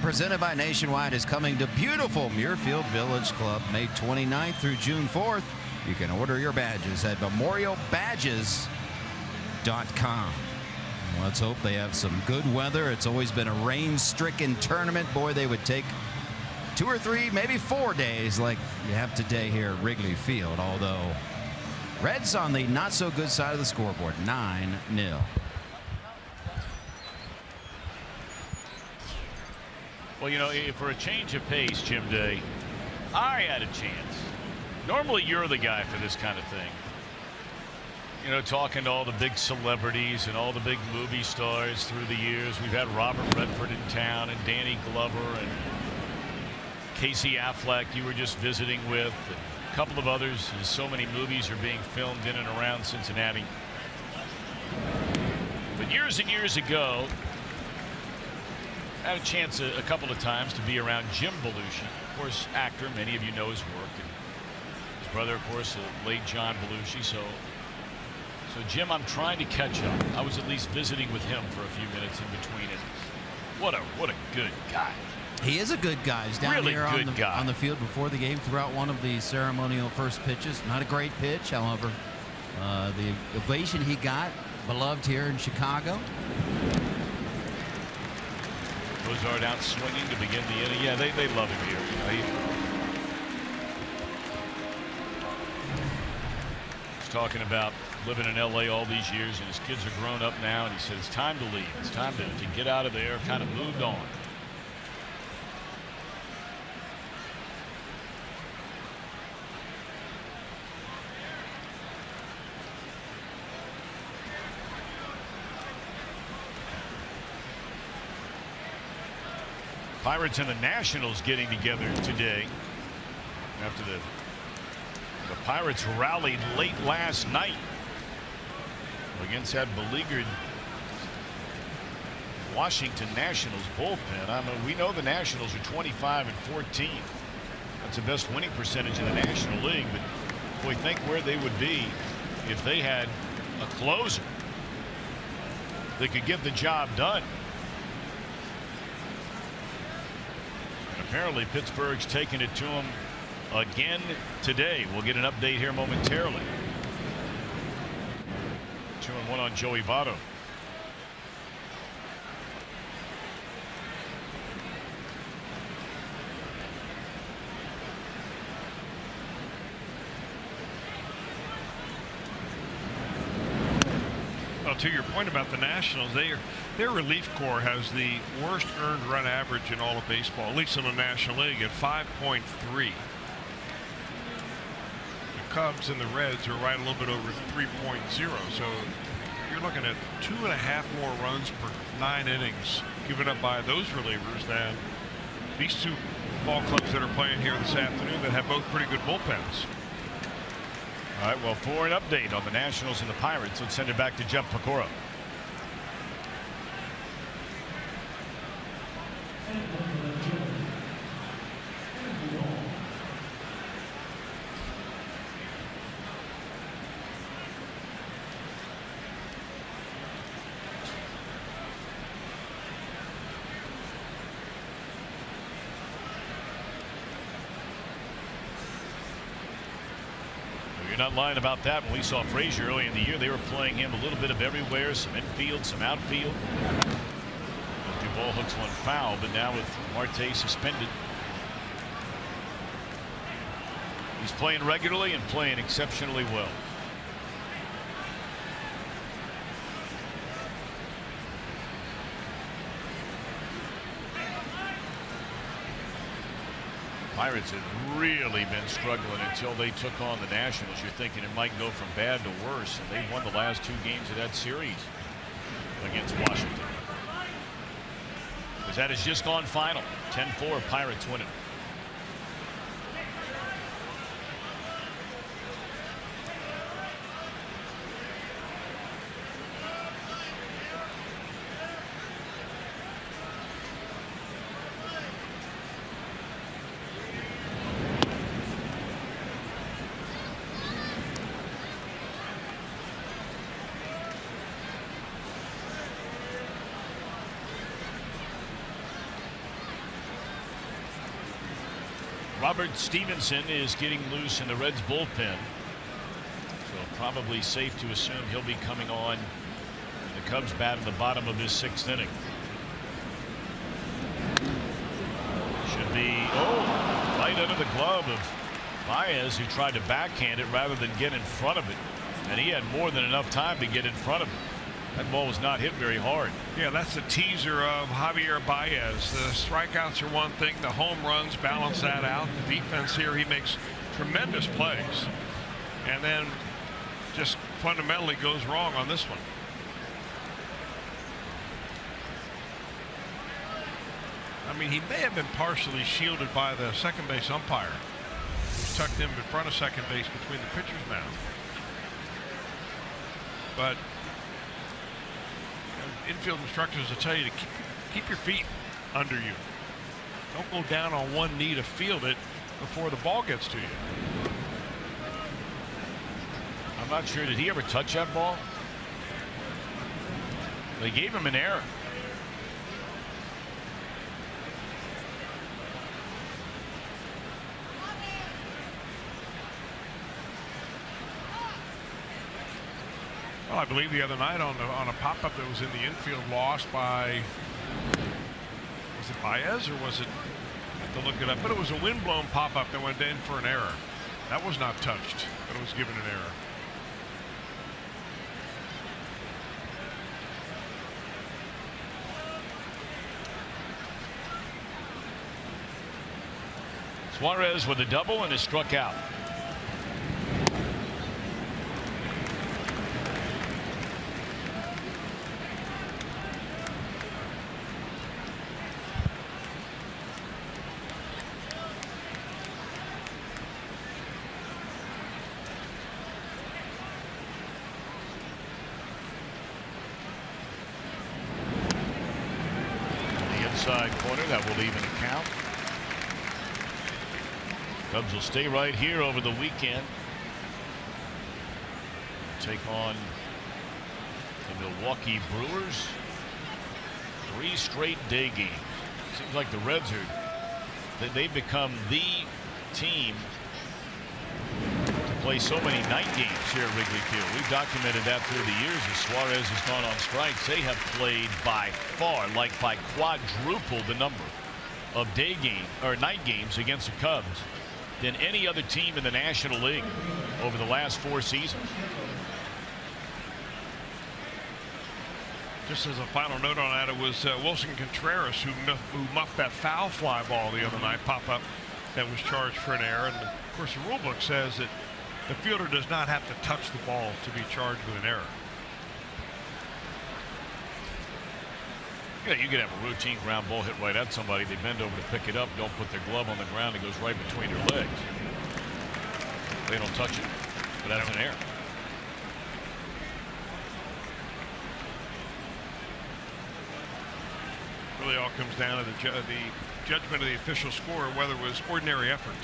Presented by Nationwide is coming to beautiful Muirfield Village Club May 29th through June 4th. You can order your badges at memorialbadges.com. Let's hope they have some good weather. It's always been a rain-stricken tournament. Boy, they would take 2 or 3, maybe 4 days like you have today here at Wrigley Field, although Reds on the not-so-good side of the scoreboard, 9-0. Well, you know, for a change of pace, Jim Day, I had a chance. Normally, you're the guy for this kind of thing. You know, talking to all the big celebrities and all the big movie stars through the years. We've had Robert Redford in town and Danny Glover and Casey Affleck you were just visiting with. A couple of others. And so many movies are being filmed in and around Cincinnati. But years and years ago, I had a chance a couple of times to be around Jim Belushi, of course, actor. Many of you know his work. And his brother, of course, the late John Belushi. So Jim, I'm trying to catch up. I was at least visiting with him for a few minutes in between it. What a good guy. He is a good guy. He's down really here on the field before the game, throughout one of the ceremonial first pitches. Not a great pitch, however. The ovation he got, beloved here in Chicago. Cozart out swinging to begin the inning. Yeah, they love him here. You know, he's talking about living in L.A. all these years, and his kids are grown up now, and he said it's time to leave. It's time to get out of there, kind of moved on. Pirates and the Nationals getting together today after the Pirates rallied late last night against that beleaguered Washington Nationals bullpen. I mean, we know the Nationals are 25-14. That's the best winning percentage in the National League. But boy, think where they would be if they had a closer that could get the job done. Apparently Pittsburgh's taking it to him again today. We'll get an update here momentarily. 2-1 on Joey Votto. Well, to your point about the Nationals, their relief corps has the worst earned run average in all of baseball, at least in the National League, at 5.3. The Cubs and the Reds are right a little bit over 3.0. So you're looking at 2.5 more runs per 9 innings given up by those relievers than these two ball clubs that are playing here this afternoon that have both pretty good bullpens. All right, well, for an update on the Nationals and the Pirates, let's send it back to Jeff Pecora. You're not lying about that. When we saw Frazier early in the year, they were playing him a little bit of everywhere, some infield, some outfield. Those 2 ball hooks, 1 foul, but now with Marte suspended, he's playing regularly and playing exceptionally well. Pirates had really been struggling until they took on the Nationals. You're thinking it might go from bad to worse, and they won the last 2 games of that series against Washington. Because that has just gone final. 10-4, Pirates winning. Robert Stevenson is getting loose in the Reds bullpen. So probably safe to assume he'll be coming on. The Cubs bat in the bottom of his 6th inning. Should be right under the glove of Baez, who tried to backhand it rather than get in front of it. And he had more than enough time to get in front of it. That ball was not hit very hard. Yeah, that's the teaser of Javier Baez. The strikeouts are one thing. The home runs balance that out. The defense here, he makes tremendous plays. And then just fundamentally goes wrong on this one. I mean, he may have been partially shielded by the second base umpire, who's tucked in front of second base between the pitcher's mound. But infield instructors will tell you to keep your feet under you. Don't go down on one knee to field it before the ball gets to you. I'm not sure. Did he ever touch that ball? They gave him an error. Well, I believe the other night on a pop-up that was in the infield, lost by, was it Baez or was it, I have to look it up, but it was a wind-blown pop-up that went in for an error. That was not touched, but it was given an error. Suarez with a double and is struck out. Inside corner, that will even the count. Cubs will stay right here over the weekend. Take on the Milwaukee Brewers. 3 straight day games. Seems like the Reds they've become the team to play so many night games here at Wrigley Field. We've documented that through the years as Suarez has gone on strikes. They have played by far, like by quadruple the number of day game or night games against the Cubs than any other team in the National League over the last 4 seasons. Just as a final note on that, it was Wilson Contreras who muffed that foul fly ball the other night, pop-up, that was charged for an error. And of course the rule book says that the fielder does not have to touch the ball to be charged with an error. Yeah, you could have a routine ground ball hit right at somebody. They bend over to pick it up, don't put their glove on the ground. It goes right between their legs. They don't touch it, but that's an error. Really all comes down to the judgment of the official score, whether it was ordinary effort.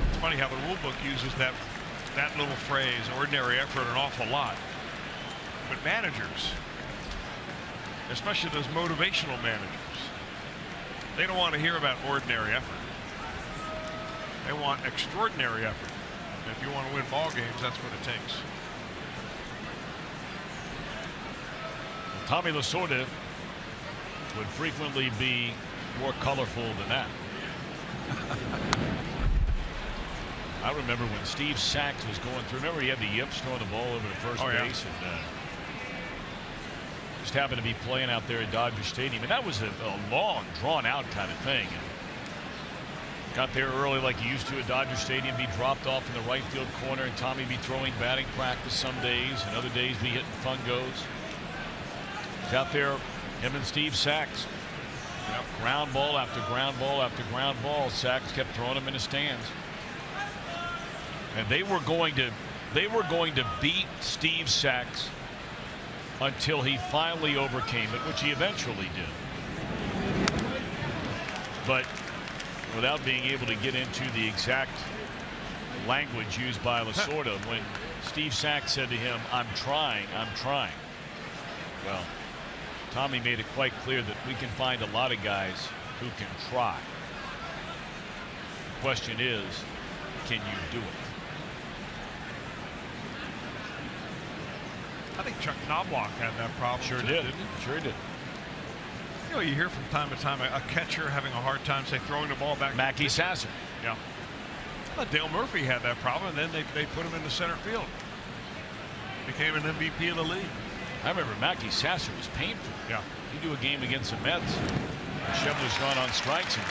It's funny how the rule book uses that little phrase, ordinary effort, an awful lot. But managers, especially those motivational managers, they don't want to hear about ordinary effort. They want extraordinary effort. And if you want to win ball games, that's what it takes. Tommy Lasorda would frequently be more colorful than that. I remember when Steve Sachs was going through. Remember he had the yips throwing the ball over to first base, and just happened to be playing out there at Dodger Stadium, and that was a long, drawn-out kind of thing. And got there early like he used to at Dodger Stadium, be dropped off in the right field corner, and Tommy be throwing batting practice some days, and other days be hitting fun goes. He's out there, him and Steve Sachs. Yep. Ground ball after ground ball after ground ball. Sachs kept throwing them in the stands. And they were going to beat Steve Sachs until he finally overcame it, which he eventually did. But without being able to get into the exact language used by Lasorda, when Steve Sachs said to him, I'm trying. Well, Tommy made it quite clear that we can find a lot of guys who can try. The question is, can you do it? I think Chuck Knobloch had that problem. Sure too, did. Didn't he? Sure did. You know, you hear from time to time a catcher having a hard time, say, throwing the ball back. Mackey Sasser. Yeah. Dale Murphy had that problem, and then they put him into center field. Became an MVP of the league. I remember Mackey Sasser was painful. Yeah. He'd do a game against the Mets. Schebler's gone on strikes, and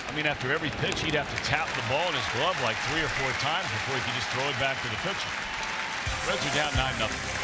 I mean, after every pitch, he'd have to tap the ball in his glove like 3 or 4 times before he could just throw it back to the pitcher. Reds are down 9-0.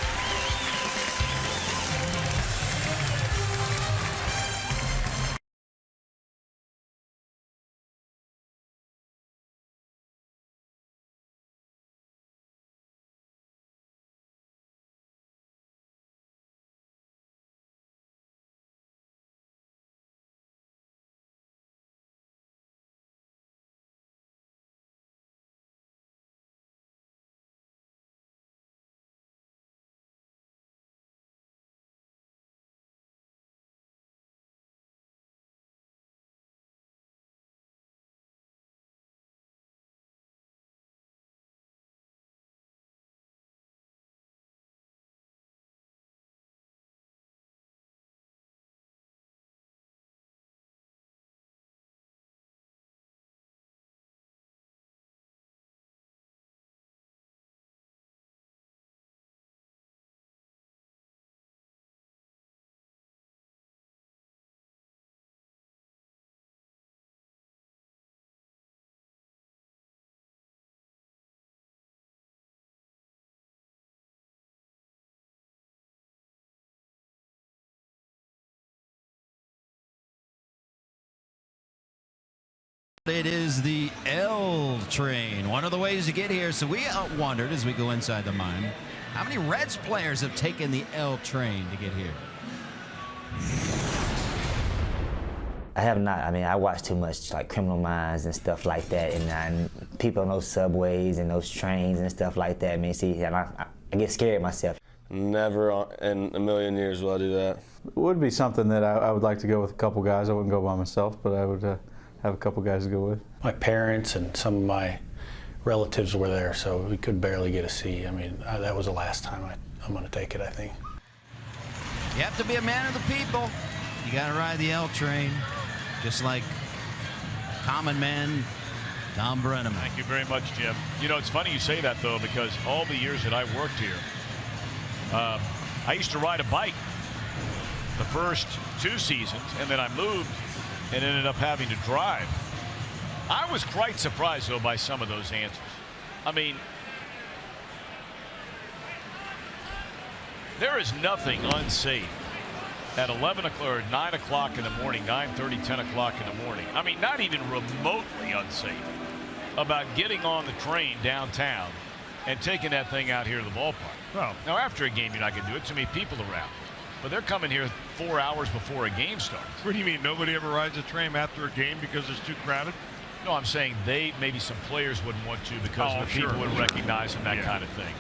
It is the L train, one of the ways to get here. So we wondered as we go inside the mine, how many Reds players have taken the L train to get here? I have not. I mean, I watch too much like Criminal Minds and stuff like that, and people on those subways and those trains and stuff like that. I mean, see, and I get scared myself. Never in a million years will I do that. It would be something that I would like to go with a couple guys. I wouldn't go by myself, but I would have a couple guys to go with. My parents and some of my relatives were there, so we could barely get a seat. I mean, that was the last time I'm going to take it, I think. You have to be a man of the people. You got to ride the L train, just like common man Tom Brennan. Thank you very much, Jim. You know, it's funny you say that, though, because all the years that I worked here, I used to ride a bike the first 2 seasons, and then I moved and ended up having to drive. I was quite surprised, though, by some of those answers. I mean, there is nothing unsafe at 11 o'clock or 9 o'clock in the morning, 9:30, 10 o'clock in the morning. I mean, not even remotely unsafe about getting on the train downtown and taking that thing out here to the ballpark. Well, now after a game, you're not going to do it. Too many people around. But they're coming here 4 hours before a game starts. What do you mean? Nobody ever rides a train after a game because it's too crowded? No, I'm saying maybe some players wouldn't want to because the people wouldn't recognize them, that kind of thing.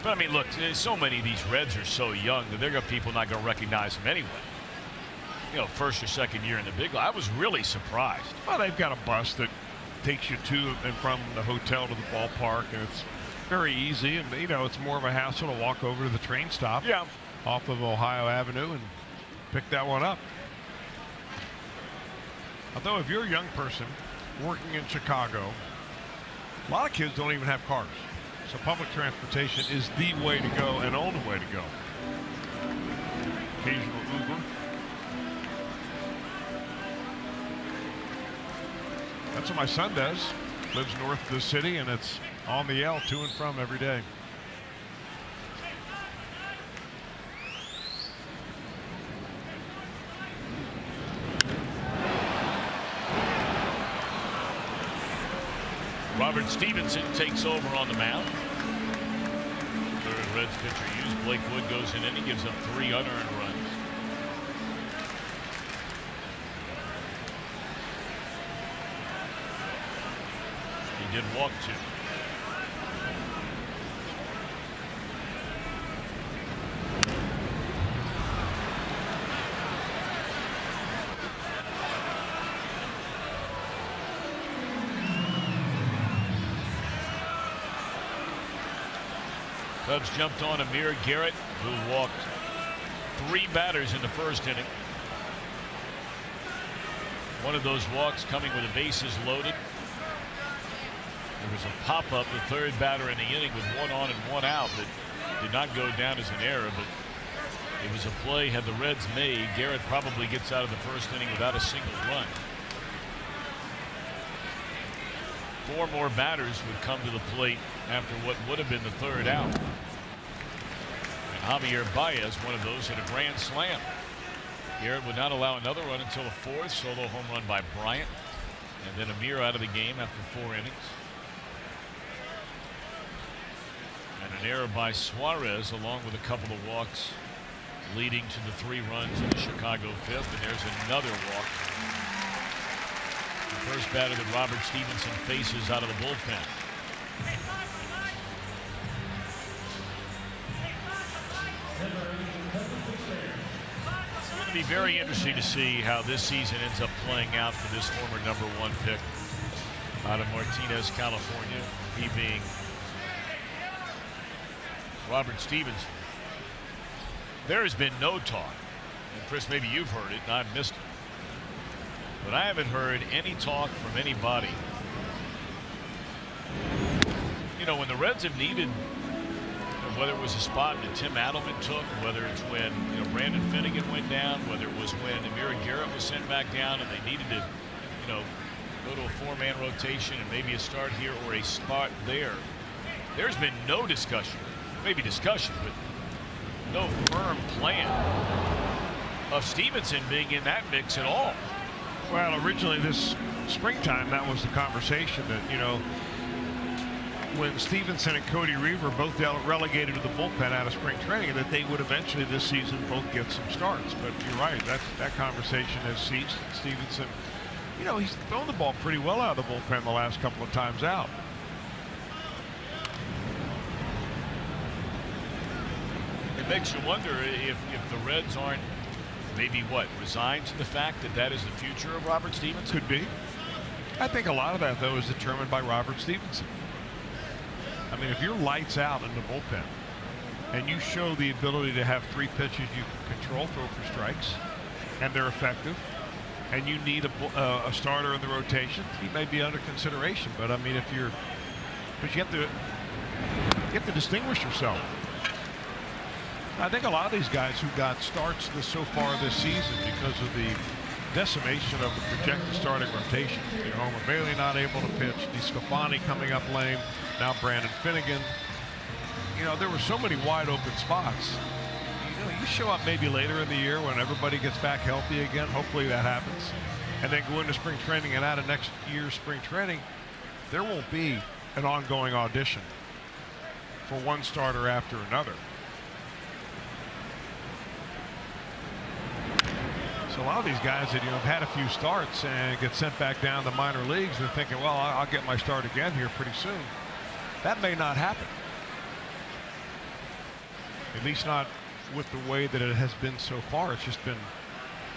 But I mean, look, so many of these Reds are so young that they're going to people not going to recognize them anyway. You know, first or second year in the big league. I was really surprised. Well, they've got a bus that takes you to and from the hotel to the ballpark, and it's very easy. And you know, it's more of a hassle to walk over to the train stop. Yeah. Off of Ohio Avenue and pick that one up. Although if you're a young person working in Chicago, a lot of kids don't even have cars. So public transportation is the way to go and only way to go. Occasional Uber. That's what my son does. Lives north of the city, and it's on the L to and from every day. Robert Stevenson takes over on the mound. Third Reds pitcher used. Blake Wood goes in and he gives up 3 unearned runs. He did walk 2. Cubs jumped on Amir Garrett, who walked 3 batters in the first inning. One of those walks coming with the bases loaded. There was a pop-up, the third batter in the inning with 1 on and 1 out that did not go down as an error, but it was a play had the Reds made. Garrett probably gets out of the first inning without a single run. 4 more batters would come to the plate after what would have been the third out. And Javier Baez, one of those, hit a grand slam. Garrett would not allow another run until the 4th solo home run by Bryant, and then Amir out of the game after 4 innings. And an error by Suarez, along with a couple of walks, leading to the 3 runs in the Chicago 5th. And there's another walk. The first batter that Robert Stevenson faces out of the bullpen. It's going to be very interesting to see how this season ends up playing out for this former #1 pick out of Martinez, California. He being Robert Stevenson. There has been no talk, and Chris, maybe you've heard it and I've missed it, but I haven't heard any talk from anybody. You know, when the Reds have needed, whether it was a spot that Tim Adelman took, whether it's when Brandon Finnegan went down, whether it was when Amir Garrett was sent back down and they needed to go to a 4-man rotation and maybe a start here or a spot there, there's been no discussion, maybe discussion, but no firm plan of Stevenson being in that mix at all. Well, originally this springtime, that was the conversation that, when Stevenson and Cody Reed were both relegated to the bullpen out of spring training, that they would eventually this season both get some starts. But you're right, that conversation has ceased. Stevenson, he's thrown the ball pretty well out of the bullpen the last couple of times out. It makes you wonder if the Reds aren't maybe resigned to the fact that that is the future of Robert Stevenson. Could be. I think a lot of that, though, is determined by Robert Stevenson. I mean, if you're lights out in the bullpen and you show the ability to have 3 pitches you can control, throw for strikes, and they're effective, and you need a starter in the rotation, he may be under consideration. But I mean, you have to distinguish yourself. I think a lot of these guys who got starts so far this season because of the decimation of the projected starting rotation. Homer Bailey not able to pitch, DeSclafani coming up lame, now Brandon Finnegan. There were so many wide open spots. You show up maybe later in the year when everybody gets back healthy again. Hopefully that happens. And then go into spring training, and out of next year's spring training, there won't be an ongoing audition for one starter after another. So a lot of these guys that have had a few starts and get sent back down to minor leagues, they're thinking, well, I'll get my start again here pretty soon. That may not happen. At least not with the way that it has been so far. It's just been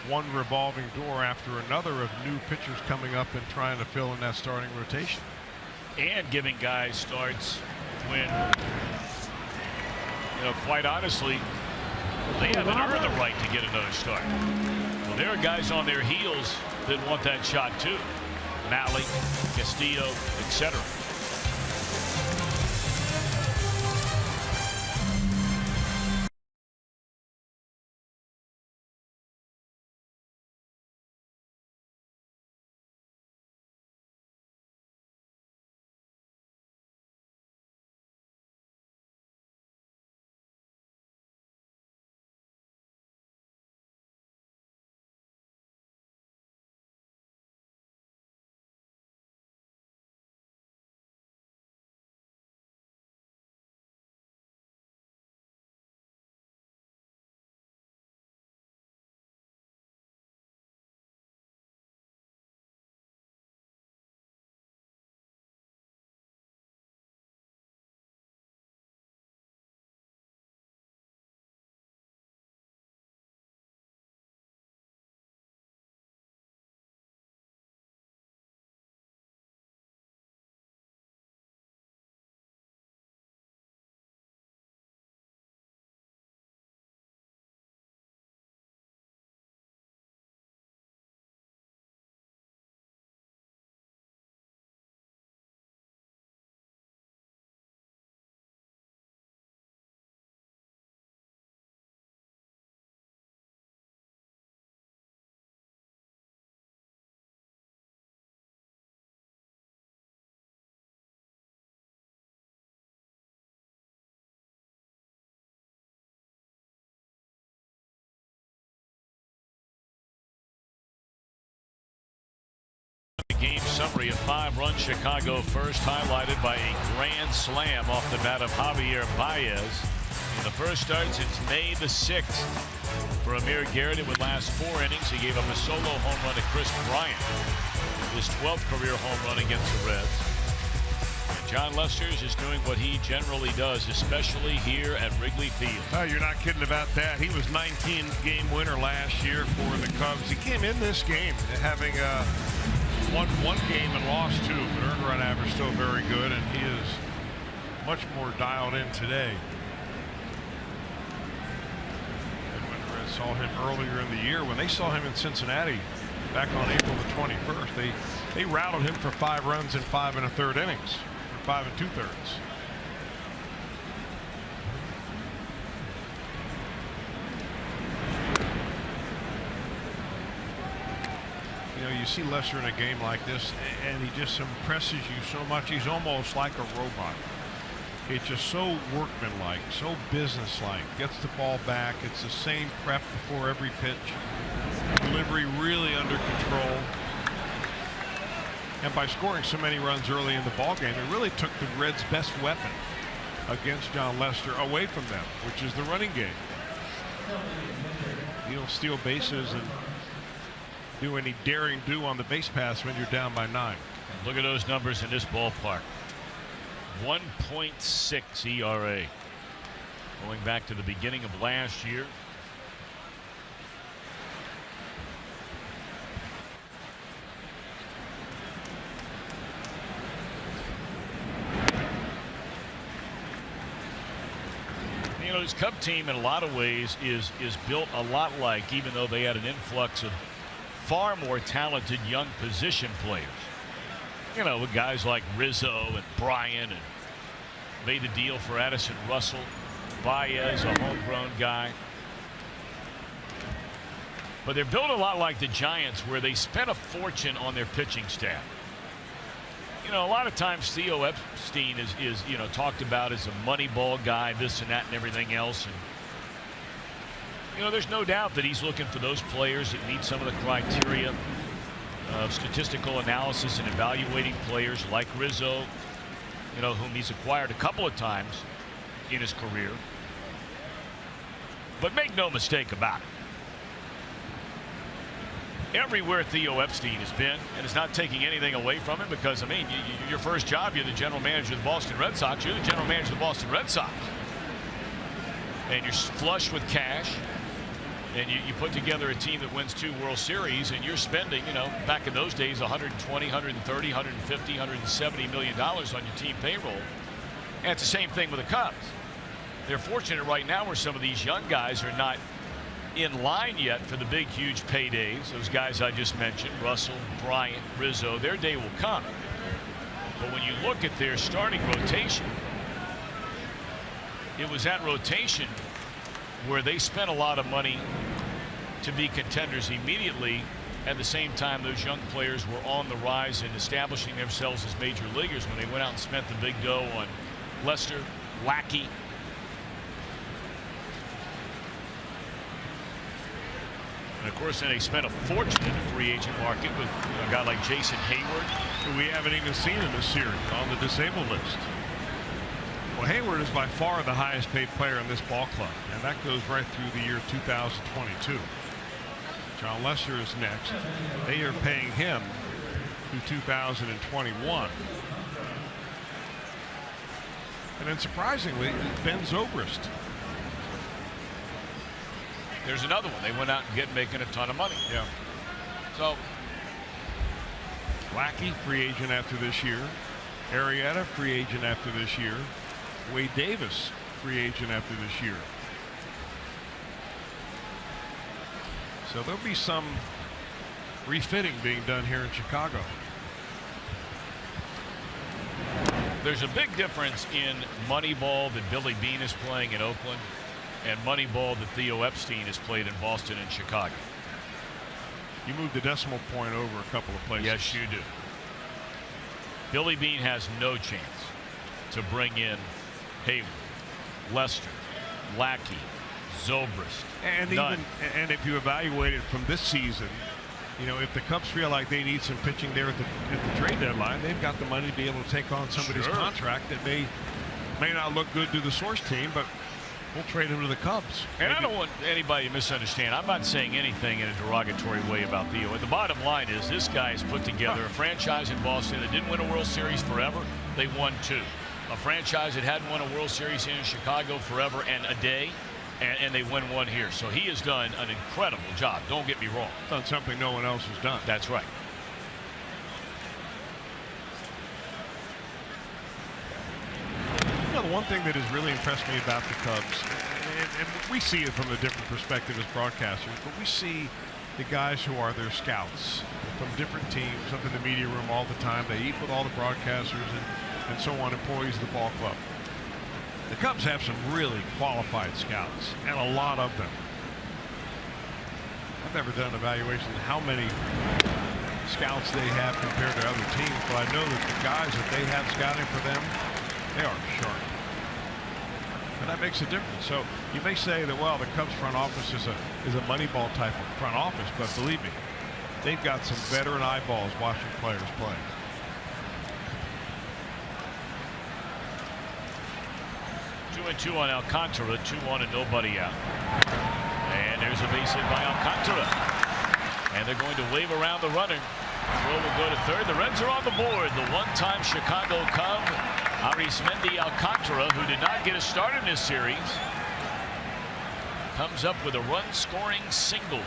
one revolving door after another of new pitchers coming up and trying to fill in that starting rotation. And giving guys starts when, quite honestly, they haven't earned the right to get another start. Well, there are guys on their heels that want that shot too. Malley, Castillo, etc. game summary. A 5-run Chicago first, highlighted by a grand slam off the bat of Javier Baez. In the first start since May the 6th. For Amir Garrett, it would last 4 innings. He gave up a solo home run to Chris Bryant. His 12th career home run against the Reds. And John Lester's is doing what he generally does, especially here at Wrigley Field. Oh, you're not kidding about that. He was 19-game winner last year for the Cubs. He came in this game having won 1 game and lost 2, but earned run average still very good, and he is much more dialed in today. And when the Reds saw him earlier in the year, when they saw him in Cincinnati back on April the 21st, they routed him for 5 runs in 5 1/3 innings, or 5 2/3. You know, you see Lester in a game like this, and he just impresses you so much. He's almost like a robot. It's just so workmanlike, so businesslike. Gets the ball back. It's the same prep before every pitch. Delivery really under control. And by scoring so many runs early in the ballgame, it really took the Reds' best weapon against John Lester away from them, which is the running game. You don't steal bases and do any daring do on the base pass when you're down by 9. Look at those numbers in this ballpark. 1.6 ERA. Going back to the beginning of last year. You know, this Cub team in a lot of ways is built a lot like, even though they had an influx of far more talented young position players. You know, with guys like Rizzo and Bryant, and made a deal for Addison Russell. Baez, a homegrown guy. But they're built a lot like the Giants, where they spent a fortune on their pitching staff. You know, a lot of times Theo Epstein is you know, talked about as a money ball guy, this and that and everything else. And you know, there's no doubt that he's looking for those players that meet some of the criteria of statistical analysis and evaluating players like Rizzo, you know, whom he's acquired a couple of times in his career. But make no mistake about it. Everywhere Theo Epstein has been, and it's not taking anything away from him, because, I mean, your first job, you're the general manager of the Boston Red Sox. You're the general manager of the Boston Red Sox. And you're flush with cash. And you put together a team that wins 2 World Series, and you're spending, you know, back in those days, 120, 130, 150, 170 million dollars on your team payroll. And it's the same thing with the Cubs. They're fortunate right now where some of these young guys are not in line yet for the big, huge paydays. Those guys I just mentioned, Russell, Bryant, Rizzo, their day will come. But when you look at their starting rotation, it was that rotation where they spent a lot of money to be contenders immediately. At the same time, those young players were on the rise and establishing themselves as major leaguers when they went out and spent the big dough on Lester, Lackey. And of course, then they spent a fortune in the free agent market with a guy like Jason Hayward, who we haven't even seen in this series on the disabled list. Well, Hayward is by far the highest paid player in this ball club, and that goes right through the year 2022. John Lester is next. They are paying him through 2021. And then surprisingly, Ben Zobrist. There's another one. They went out and making a ton of money. Yeah. So Lackey, free agent after this year. Arrieta, free agent after this year. Wade Davis, free agent after this year. So there'll be some refitting being done here in Chicago. There's a big difference in Moneyball that Billy Beane is playing in Oakland and Moneyball that Theo Epstein has played in Boston and Chicago. You moved the decimal point over a couple of places. Yes, you do. Billy Beane has no chance to bring in Hayward, Lester, Lackey, Zobrist. And none. even and if you evaluate it from this season, You know, if the Cubs feel like they need some pitching there at the trade deadline, they've got the money to be able to take on somebody's contract that may not look good to the source team, but we'll trade him to the Cubs. And I don't want anybody to misunderstand. I'm not saying anything in a derogatory way about Theo. The bottom line is this guy has put together a franchise in Boston that didn't win a World Series forever. They won 2. A franchise that hadn't won a World Series in Chicago forever and a day, and they win 1 here. So he has done an incredible job. Don't get me wrong. Done something no one else has done. That's right. You know, the one thing that has really impressed me about the Cubs, and we see it from a different perspective as broadcasters, but we see the guys who are their scouts from different teams up in the media room all the time. They eat with all the broadcasters and so on, employees of the ball club. The Cubs have some really qualified scouts, and a lot of them. I've never done an evaluation of how many scouts they have compared to other teams, but I know that the guys that they have scouting for them, they are sharp. And that makes a difference. So you may say that, well, the Cubs front office is a Moneyball type of front office, but believe me, they've got some veteran eyeballs watching players play. Two on Alcantara, 2-1 and nobody out. And there's a base hit by Alcantara. And they're going to wave around the runner. Throw will go to third. The Reds are on the board. The one-time Chicago Cub, Arismendi Alcantara, who did not get a start in this series, comes up with a run-scoring single.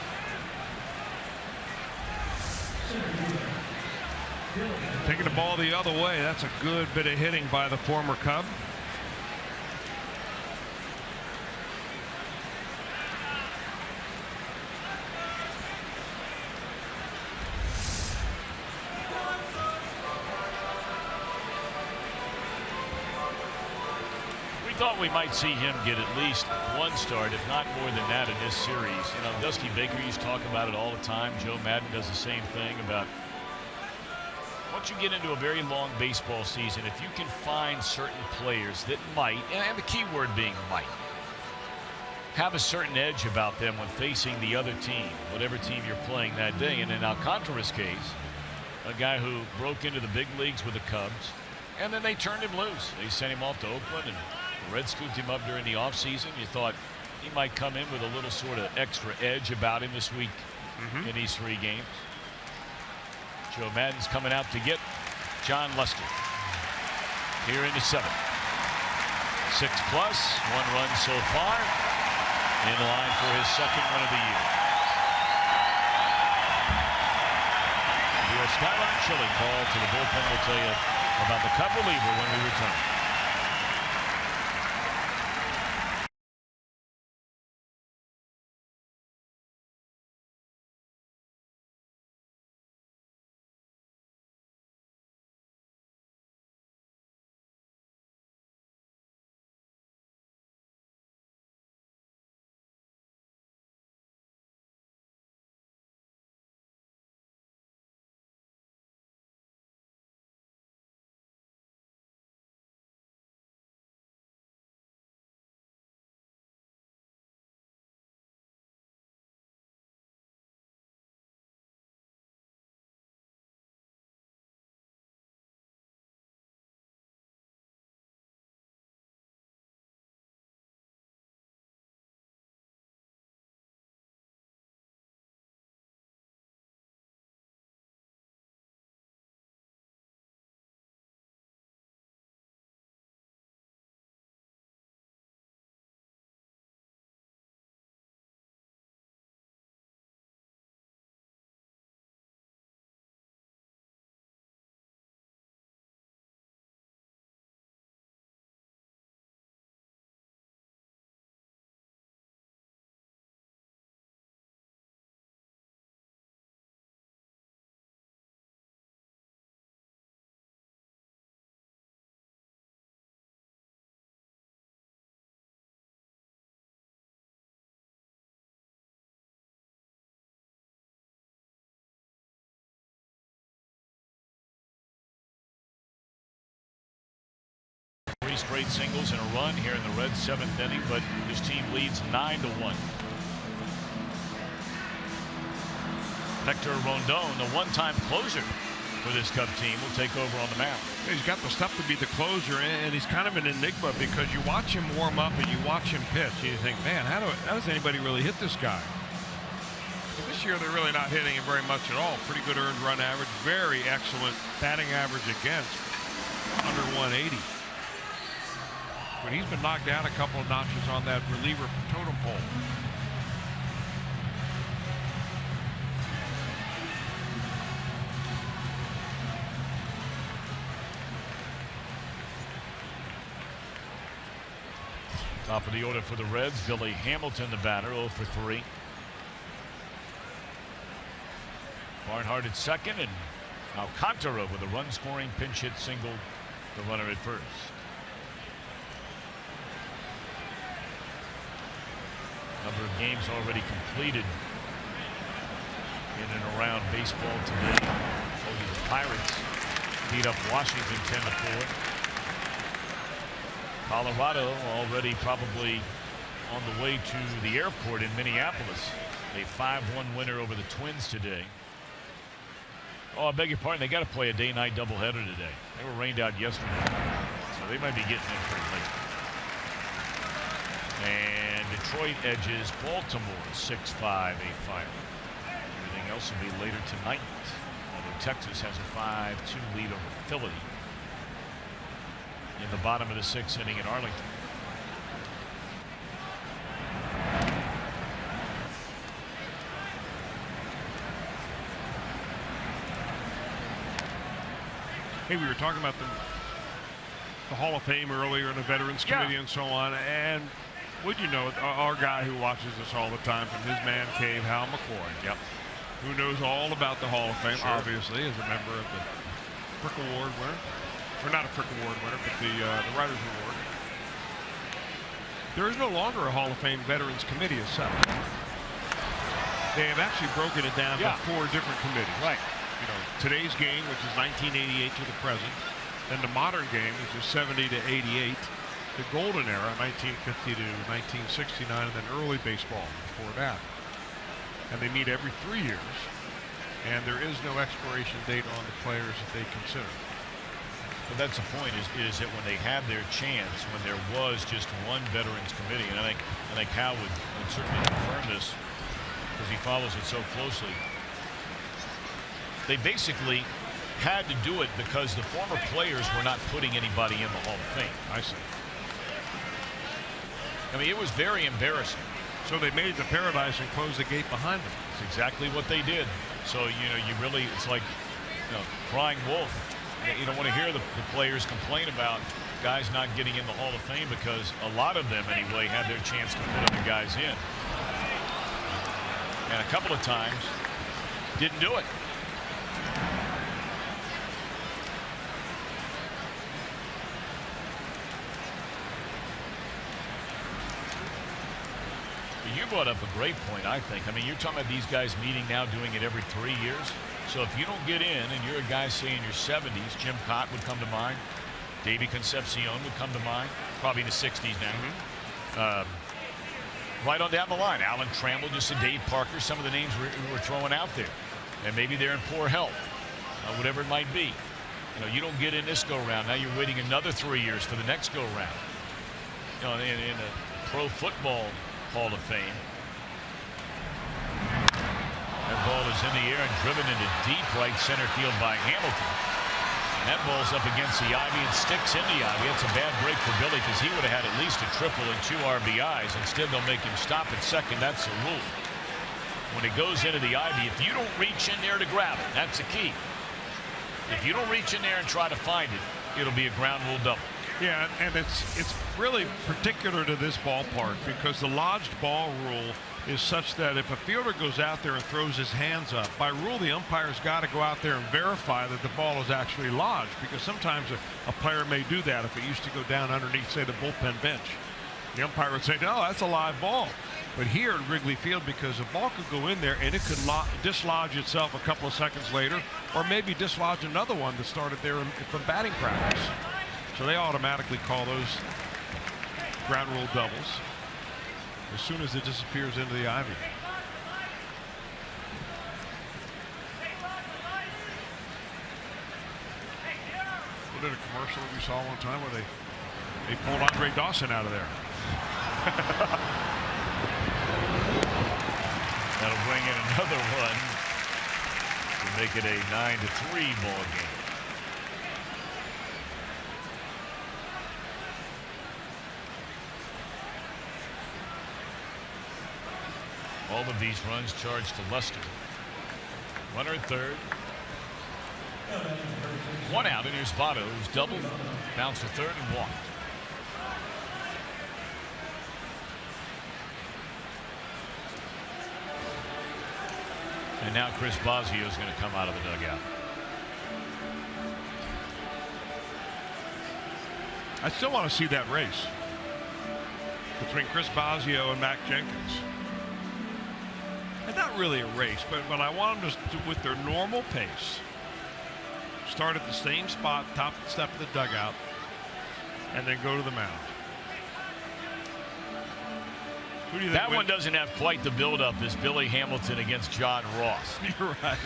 Taking the ball the other way. That's a good bit of hitting by the former Cub. Thought we might see him get at least 1 start, if not more than that, in this series. You know, Dusty Baker used to talk about it all the time. Joe Madden does the same thing about once you get into a very long baseball season, if you can find certain players that might, and the key word being might, have a certain edge about them when facing the other team, whatever team you're playing that day. And in Alcantara's case, a guy who broke into the big leagues with the Cubs, and then they turned him loose. They sent him off to Oakland, and the Reds scooped him up during the offseason. You thought he might come in with a little sort of extra edge about him this week in these 3 games. Joe Madden's coming out to get John Lester here in the 7th. 6+, 1 run so far, in line for his 2nd run of the year. Your Skyline Chilling call to the bullpen will tell you about the Cub reliever when we return. Straight singles and a run here in the Reds' 7th inning, but this team leads 9-1. Hector Rondon, the one-time closer for this Cub team, will take over on the mound. He's got the stuff to be the closer, and he's kind of an enigma because you watch him warm up and you watch him pitch, and you think, man, how does anybody really hit this guy? But this year they're really not hitting him very much at all. Pretty good earned run average, very excellent batting average against, under 180. But he's been knocked down a couple of notches on that reliever totem pole. Top of the order for the Reds, Billy Hamilton, the batter, 0 for 3. Barnhart at second, and Alcantara with a run-scoring pinch hit single, the runner at first. Number of games already completed in and around baseball today. The Pirates beat up Washington 10-4. Colorado already probably on the way to the airport in Minneapolis. A 5-1 winner over the Twins today. Oh, I beg your pardon. They got to play a day-night doubleheader today. They were rained out yesterday, so they might be getting in pretty late. And Detroit edges Baltimore 6-5, a final. Everything else will be later tonight. Although Texas has a 5-2 lead over Philly in the bottom of the 6th inning in Arlington. Hey, we were talking about the Hall of Fame earlier and the Veterans Committee and so on, and would you know it, our guy who watches this all the time from his man cave, Hal McCoy, who knows all about the Hall of Fame, obviously, as a member of the Frick Award winner. Or not a Frick Award winner, but the Writers Award. There is no longer a Hall of Fame Veterans Committee as such. They have actually broken it down to 4 different committees. Right. You know, today's game, which is 1988 to the present, then the modern game, which is 70 to 88, the golden era, 1950 to 1969, and then early baseball before that. And they meet every 3 years, and there is no expiration date on the players that they consider. But that's the point, is that when they had their chance, when there was just one Veterans Committee, and I think Hal would certainly confirm this because he follows it so closely. They basically had to do it because the former players were not putting anybody in the Hall of Fame. I see. I mean, it was very embarrassing. So they made the paradise and closed the gate behind them. That's exactly what they did. So, you know, you really, it's like, you know, crying wolf. You don't want to hear the players complain about guys not getting in the Hall of Fame because a lot of them, anyway, had their chance to put other guys in. And a couple of times didn't do it. You brought up a great point, I think. I mean, you're talking about these guys meeting now, doing it every 3 years. So if you don't get in and you're a guy, say, in your 70s, Jim Cott would come to mind. Davey Concepcion would come to mind. Probably in the 60s now. Right on down the line. Alan Trammell, just a Dave Parker, some of the names we're throwing out there. And maybe they're in poor health, whatever it might be. You know, you don't get in this go-round. Now you're waiting another 3 years for the next go-round. You know, in a pro football Hall of Fame. That ball is in the air and driven into deep right center field by Hamilton. And that ball's up against the ivy and sticks in the ivy. It's a bad break for Billy because he would have had at least a triple and 2 RBIs. Instead, they'll make him stop at second. That's the rule. When it goes into the ivy, if you don't reach in there to grab it, that's the key. If you don't reach in there and try to find it, it'll be a ground rule double. Yeah, and it's really particular to this ballpark because the lodged ball rule is such that if a fielder goes out there and throws his hands up, by rule the umpire's got to go out there and verify that the ball is actually lodged, because sometimes a player may do that if it used to go down underneath, say, the bullpen bench. The umpire would say, no, that's a live ball. But here at Wrigley Field, because the ball could go in there and it could dislodge itself a couple of seconds later, or maybe dislodge another one that started there from batting practice. So they automatically call those ground rule doubles as soon as it disappears into the ivy. What did a commercial that we saw one time where they pulled Andre Dawson out of there? That'll bring in another one to make it a 9-3 ball game. All of these runs charged to Lester. Runner at third. One out, and here's Votto, who's doubled, bounced to third and walked. And now Chris Bosio is going to come out of the dugout. I still want to see that race between Chris Bosio and Mac Jenkins. And not really a race, but I want them to, with their normal pace, start at the same spot, top step of the dugout, and then go to the mound. Who do you think that one doesn't have quite the buildup as Billy Hamilton against John Ross. You're right.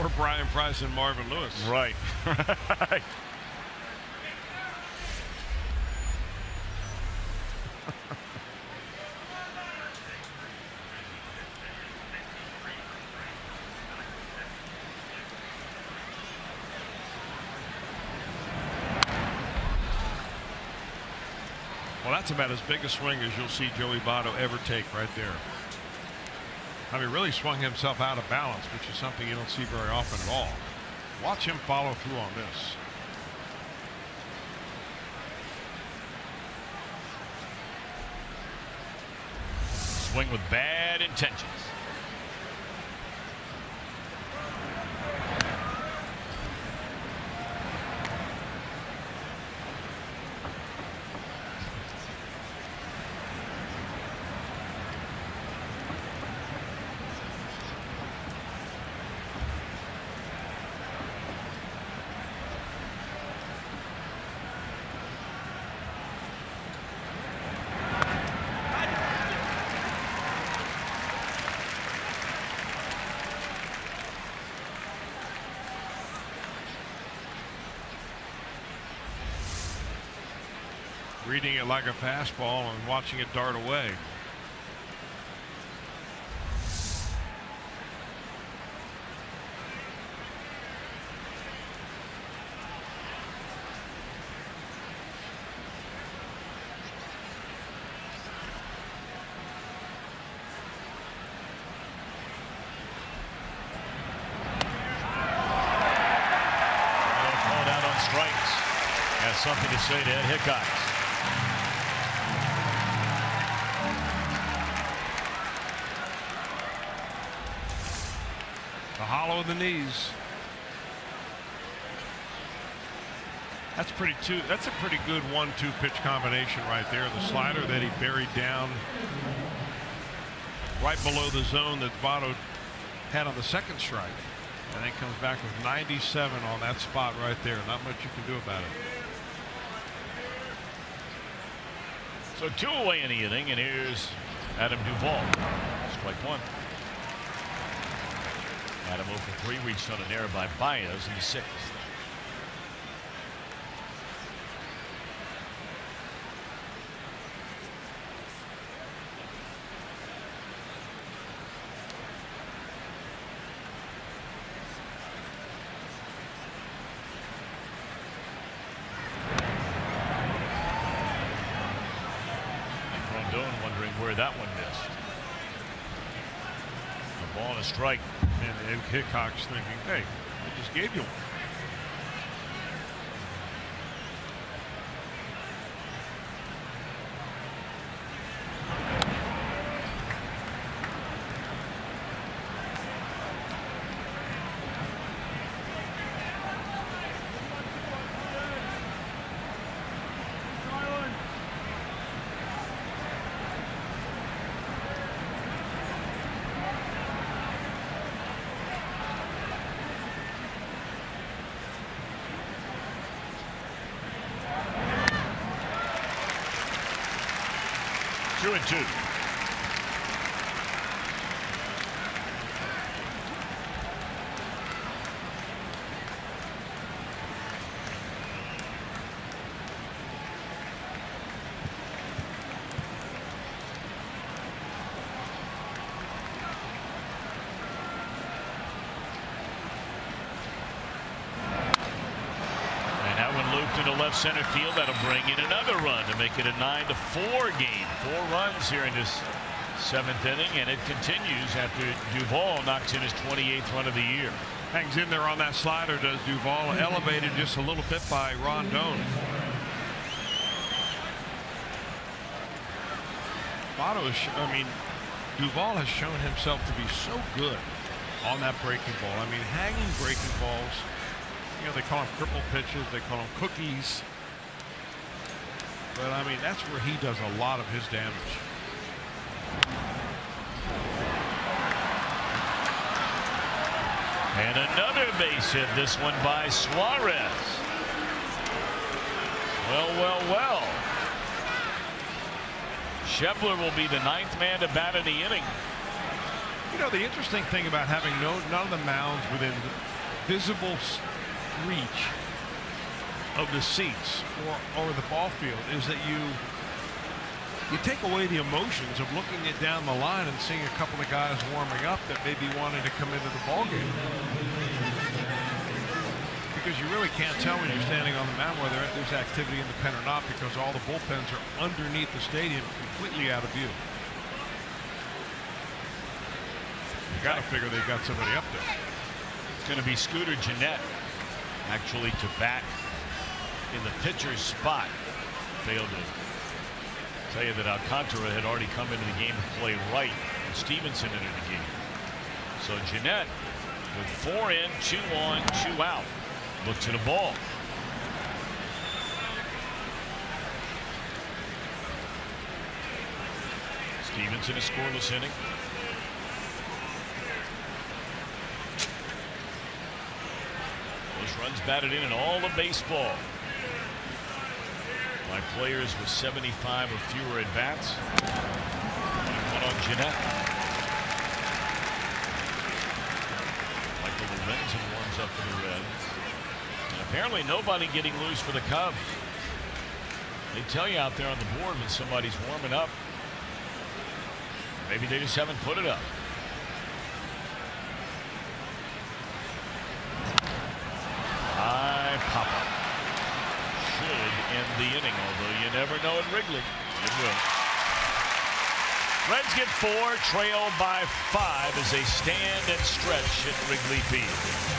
Or Brian Price and Marvin Lewis. Right. Right. Well, that's about as big a swing as you'll see Joey Votto ever take right there. I mean, really swung himself out of balance, which is something you don't see very often at all. Watch him follow through on this. Swing with bad intentions. Reading it like a fastball and watching it dart away. Called out on strikes. Has something to say to Ed Hickox. Hollow of the knees. That's a pretty good 1-2 pitch combination right there. The slider that he buried down right below the zone that Votto had on the second strike, and then comes back with 97 on that spot right there. Not much you can do about it. So 2 away in the inning, and here's Adam Duvall. Strike one. Adam 0 for 3, reached on an error by Baez in the 6th. And Rondon wondering where that one missed. A ball and a strike. And Hickox thinking, hey, I just gave you one. Two and two. into left center field. That'll bring in another run to make it a 9-4 game. 4 runs here in this 7th inning, and it continues after Duvall knocks in his 28th run of the year. Hangs in there on that slider, does Duvall, elevated just a little bit by Rondon. Duvall has shown himself to be so good on that breaking ball. I mean, hanging breaking balls. You know, they call them cripple pitches, they call them cookies. But I mean, that's where he does a lot of his damage. And another base hit, this one by Suarez. Well. Schebler will be the 9th man to bat in the inning. You know, the interesting thing about having none of the mounds within visible reach of the seats or the ball field is that you take away the emotions of looking it down the line and seeing a couple of guys warming up that maybe wanted to come into the ball game. Because you really can't tell when you're standing on the mound whether there's activity in the pen or not, because all the bullpens are underneath the stadium, completely out of view. You got to figure they've got somebody up there. It's going to be Scooter Gennett actually to bat in the pitcher's spot. Failed to tell you that Alcantara had already come into the game to play right, and Stevenson entered the game. So Gennett with 4 in, 2 on, 2 out. Looks at a ball. Stevenson, a scoreless inning. Those runs batted in and all of baseball by players with 75 or fewer at bats. One on Gennett. Michael Lorenzen warms up for the Reds. And apparently nobody getting loose for the Cubs. They tell you out there on the board when somebody's warming up. Maybe they just haven't put it up. High pop-up. Should end the inning, although you never know at Wrigley. It will. Reds get 4, trail by 5 as they stand and stretch at Wrigley Field.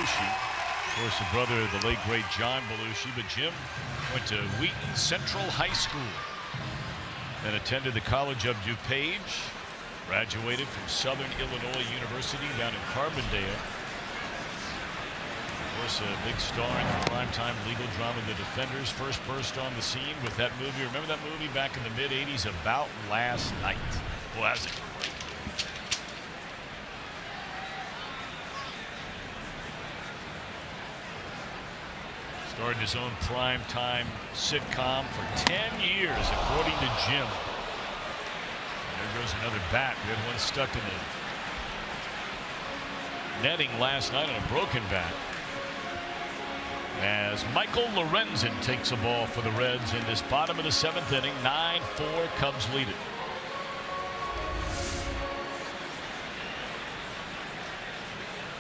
Belushi. Of course, the brother of the late, great John Belushi. But Jim went to Wheaton Central High School and attended the College of DuPage. Graduated from Southern Illinois University down in Carbondale. Of course, a big star in the primetime legal drama The Defenders. First burst on the scene with that movie. Remember that movie back in the mid-'80s, About Last Night? Was it? Started his own primetime sitcom for 10 years, according to Jim. There goes another bat. We had one stuck in the netting last night on a broken bat. As Michael Lorenzen takes a ball for the Reds in this bottom of the 7th inning. 9-4, Cubs lead it.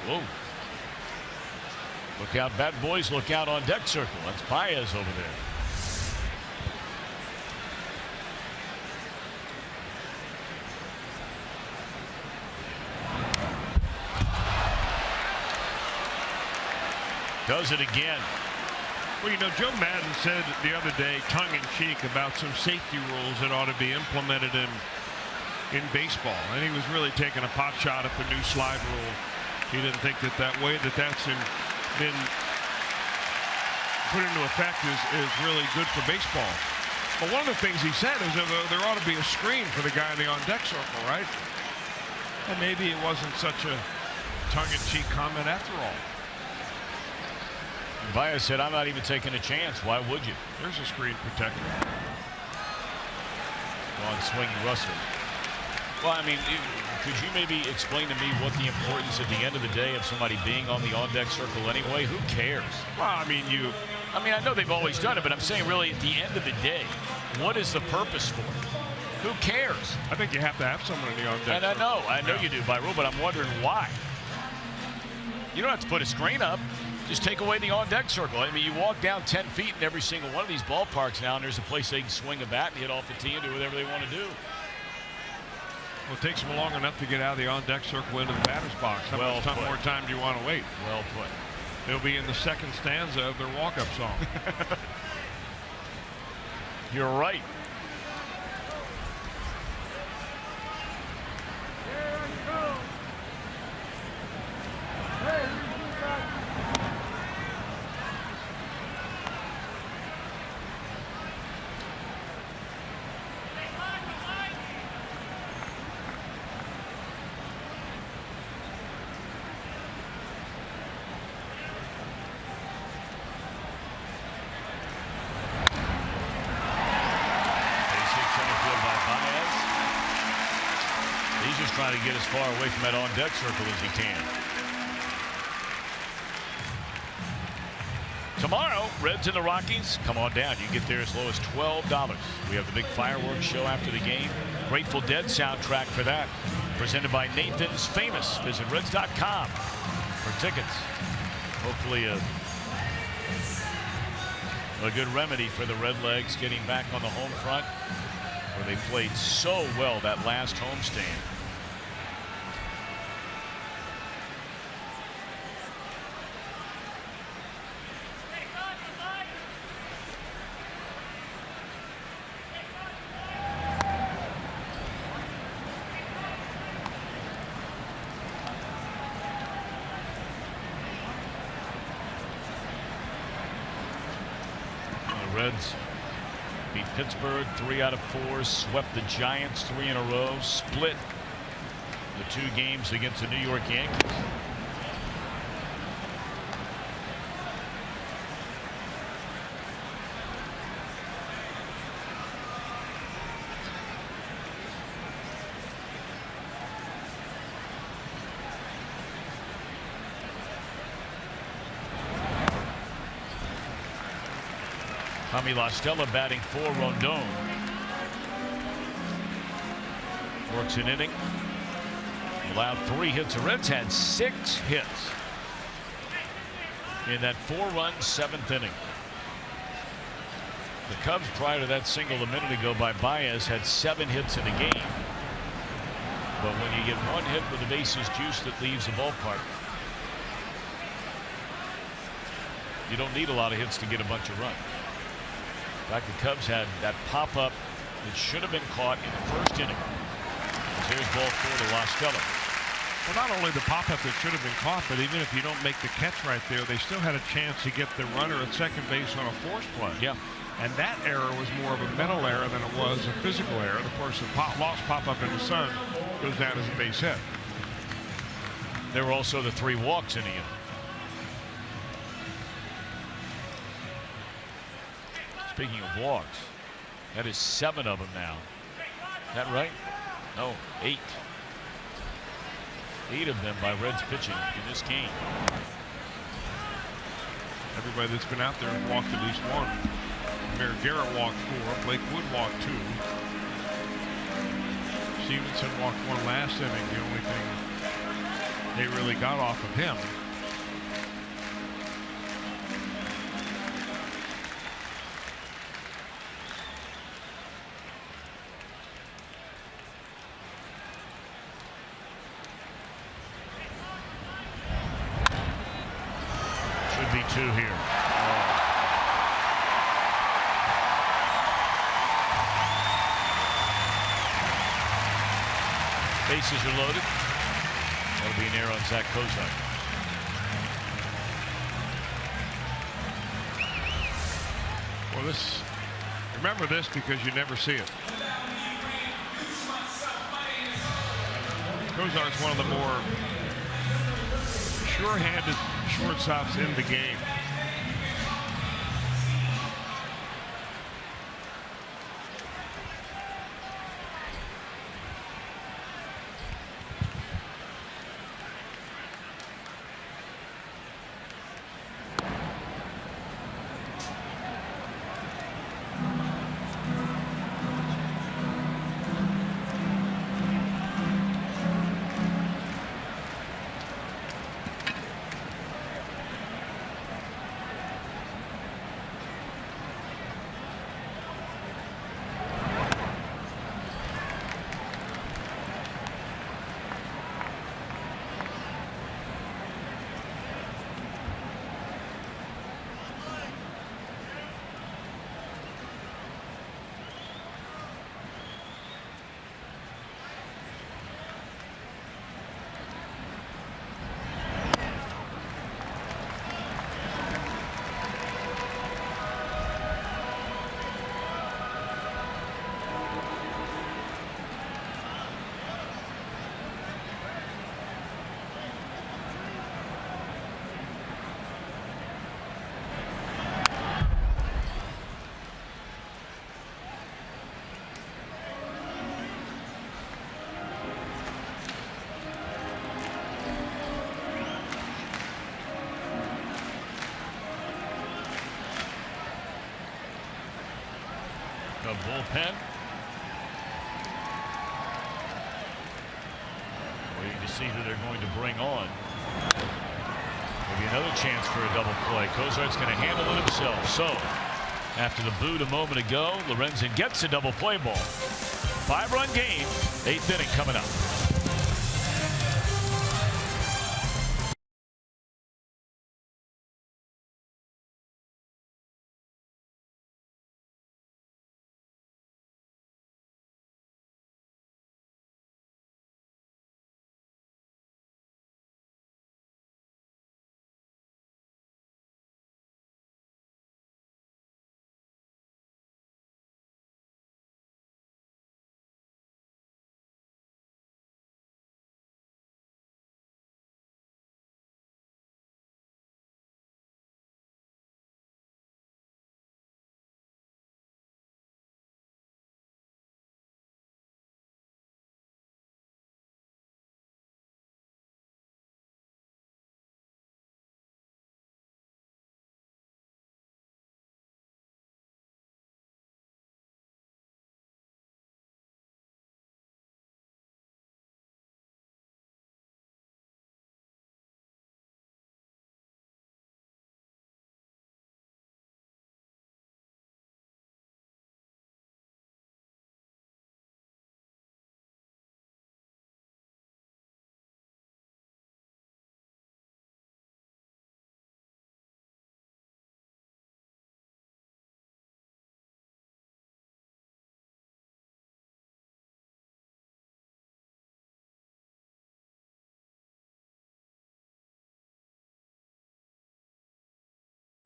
Whoa. Look out, bat boys, look out on deck circle. That's Baez over there. Does it again. Well, you know, Joe Madden said the other day, tongue-in-cheek, about some safety rules that ought to be implemented in baseball. And he was really taking a pot shot at the new slide rule. He didn't think that that's been put into effect is really good for baseball. But one of the things he said is that there ought to be a screen for the guy in the on-deck circle, right? And maybe it wasn't such a tongue-in-cheek comment after all. Baez said, I'm not even taking a chance. Why would you? There's a screen protector. On swinging Russell. Well, I mean, could you maybe explain to me what the importance at the end of the day of somebody being on the on-deck circle anyway? Who cares? Well, I mean, I know they've always done it, but I'm saying really at the end of the day, what is the purpose for it? Who cares? I think you have to have someone in the on-deck circle. And I know you do by rule, but I'm wondering why. You don't have to put a screen up. Just take away the on-deck circle. I mean, you walk down 10 feet in every single one of these ballparks now, and there's a place they can swing a bat and hit off the tee and do whatever they want to do. Well, it takes them long enough to get out of the on-deck circle into the batter's box. How much more time do you want to wait? Well put. They'll be in the second stanza of their walk-up song. You're right. Trying to get as far away from that on-deck circle as he can. Tomorrow, Reds and the Rockies. Come on down. You can get there as low as $12. We have the big fireworks show after the game. Grateful Dead soundtrack for that. Presented by Nathan's Famous. Visit Reds.com for tickets. Hopefully a good remedy for the Redlegs getting back on the home front, where they played so well that last homestand. Reds beat Pittsburgh 3 out of 4, swept the Giants 3 in a row, split the 2 games against the New York Yankees. Tommy La Stella batting for Rondon. Works an inning. Allowed 3 hits. The Reds had 6 hits in that 4-run 7th inning. The Cubs, prior to that single a minute ago by Baez, had 7 hits in a game. But when you get 1 hit with the bases juiced, that leaves the ballpark. You don't need a lot of hits to get a bunch of runs. In fact, the Cubs had that pop-up that should have been caught in the first inning. Here's ball 4 to La Stella. Well, not only the pop-up that should have been caught, but even if you don't make the catch right there, they still had a chance to get the runner at second base on a forced play. Yeah. And that error was more of a mental error than it was a physical error. Of course, the lost pop-up in the sun goes down as a base hit. There were also the 3 walks in the inning. Speaking of walks, that is 7 of them now. Is that right? No, 8. 8 of them by Reds pitching in this game. Everybody that's been out there has walked at least 1. Amir Garrett walked 4. Blake Wood walked 2. Stevenson walked 1 last inning. The only thing they really got off of him. Should be 2 here. Bases are loaded. That'll be an error on Zack Cozart. Well, remember this because you never see it. Cozart's one of the more sure-handed shortstops in the game. The bullpen. Waiting to see who they're going to bring on. Maybe another chance for a double play. Cozart's going to handle it himself. So, after the boot a moment ago, Lorenzen gets a double play ball. 5-run game, 8th inning coming up.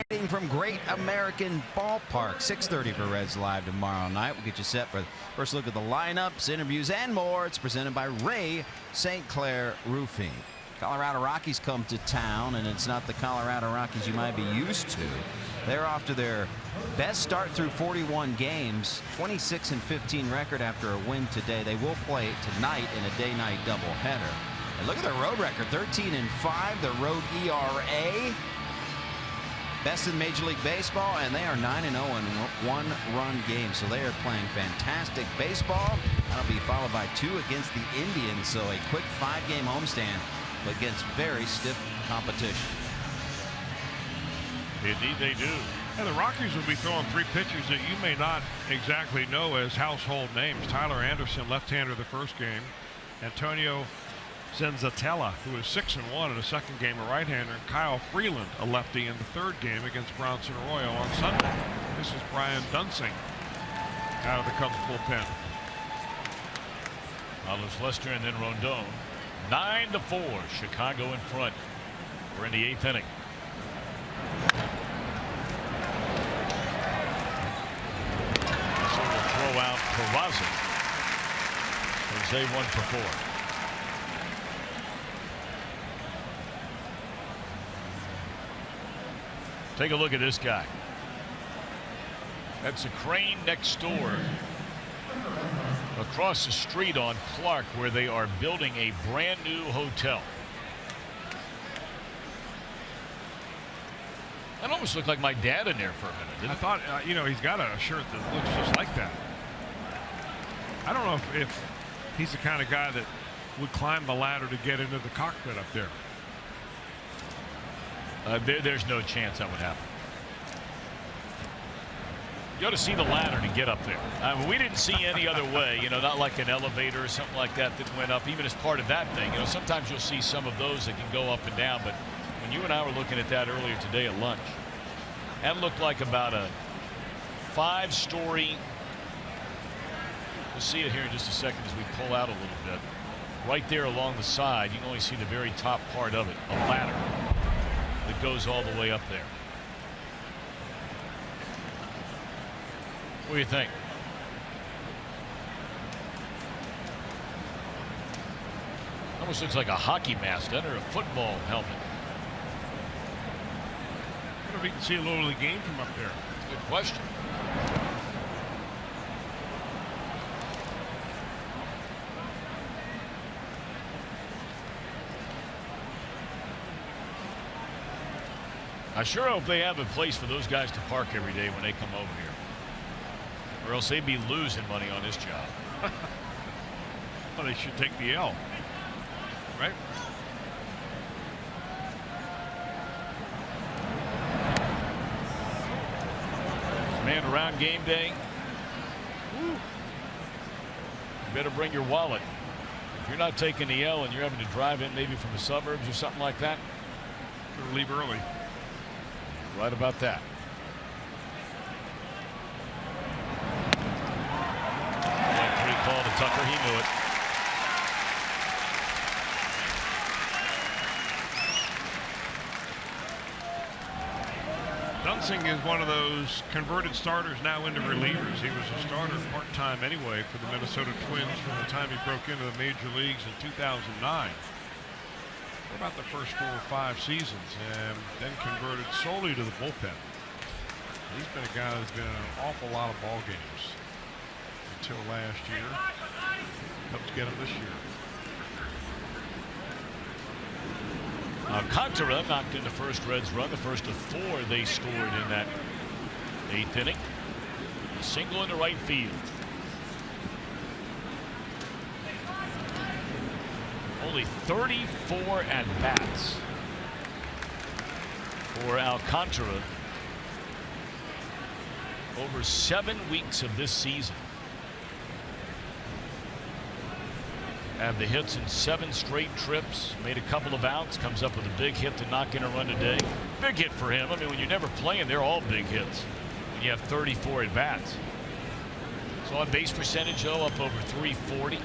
From Great American Ballpark, 6:30 for Reds Live tomorrow night. We'll get you set for the first look at the lineups, interviews, and more. It's presented by Ray St. Clair Roofing. Colorado Rockies come to town, and it's not the Colorado Rockies you might be used to. They're off to their best start through 41 games, 26-15 record after a win today. They will play tonight in a day-night doubleheader. And look at their road record, 13-5, the road ERA. Best in Major League Baseball, and they are 9-0 in one-run games. So they are playing fantastic baseball. That'll be followed by 2 against the Indians. So a quick 5-game homestand against very stiff competition. Indeed they do. And the Rockies will be throwing 3 pitchers that you may not exactly know as household names. Tyler Anderson, left-hander the first game. Antonio Zenzatella, who is 6-1 in the second game, a right-hander. And Kyle Freeland, a lefty, in the third game against Bronson Arroyo on Sunday. This is Brian Dunsing out of the Cubs bullpen. Carlos Lester and then Rondon. 9-4, Chicago in front. We're in the 8th inning. So we'll throw out Peraza. Jose 1 for 4. Take a look at this guy. That's a crane next door across the street on Clark, where they are building a brand new hotel. That almost looked like my dad in there for a minute, didn't I it? thought, you know, he's got a shirt that looks just like that. I don't know if he's the kind of guy that would climb the ladder to get into the cockpit up there. There's no chance that would happen. You ought to see the ladder to get up there. We didn't see any other way, you know, not like an elevator or something like that that went up, even as part of that thing. You know, sometimes you'll see some of those that can go up and down, but when you and I were looking at that earlier today at lunch, that looked like about a 5-story. We'll see it here in just a second as we pull out a little bit. Right there along the side, you can only see the very top part of it, a ladder that goes all the way up there. What do you think? Almost looks like a hockey mask under a football helmet. I wonder if you can see a little of the game from up there. That's a good question. I sure hope they have a place for those guys to park every day when they come over here, or else they'd be losing money on this job. Well, they should take the L, right? Man around game day. Woo. You better bring your wallet. If you're not taking the L and you're having to drive in maybe from the suburbs or something like that, Better leave early. right about that. Went 3 call to Tucker. He knew it. Dunsing is one of those converted starters now into relievers. He was a starter part-time anyway for the Minnesota Twins from the time he broke into the major leagues in 2009. For about the first 4 or 5 seasons, and then converted solely to the bullpen. He's been a guy that's been in an awful lot of ball games until last year. Helped get him this year. Alcantara knocked in the first Reds run, the first of 4 they scored in that 8th inning. A single into right field. Only 34 at-bats for Alcantara over 7 weeks of this season. Have the hits in 7 straight trips, made a couple of outs, comes up with a big hit to knock in a run today. Big hit for him. I mean, when you're never playing, they're all big hits when you have 34 at bats. So on base percentage, though, up over 340.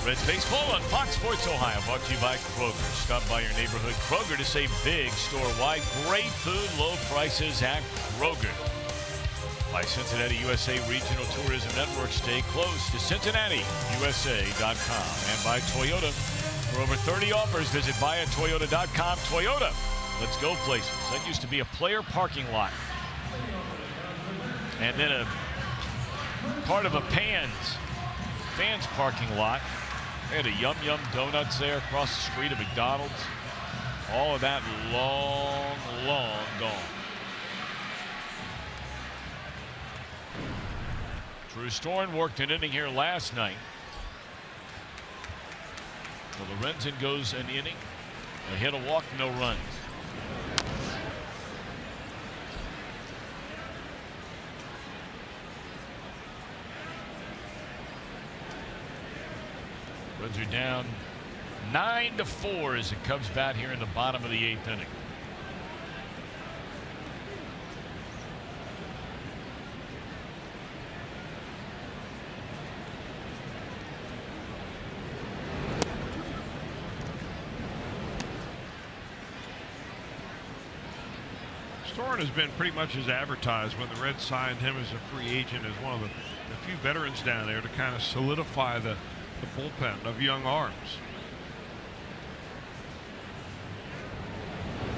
Reds baseball on Fox Sports Ohio, brought to you by Kroger. Stop by your neighborhood Kroger to save big store-wide. Great food, low prices at Kroger. By Cincinnati USA Regional Tourism Network. Stay close to CincinnatiUSA.com. And by Toyota. For over 30 offers, visit buyatoyota.com. Toyota, let's go places. That used to be a player parking lot. And then a part of a fans parking lot. They had a Yum Yum Donuts there across the street of McDonald's. All of that long, long gone. Drew Storn worked an inning here last night. So Lorenzen goes an inning. A hit, a walk, no runs. Reds are down 9-4 as the Cubs bat here in the bottom of the 8th inning. Storn has been pretty much as advertised when the Reds signed him as a free agent, as one of the few veterans down there to kind of solidify the bullpen of young arms.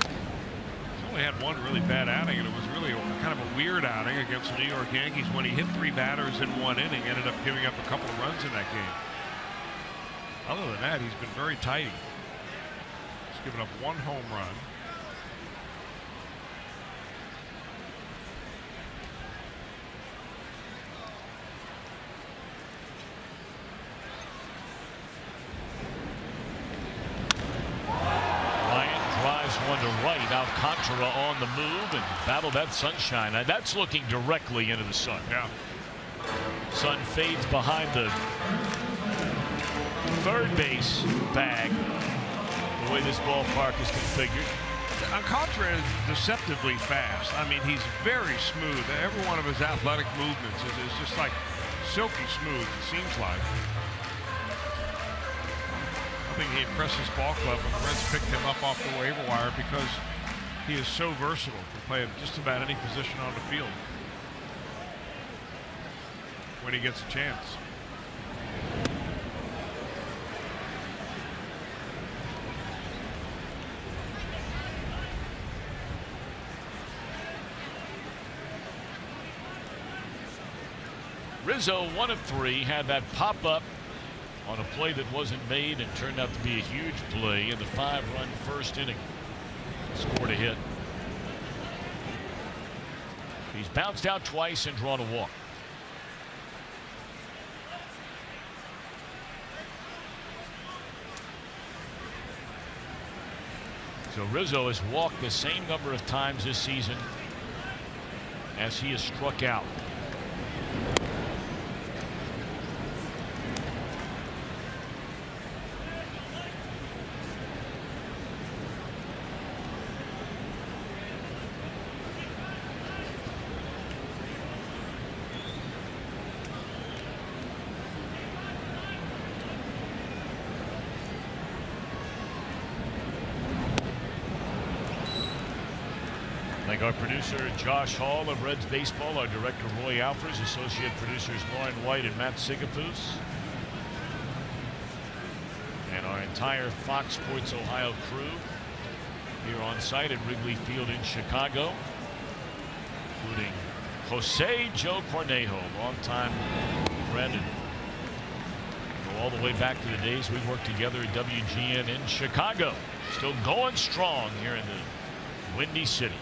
He's only had one really bad outing, and it was really kind of a weird outing against the New York Yankees when he hit 3 batters in 1 inning, ended up giving up a couple of runs in that game. Other than that, he's been very tidy. He's given up 1 home run. One to right. Alcantara on the move and battle that sunshine. Now that's looking directly into the sun. Yeah. Sun fades behind the third base bag. The way this ballpark is configured. Alcantara is deceptively fast. I mean, he's very smooth. Every one of his athletic movements is just like silky smooth, it seems like. I think he impressed his ball club when the Reds picked him up off the waiver wire because he is so versatile, can play just about any position on the field when he gets a chance. Rizzo, 1 of 3, had that pop up on a play that wasn't made and turned out to be a huge play in the 5-run first inning. Scored a hit. He's bounced out twice and drawn a walk. So Rizzo has walked the same number of times this season as he has struck out. Our producer Josh Hall of Reds Baseball, our director Roy Alfers, associate producers Lauren White and Matt Sigafus, and our entire Fox Sports Ohio crew here on site at Wrigley Field in Chicago, including Jose Joe Cornejo, longtime friend, and go all the way back to the days we worked together at WGN in Chicago. Still going strong here in the Windy City.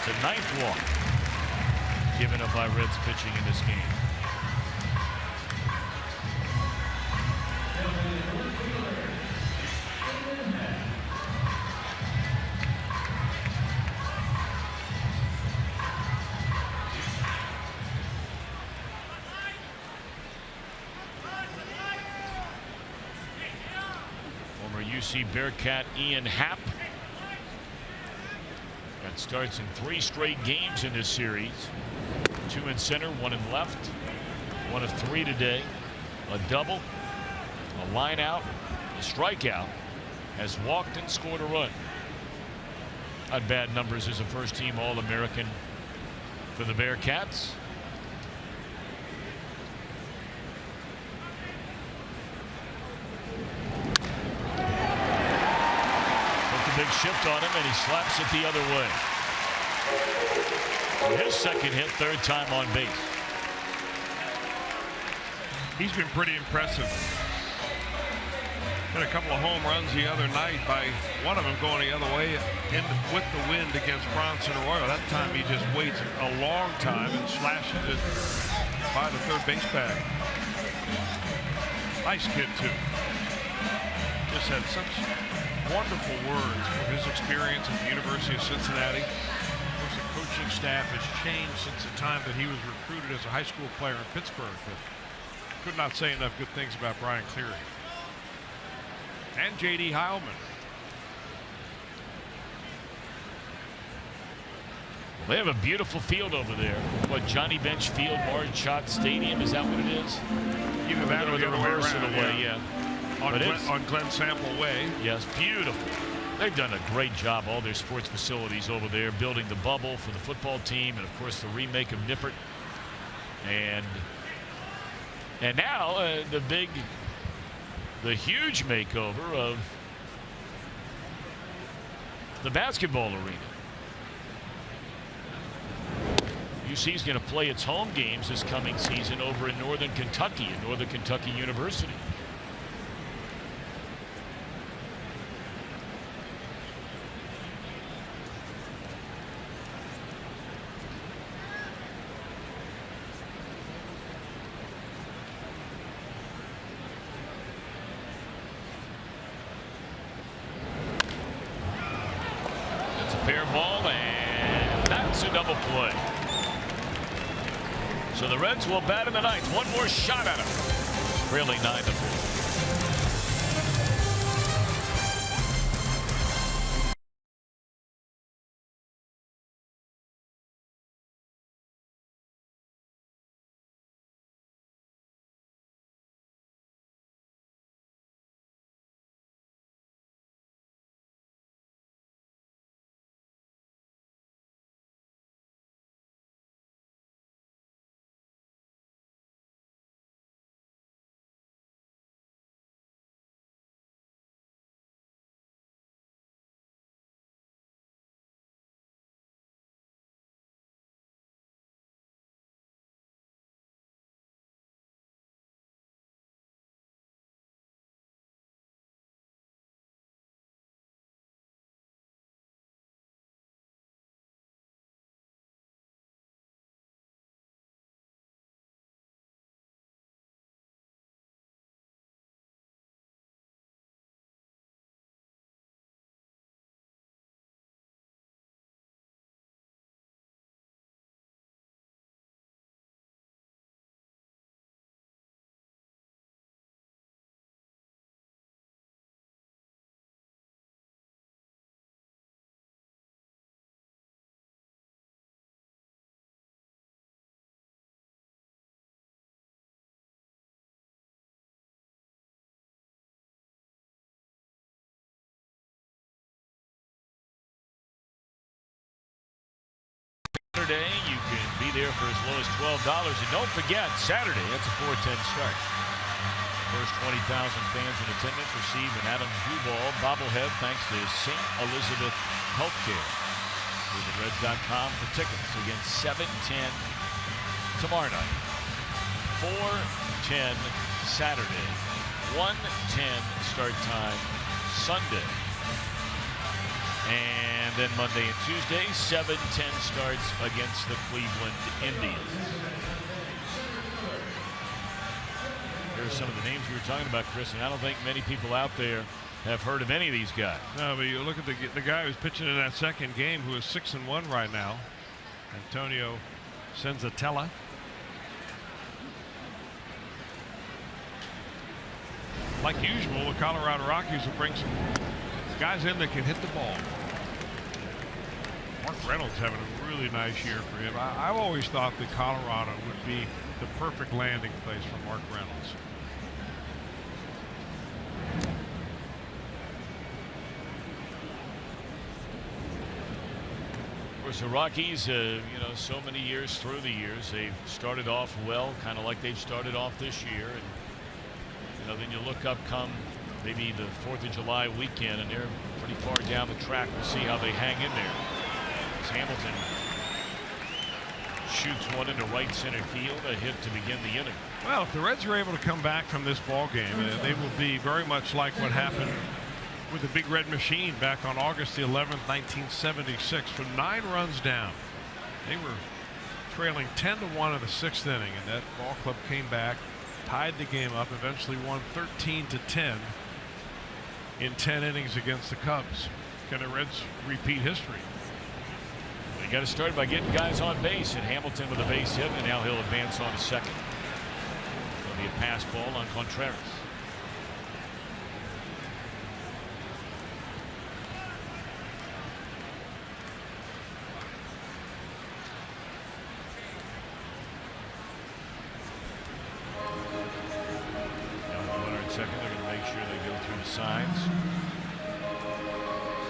The 9th walk given up by Reds pitching in this game. see Bearcat Ian Happ. That starts in 3 straight games in this series. 2 in center, 1 in left. 1 of 3 today. A double, a line out, a strikeout. Has walked and scored a run. Not bad numbers as a first-team All-American for the Bearcats. Big shift on him, and he slaps it the other way. His second hit, 3rd time on base. He's been pretty impressive. Had a couple of home runs the other night, by one of them going the other way with the wind against Bronson Arroyo. That time he just waits a long time and slashes it by the third base bag. Nice kid too. Just had such wonderful words from his experience at the University of Cincinnati. Of course, the coaching staff has changed since the time that he was recruited as a high school player in Pittsburgh, but could not say enough good things about Brian Cleary. And J.D. Heilman. They have a beautiful field over there. What, Johnny Bench Field, Marriott Stadium, is that what it is? Either that or the other way around. Yeah. On Glen Sample Way. Yes, beautiful. They've done a great job, all their sports facilities over there, building the bubble for the football team, and of course the remake of Nippert. And now the huge makeover of the basketball arena. UC is going to play its home games this coming season over in Northern Kentucky at Northern Kentucky University. Fair ball, and that's a double play. So the Reds will bat in the 9th. One more shot at him. Trailing 9-4. Saturday, you can be there for as low as $12. And don't forget, Saturday, that's a 4:10 start. First 20,000 fans in attendance receive an Adam Duvall bobblehead thanks to St. Elizabeth Healthcare. Visit Reds.com for tickets. Again, 7:10 tomorrow night. 4:10 Saturday. 1:10 start time Sunday. And then Monday and Tuesday, 7:10 starts against the Cleveland Indians. Here are some of the names we were talking about, Chris, and I don't think many people out there have heard of any of these guys. No, but you look at the guy who's pitching in that second game, who is 6-1 right now, Antonio Senzatella. like usual, the Colorado Rockies will bring some guys in that can hit the ball. Mark Reynolds having a really nice year for him. I've always thought that Colorado would be the perfect landing place for Mark Reynolds. Of course, the Rockies, you know, so many years through the years, they've started off well, kind of like they've started off this year. And, you know, then you look up come maybe the 4th of July weekend, and they're pretty far down the track. We'll see how they hang in there. As Hamilton shoots one into right center field, a hit to begin the inning. Well, if the Reds are able to come back from this ball game, they will be very much like what happened with the Big Red Machine back on August the 11th, 1976, from 9 runs down. They were trailing 10-1 in the 6th inning, and that ball club came back, tied the game up, eventually won 13-10 in 10 innings against the Cubs. Can the Reds repeat history? They got to start by getting guys on base, and Hamilton with a base hit, and now he'll advance on to second. It'll be a pass ball on Contreras. Second, they're going to make sure they go through the signs.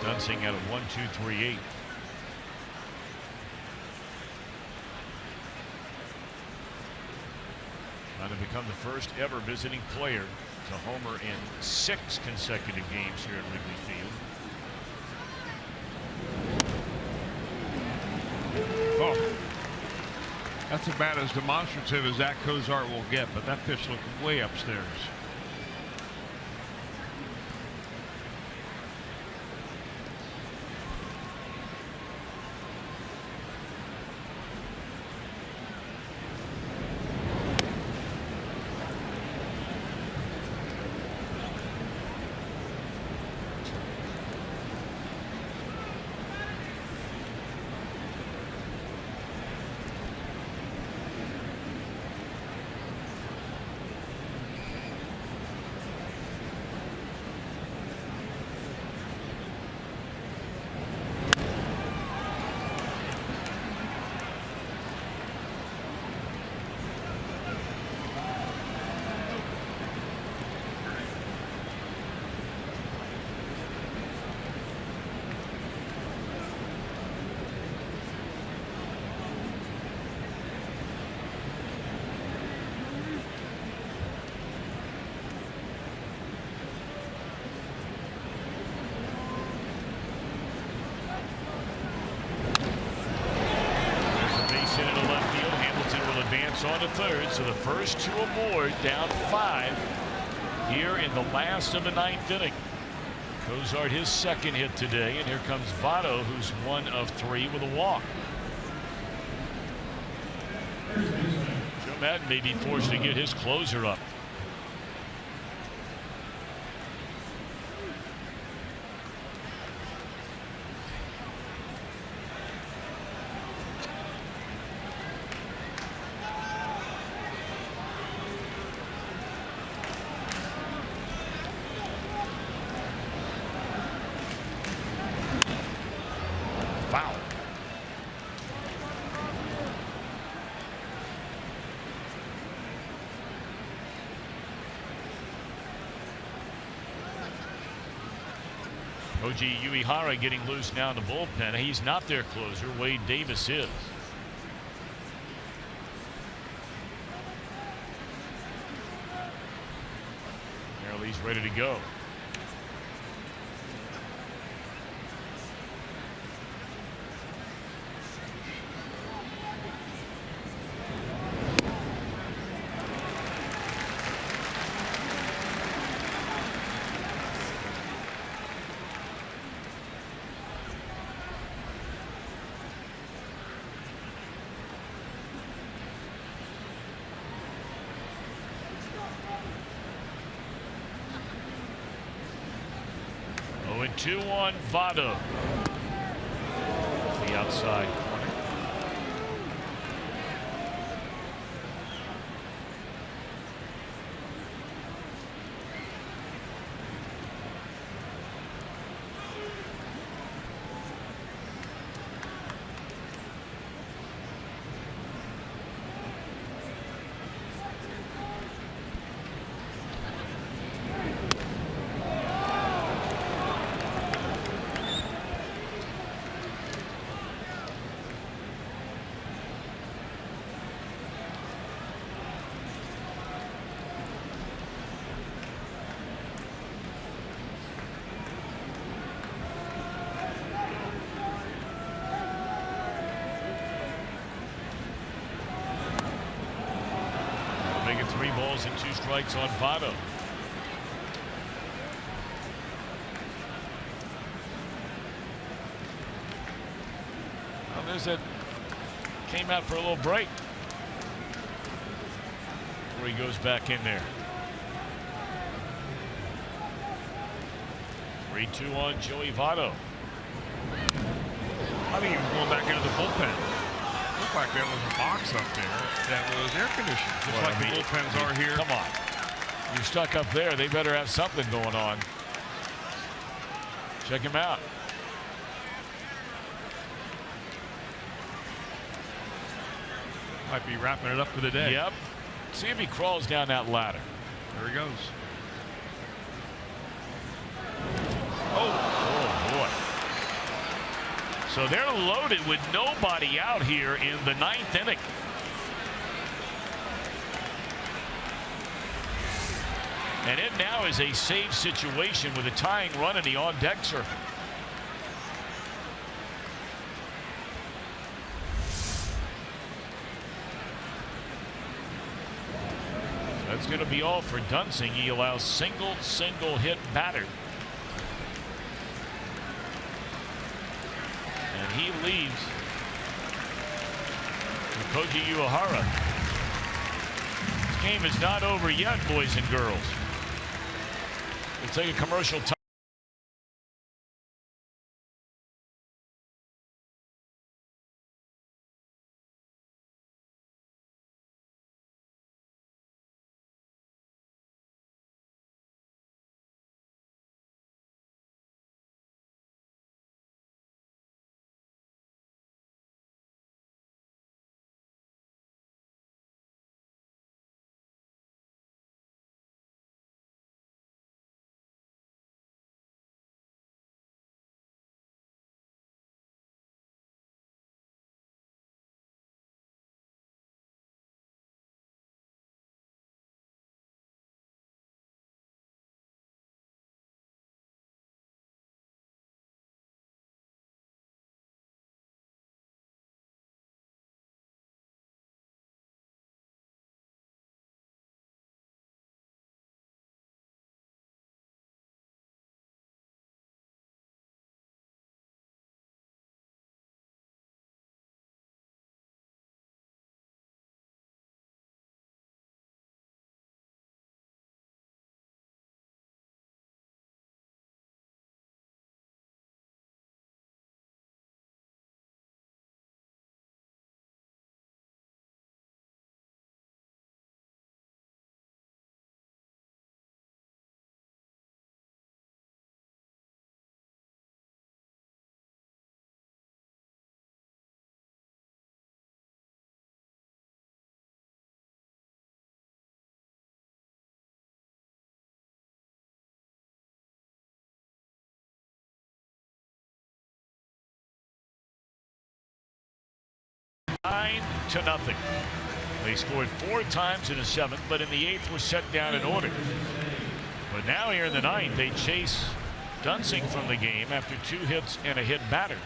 Dunsing at a 1-2-3-8. Trying to become the first ever visiting player to homer in 6 consecutive games here at Wrigley Field. Oh, that's about as demonstrative as Zack Cozart will get, but that pitch looked way upstairs. On to third, so the first 2 or more down 5 here in the last of the 9th inning. Cozart his second hit today, and here comes Votto, who's 1 of 3 with a walk. Joe Madden may be forced to get his closer up. Koji Uehara getting loose now in the bullpen. He's not their closer. Wade Davis is. Apparently he's ready to go. And 2-1 Votto. The outside corner. Make it 3 balls and 2 strikes on Votto. Well, there's that. Came out for a little break. Before he goes back in there. 3-2 on Joey Votto. I think he was going back into the bullpen. Looked like there was a box up there that was air conditioned, just like the bullpens are here. Come on. You're stuck up there. They better have something going on. Check him out. Might be wrapping it up for the day. Yep. See if he crawls down that ladder. There he goes. Oh boy. So they're loaded with nobody out here in the 9th inning. And it now is a save situation with a tying run in the on-deck circle. That's going to be all for Dunsing. He allows single hit batter. And he leaves Koji Uehara. This game is not over yet, boys and girls. We'll take a commercial time. To nothing. They scored 4 times in the 7th, but in the 8th was set down in order. But now here in the 9th, they chase Dunsing from the game after 2 hits and a hit batter.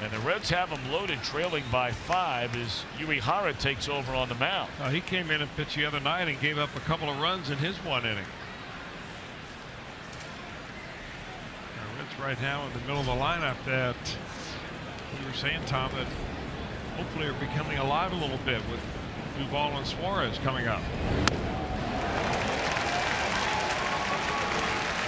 And the Reds have them loaded, trailing by 5 as Uehara takes over on the mound. He came in and pitched the other night and gave up a couple of runs in his 1 inning. The Reds right now in the middle of the lineup that you were saying, Tom, that hopefully are becoming alive a little bit with Duvall and Suarez coming up.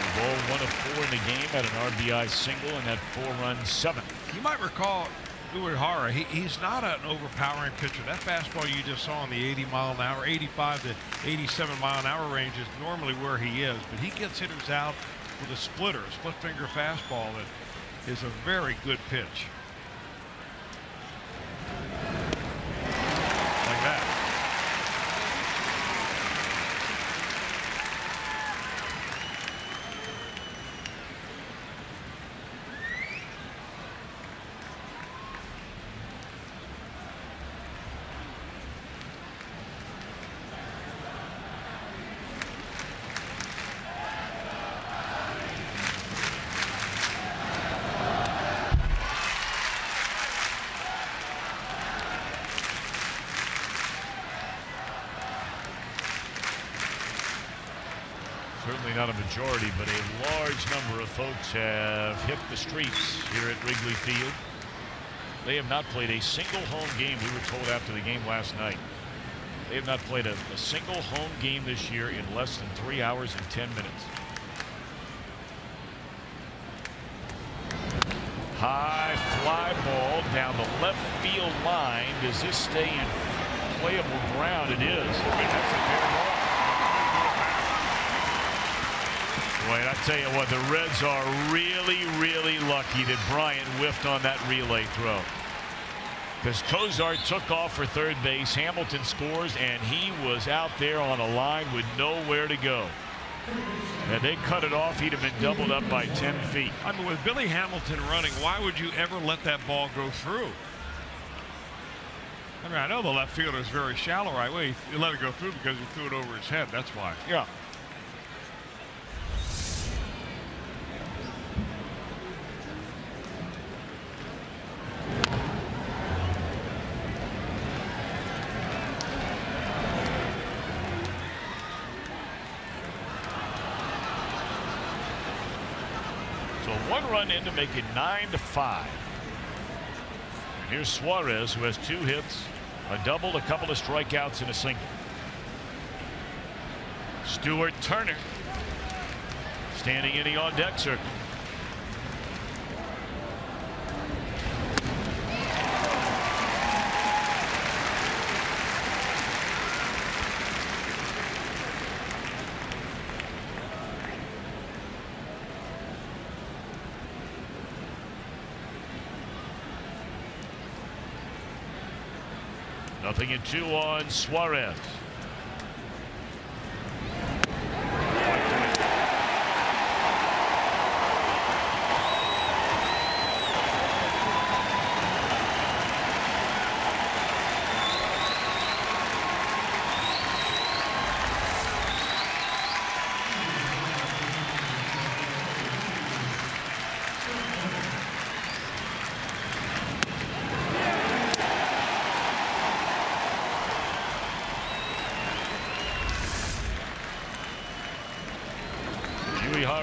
Duvall 1 of 4 in the game, had an RBI single and that 4-run 7th. You might recall Uehara, he's not an overpowering pitcher. That fastball you just saw in the 80 mile an hour, 85 to 87 mile an hour range is normally where he is, but he gets hitters out with a splitter, a split finger fastball that is a very good pitch. Like that. Certainly not a majority, but a large number of folks have hit the streets here at Wrigley Field. They have not played a single home game, we were told after the game last night. They have not played a single home game this year in less than 3 hours and 10 minutes. High fly ball down the left field line. Does this stay in playable ground? It is. That's a fair ball. Boy, I tell you what, the Reds are really, really lucky that Bryant whiffed on that relay throw. Because Cozart took off for third base. Hamilton scores, and he was out there on a line with nowhere to go. And they cut it off, he'd have been doubled up by 10 feet. I mean, with Billy Hamilton running, why would you ever let that ball go through? I mean, I know the left fielder is very shallow right away. He let it go through because he threw it over his head. That's why. Yeah. So 1 run in to make it 9-5. Here's Suarez, who has 2 hits, a double, a couple of strikeouts, and a single. Stuart Turner standing in the on-deck circle. Nothing in 2 on Suarez.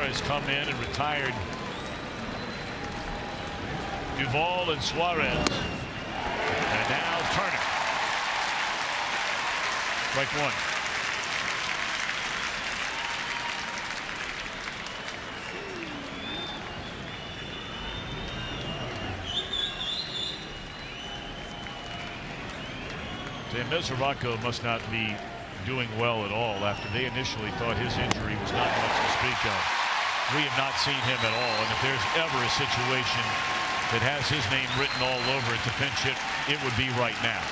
Has come in and retired Duvall and Suarez, and now Turner. Strike 1. Mesoraco must not be doing well at all after they initially thought his injury was not much to speak of. We have not seen him at all, and if there's ever a situation that has his name written all over it to pinch hit, it would be right now.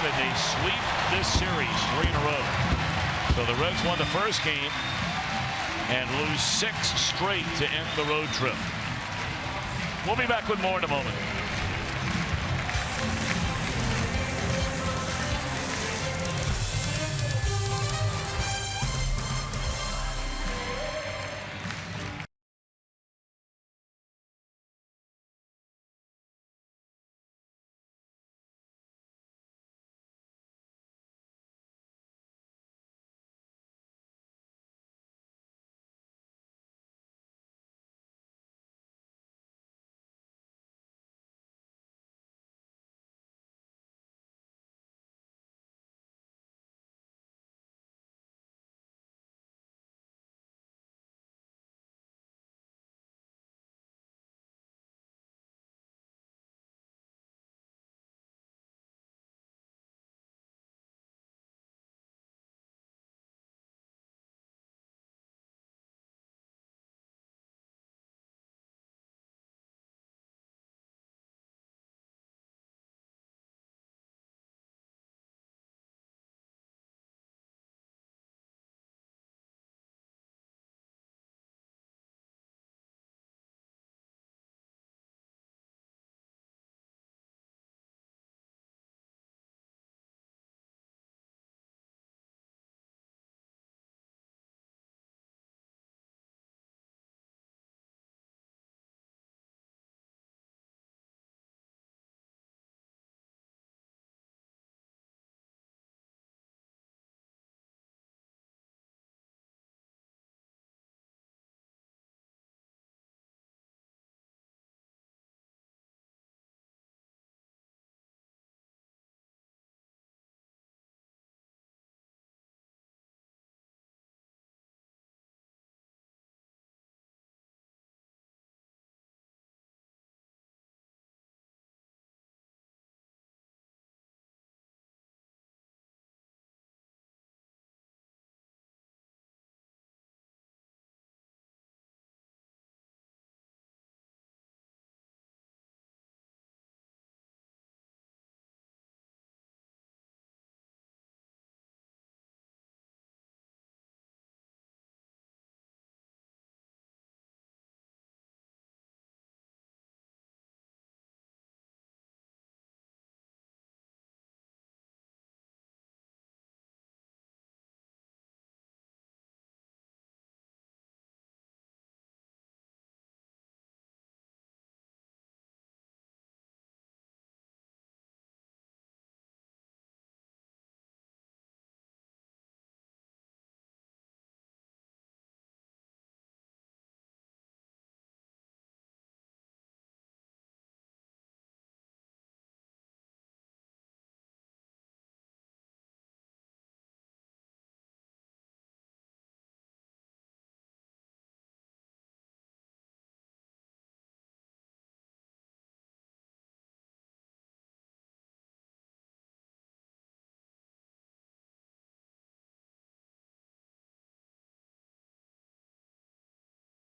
And they sweep this series 3 in a row. So the Reds won the first game and lose 6 straight to end the road trip. We'll be back with more in a moment.